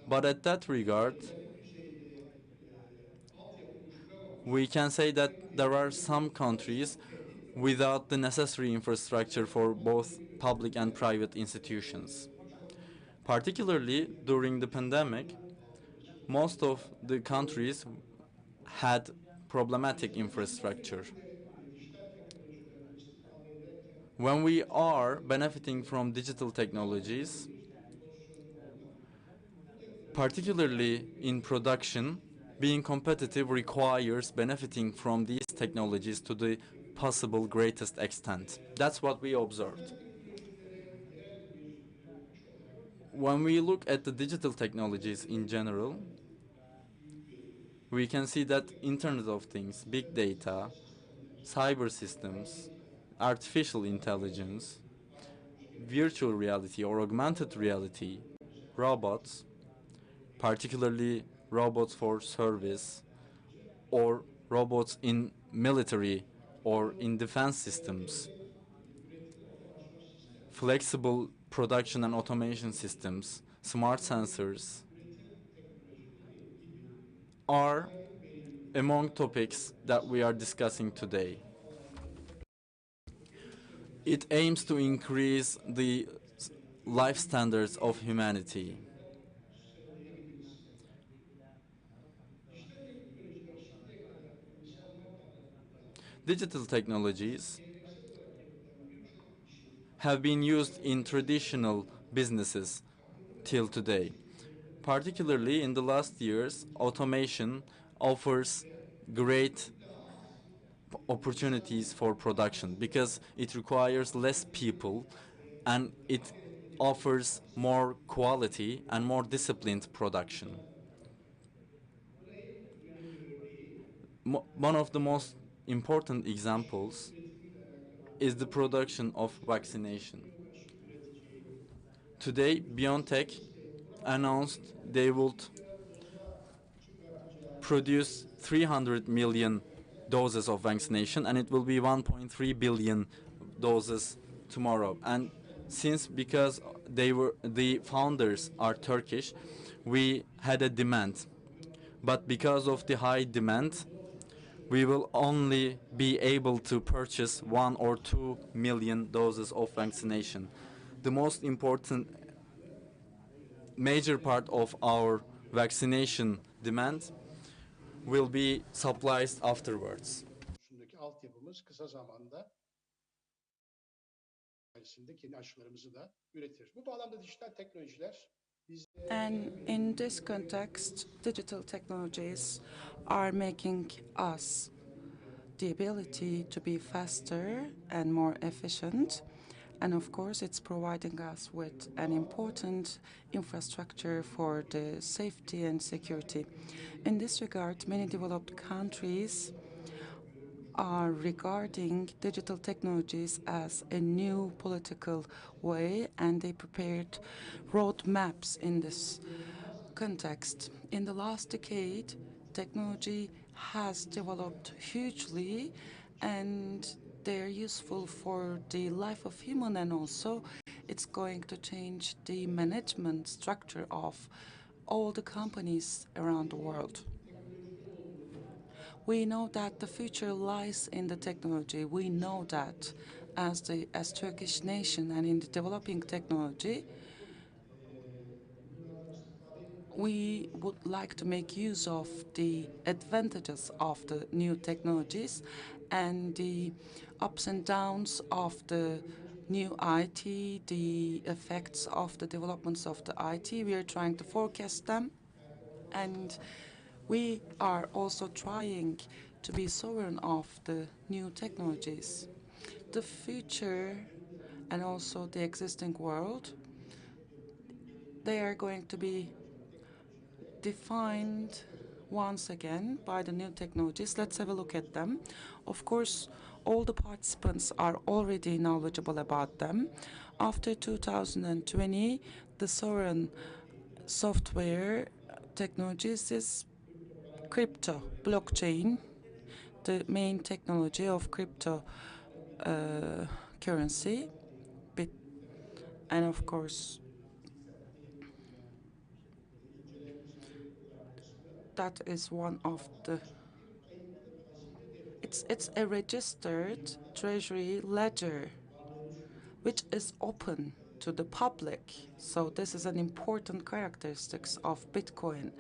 But at that regard, we can say that there are some countries without the necessary infrastructure for both public and private institutions. Particularly during the pandemic, most of the countries had problematic infrastructure. When we are benefiting from digital technologies, particularly in production, being competitive requires benefiting from these technologies to the possible greatest extent. That's what we observed. When we look at the digital technologies in general, we can see that Internet of Things, big data, cyber systems, artificial intelligence, virtual reality or augmented reality, robots, particularly robots for service or robots in military or in defense systems, flexible production and automation systems, smart sensors are among topics that we are discussing today. It aims to increase the life standards of humanity. Digital technologies have been used in traditional businesses till today. Particularly in the last years, automation offers great opportunities for production because it requires less people and it offers more quality and more disciplined production. One of the most important examples is the production of vaccination. Today, BioNTech announced they would produce 300 million doses of vaccination, and it will be 1.3 billion doses tomorrow. And because the founders are Turkish, we had a demand. But because of the high demand, we will only be able to purchase 1 or 2 million doses of vaccination. The most important major part of our vaccination demand will be supplies afterwards. Şundaki altyapımız kısa zamanda sayesinde kendi aşılarımızı da üretir. Bu bağlamda dijital teknolojiler And in this context, digital technologies are making us the ability to be faster and more efficient. And of course, it's providing us with an important infrastructure for the safety and security. In this regard, many developed countries are regarding digital technologies as a new political way, and they prepared roadmaps in this context. In the last decade, technology has developed hugely, and they're useful for the life of human, and also it's going to change the management structure of all the companies around the world. We know that the future lies in the technology. We know that as Turkish nation and in the developing technology, we would like to make use of the advantages of the new technologies and the ups and downs of the new IT, the effects of the developments of the IT. We are trying to forecast them, and we are also trying to be sovereign of the new technologies. The future and also the existing world, they are going to be defined once again by the new technologies. Let's have a look at them. Of course, all the participants are already knowledgeable about them. After 2020, the sovereign software technologies is crypto, blockchain, the main technology of crypto currency. And of course, that is one of the it's a registered treasury ledger which is open to the public. So this is an important characteristics of Bitcoin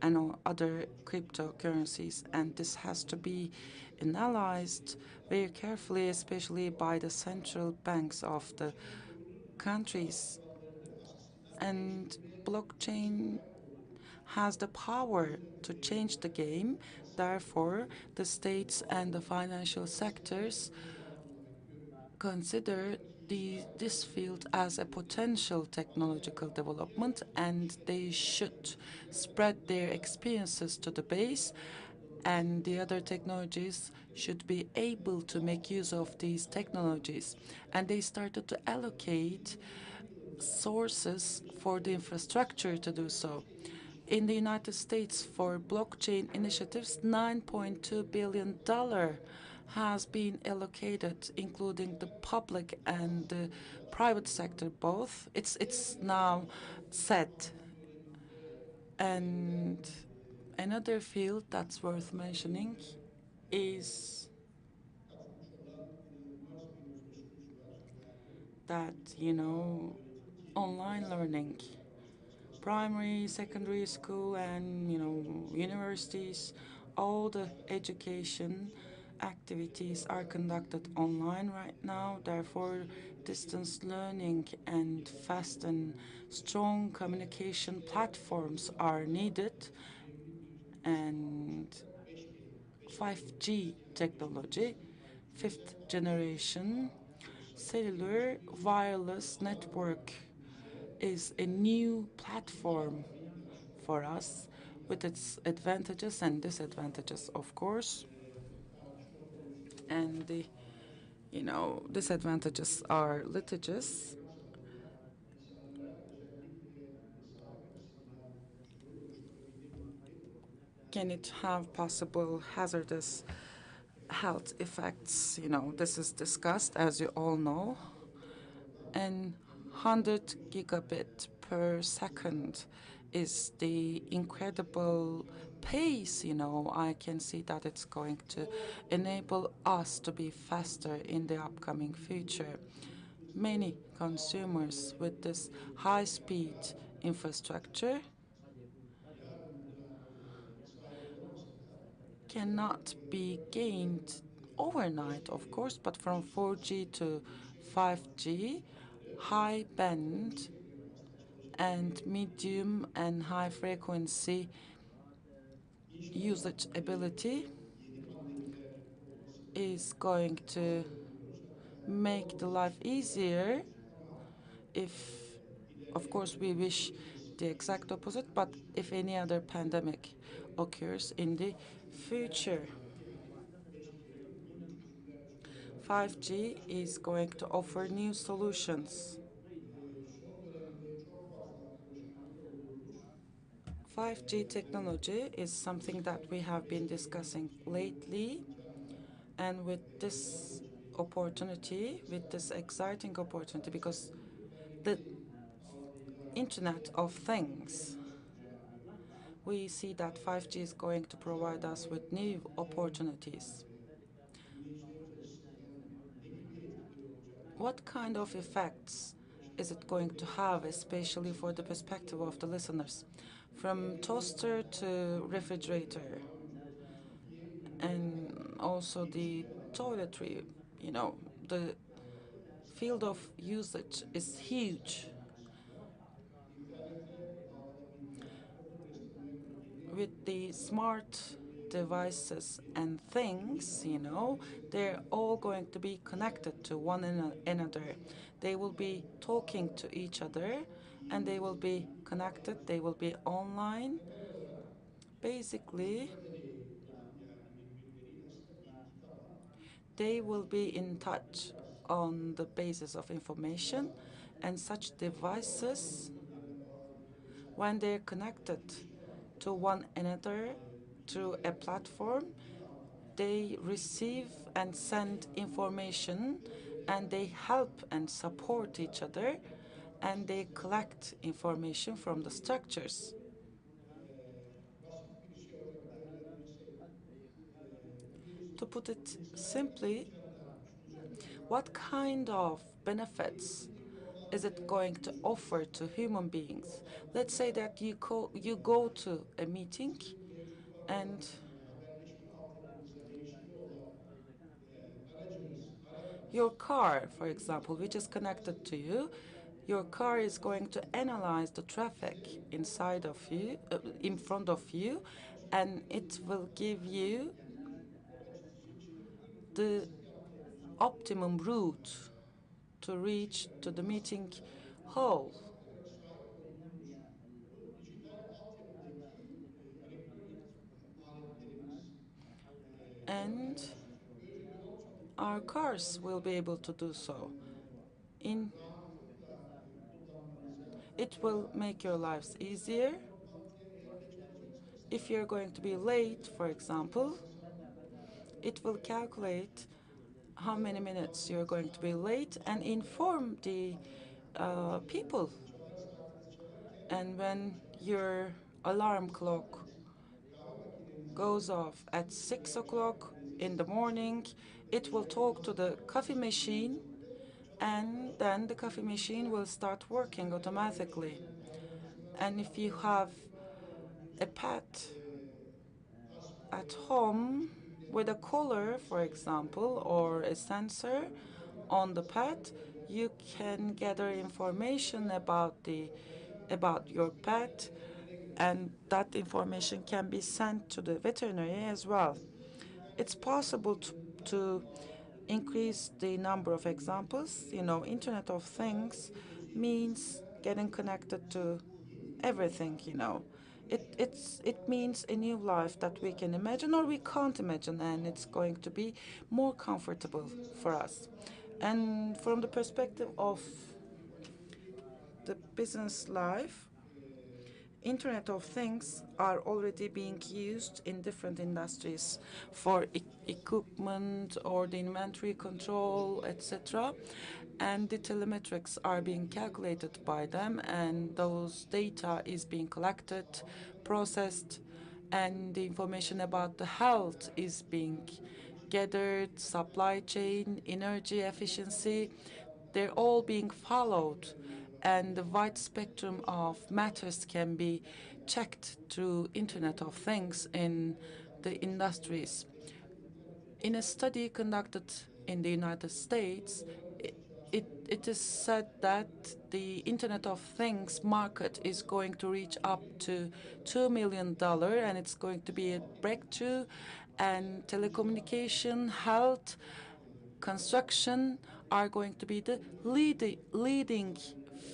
and other cryptocurrencies, and this has to be analyzed very carefully, especially by the central banks of the countries. And blockchain has the power to change the game. Therefore, the states and the financial sectors consider this field as a potential technological development, and they should spread their experiences to the base, and the other technologies should be able to make use of these technologies. And they started to allocate sources for the infrastructure to do so. In the United States, for blockchain initiatives, $9.2 billion has been allocated, including the public and the private sector both. It's now set. And another field that's worth mentioning is that, online learning. Primary, secondary school, and universities, all the education activities are conducted online right now. Therefore, distance learning and fast and strong communication platforms are needed. And 5G technology, fifth generation cellular wireless network, is a new platform for us with its advantages and disadvantages, of course. And the disadvantages are litigious. Can it have possible hazardous health effects? This is discussed, as you all know. And 100 gigabit per second is the incredible pace. I can see that it's going to enable us to be faster in the upcoming future. Many consumers with this high-speed infrastructure cannot be gained overnight, of course, but from 4G to 5G, high band and medium and high frequency usage ability is going to make the life easier. If, of course, we wish the exact opposite, but if any other pandemic occurs in the future. 5G is going to offer new solutions. 5G technology is something that we have been discussing lately, and with this opportunity, with this exciting opportunity, because the Internet of Things, we see that 5G is going to provide us with new opportunities. What kind of effects is it going to have, especially for the perspective of the listeners? From toaster to refrigerator, and also the toiletry, the field of usage is huge. With the smart devices and things, they're all going to be connected to one another. They will be talking to each other, and they will be connected, they will be online. Basically, they will be in touch on the basis of information, and such devices, when they're connected to one another through a platform, they receive and send information, and they help and support each other, and they collect information from the structures. To put it simply, what kind of benefits is it going to offer to human beings? Let's say that you go to a meeting, and your car, for example, which is connected to you, your car is going to analyze the traffic inside of you, in front of you, and it will give you the optimum route to reach to the meeting hall. And our cars will be able to do so. It will make your lives easier. If you're going to be late, for example, it will calculate how many minutes you're going to be late and inform the people. And when your alarm clock goes off at 6 o'clock in the morning, it will talk to the coffee machine, and then the coffee machine will start working automatically. And if you have a pet at home with a collar, for example, or a sensor on the pet, you can gather information about your pet, and that information can be sent to the veterinary as well. It's possible to increase the number of examples. Internet of Things means getting connected to everything. It means a new life that we can imagine or we can't imagine, and it's going to be more comfortable for us. And from the perspective of the business life, Internet of Things are already being used in different industries for equipment or the inventory control, etc. And the telemetrics are being calculated by them, and those data is being collected, processed, and the information about the health is being gathered, supply chain, energy efficiency, they're all being followed, and the wide spectrum of matters can be checked through Internet of Things in the industries. In a study conducted in the United States, it is said that the Internet of Things market is going to reach up to $2 million, and it's going to be a breakthrough, and telecommunication, health, construction are going to be the leading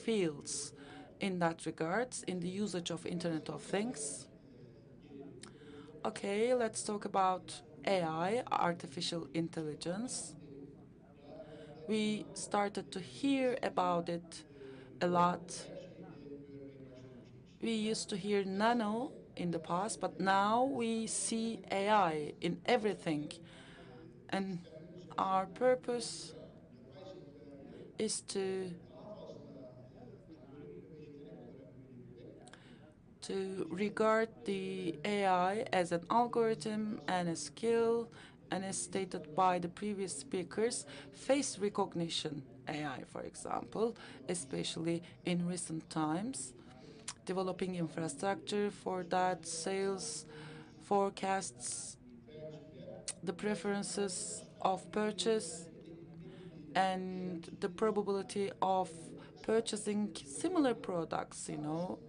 fields in that regards, in the usage of Internet of Things. Okay, let's talk about AI, artificial intelligence. We started to hear about it a lot. We used to hear nano in the past, but now we see AI in everything. And our purpose is to regard the AI as an algorithm and a skill, and as stated by the previous speakers, face recognition AI, for example, especially in recent times, developing infrastructure for that, sales forecasts, the preferences of purchase, and the probability of purchasing similar products.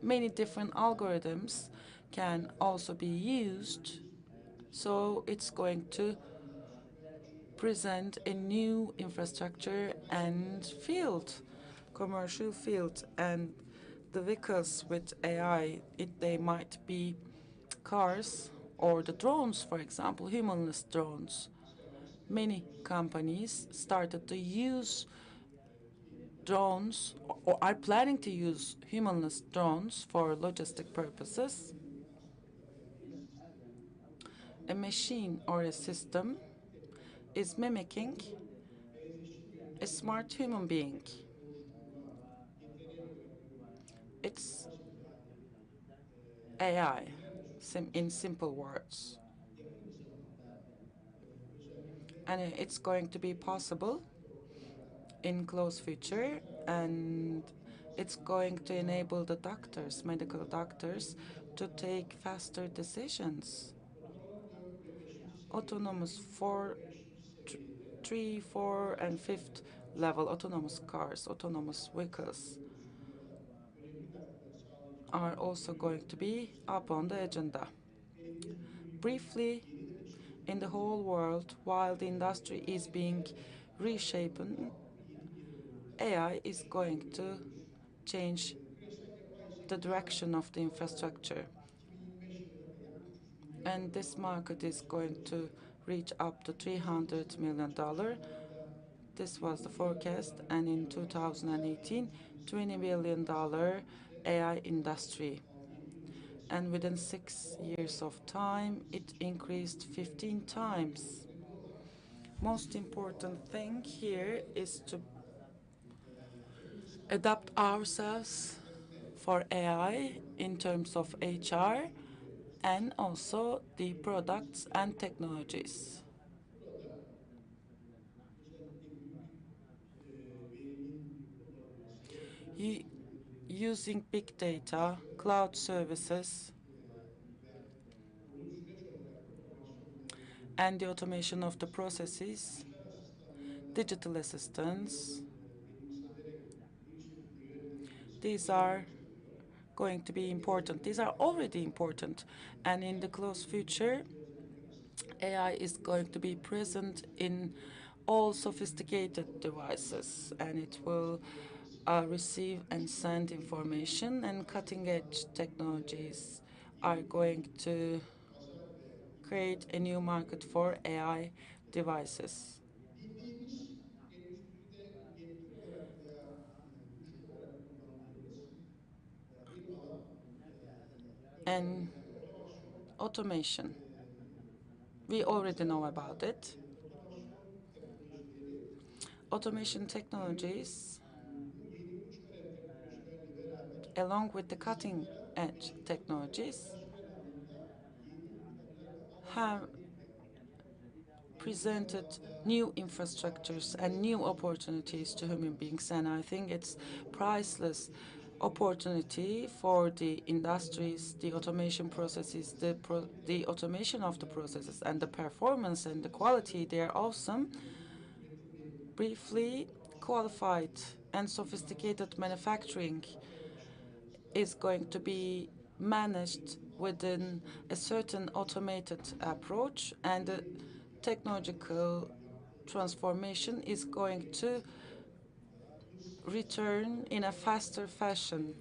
Many different algorithms can also be used. So it's going to present a new infrastructure and field, commercial field. And the vehicles with AI, they might be cars or the drones, for example, humanless drones. Many companies started to use drones or are planning to use humanless drones for logistic purposes. A machine or a system is mimicking a smart human being. It's AI, in simple words. And it's going to be possible in close future, and it's going to enable the doctors, medical doctors, to take faster decisions. Autonomous 3, 4, and 5th level autonomous cars, autonomous vehicles are also going to be up on the agenda. Briefly, in the whole world, while the industry is being reshaped, AI is going to change the direction of the infrastructure. And this market is going to reach up to $300 million. This was the forecast, and in 2018, $20 billion AI industry. And within 6 years of time, it increased 15 times. Most important thing here is to adapt ourselves for AI in terms of HR and also the products and technologies. Burada özellikle büyük verimin kullanılması, U- bu Using big data, cloud services, ve bunu süreç olarak otomasyonla and the ilgili automation of the processes, dijital asistanlarla digital assistants, benimseterek birçok yönlendirmesi these ön are plana çıkarıyor. going to be important. These are already important. And in the close future, AI is going to be present in all sophisticated devices, and it will receive and send information, and cutting-edge technologies are going to create a new market for AI devices. Bildiğimiz endüstride yetkin olarak veya güçlü olarak kullandığımız bir alan And özellikle otomasyon. automation, we already know about it. Otomasyon teknolojileri Automation technologies, bu yeni uç kalem teknolojilerle beraber along with the bilgisayara cutting-edge technologies, personel anlamında yeni imkanlar ve have avantajlar getiriyor. presented new infrastructures and new opportunities to human beings, and I think it's priceless opportunity for the industries, the automation processes, the automation of the processes, and the performance and the quality. They're awesome. Briefly, qualified and sophisticated manufacturing is going to be managed within a certain automated approach, and the technological transformation is going to return in a faster fashion.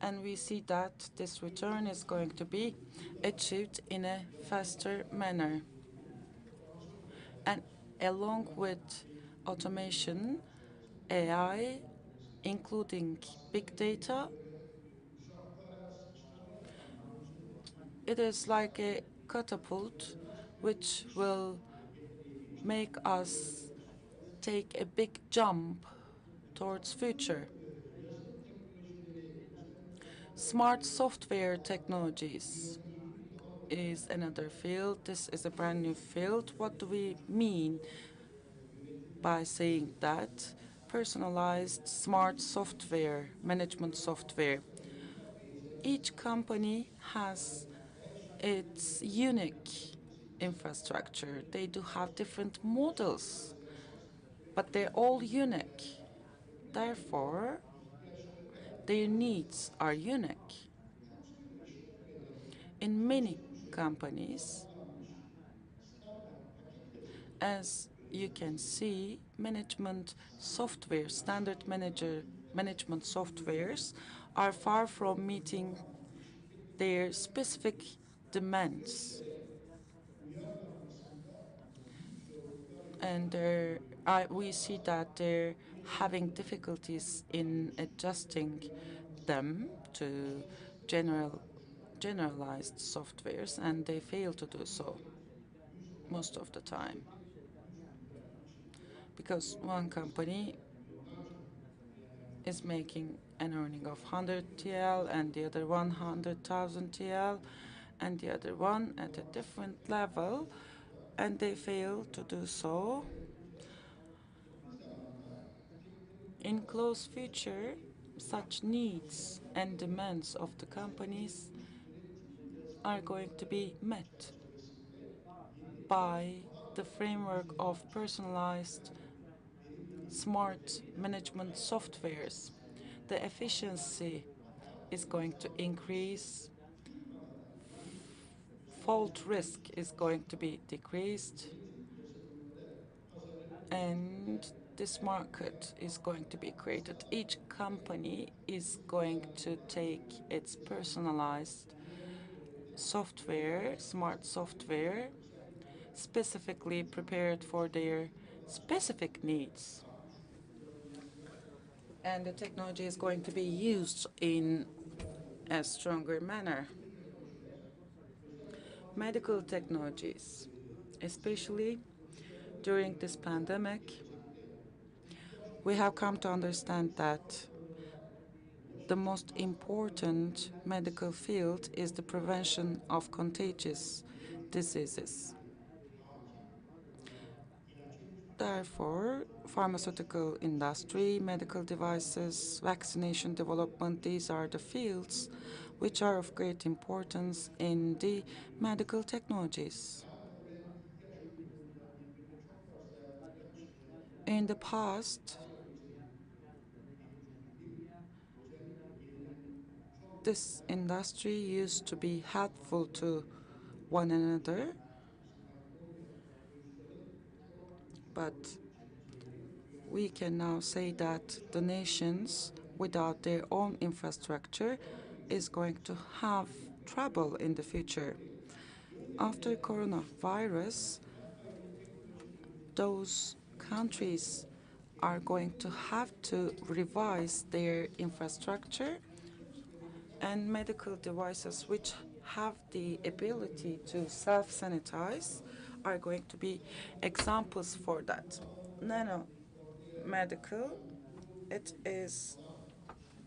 And we see that this return is going to be achieved in a faster manner. And along with automation, AI, including big data, it is like a catapult which will make us take a big jump towards future. Smart software technologies is another field. This is a brand new field. What do we mean by saying that? Personalized smart software, management software. Each company has its unique infrastructure. They do have different models, but they're all unique. Therefore, their needs are unique. In many companies, as you can see, management software, management softwares are far from meeting their specific demands. And we see that they're having difficulties in adjusting them to generalized softwares, and they fail to do so most of the time. Because one company is making an earning of 100 TL and the other 100,000 TL and the other one at a different level, and they fail to do so. In close future, such needs and demands of the companies are going to be met by the framework of personalized smart management softwares. The efficiency is going to increase, fault risk is going to be decreased, and this market is going to be created. Each company is going to take its personalized software, smart software, specifically prepared for their specific needs. and the technology is going to be used in a stronger manner. Medical technologies, especially during this pandemic, we have come to understand that the most important medical field is the prevention of contagious diseases. Therefore, pharmaceutical industry, medical devices, vaccination development, these are the fields which are of great importance in the medical technologies. In the past, this industry used to be helpful to one another, but we can now say that the nations without their own infrastructure is going to have trouble in the future. After coronavirus, those countries are going to have to revise their infrastructure, and medical devices which have the ability to self-sanitize are going to be examples for that. Nanomedical, it is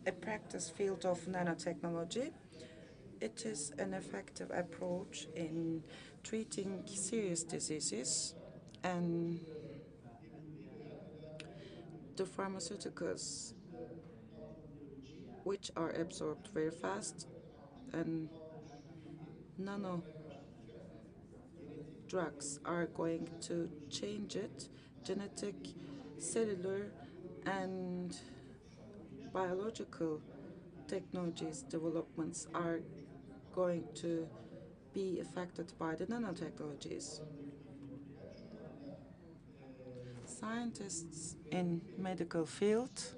a practice field of nanotechnology. It is an effective approach in treating serious diseases, and the pharmaceuticals which are absorbed very fast, and nano drugs are going to change it. Genetic, cellular, and biological technologies developments are going to be affected by the nanotechnologies. Scientists in medical field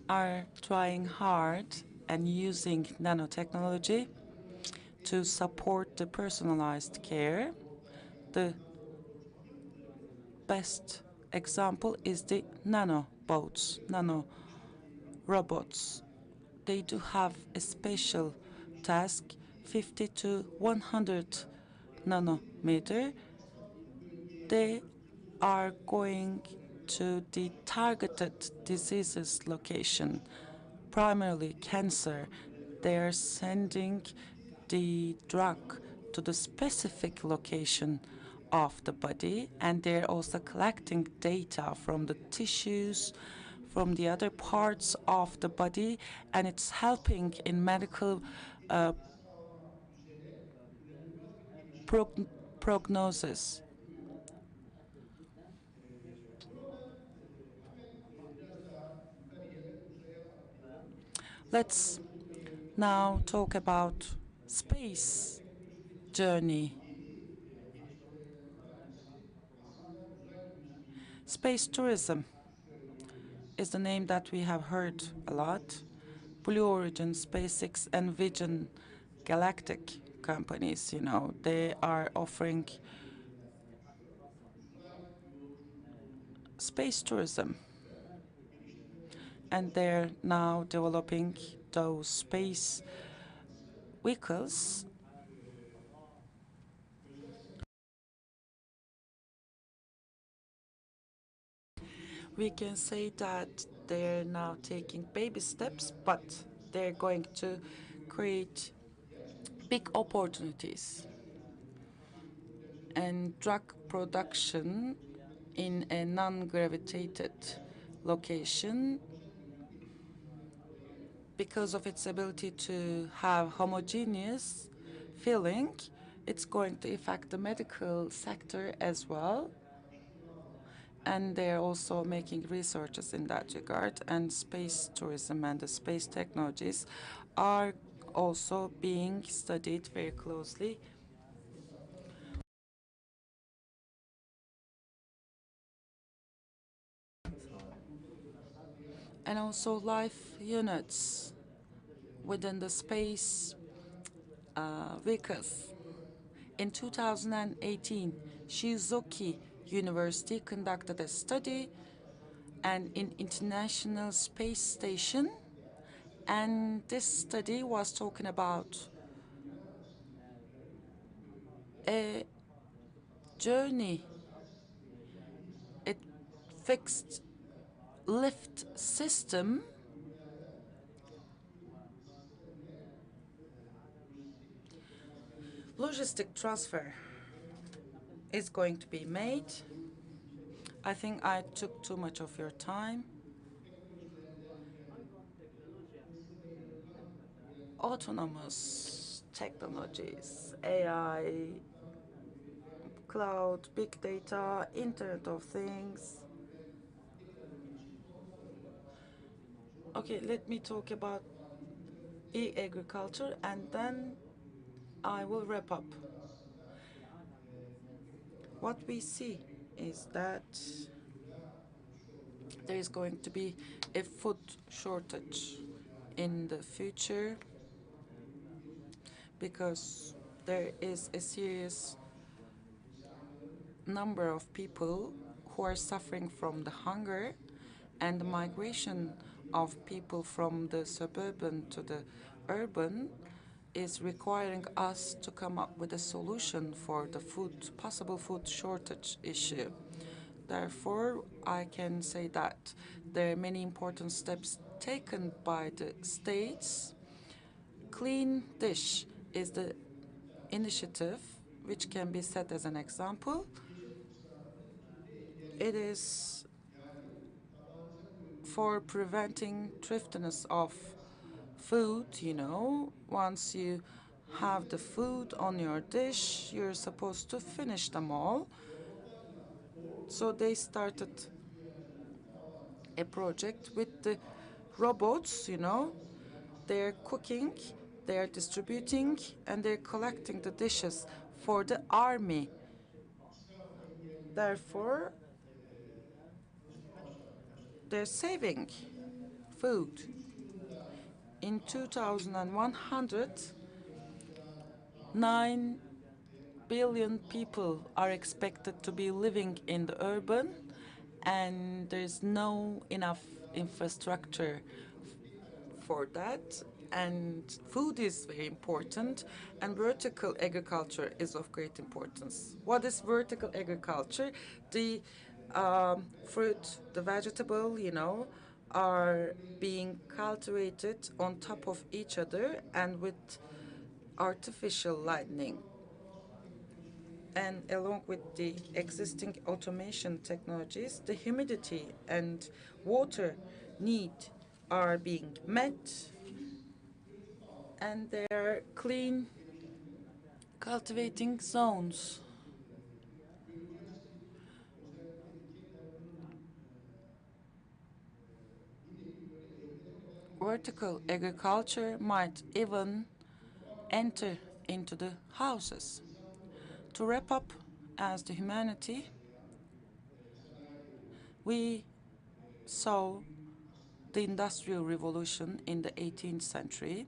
are trying hard and using nanotechnology to support the personalized care. The best example is the nanobots, nano robots. They do have a special task, 50 to 100 nanometer. They are going to the targeted diseases location, primarily cancer. They are sending the drug to the specific location of the body, and they're also collecting data from the tissues, from the other parts of the body, and it's helping in medical prognosis. Let's now talk about space journey. Space tourism is the name that we have heard a lot. Blue Origin, SpaceX, and Vision Galactic companies, they are offering space tourism. And they're now developing those space vehicles. We can say that they're now taking baby steps, but they're going to create big opportunities. And drug production in a non-gravitated location, because of its ability to have homogeneous filling, it's going to affect the medical sector as well. And they're also making researches in that regard. And space tourism and the space technologies are also being studied very closely. And also life units within the space vehicles. In 2018, Shizuoka University conducted a study and in International Space Station, and this study was talking about a journey, a fixed lift system logistic transfer is going to be made. I think I took too much of your time. Autonomous technologies, AI, cloud, big data, Internet of Things. Okay, let me talk about e-agriculture and then I will wrap up. What we see is that there is going to be a food shortage in the future because there is a serious number of people who are suffering from the hunger, and the migration of people from the suburban to the urban is requiring us to come up with a solution for the possible food shortage issue. Therefore, I can say that there are many important steps taken by the states. Clean Dish is the initiative which can be set as an example. It is for preventing thriftiness of food, Once you have the food on your dish, you're supposed to finish them all. So they started a project with the robots, They're cooking, they're distributing, and they're collecting the dishes for the army. Therefore, they're saving food. In 2100, 9 billion people are expected to be living in the urban, and there's no enough infrastructure for that. And food is very important, and vertical agriculture is of great importance. What is vertical agriculture? The fruit, the vegetable, are being cultivated on top of each other and with artificial lighting. And along with the existing automation technologies, the humidity and water need are being met, and there are clean cultivating zones. Vertical agriculture might even enter into the houses. To wrap up, as the humanity, we saw the Industrial Revolution in the 18th century.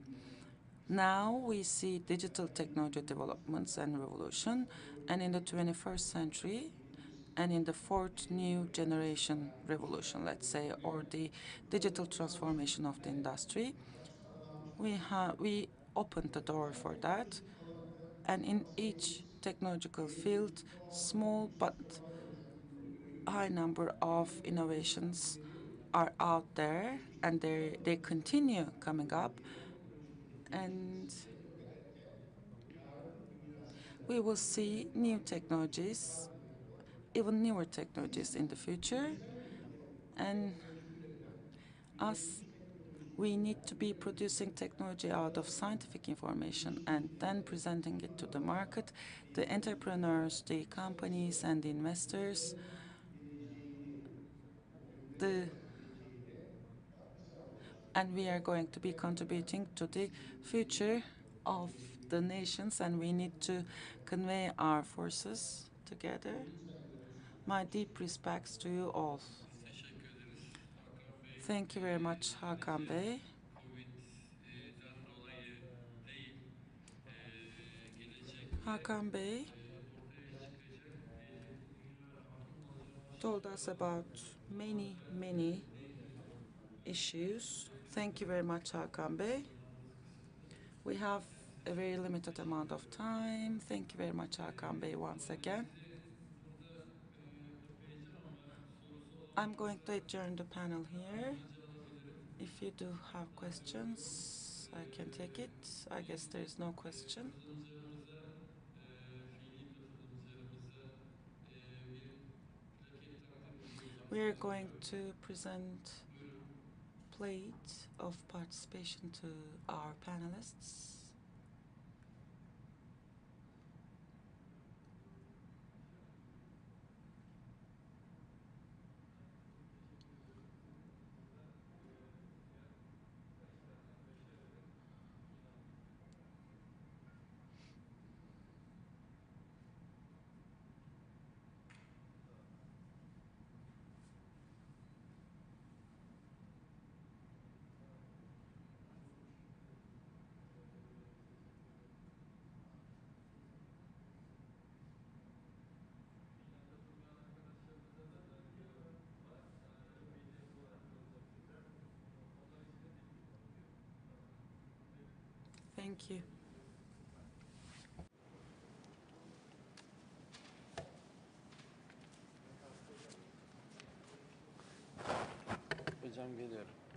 Now we see digital technology developments and revolution, and in the 21st century, and in the fourth new generation revolution, let's say, or the digital transformation of the industry, we opened the door for that. And in each technological field, small but high number of innovations are out there, and they continue coming up. And we will see new technologies, even newer technologies in the future. And us, we need to be producing technology out of scientific information and then presenting it to the market, the entrepreneurs, the companies, and the investors. And we are going to be contributing to the future of the nations, and we need to convey our forces together. My deep respects to you all. Thank you very much, Hakan Bey. Hakan Bey told us about many issues. Thank you very much, Hakan Bey. We have a very limited amount of time. Thank you very much, Hakan Bey, once again. I'm going to adjourn the panel here. If you do have questions, I can take it. I guess there is no question. We are going to present plate of participation to our panelists. Thank you. Hocam geliyorum.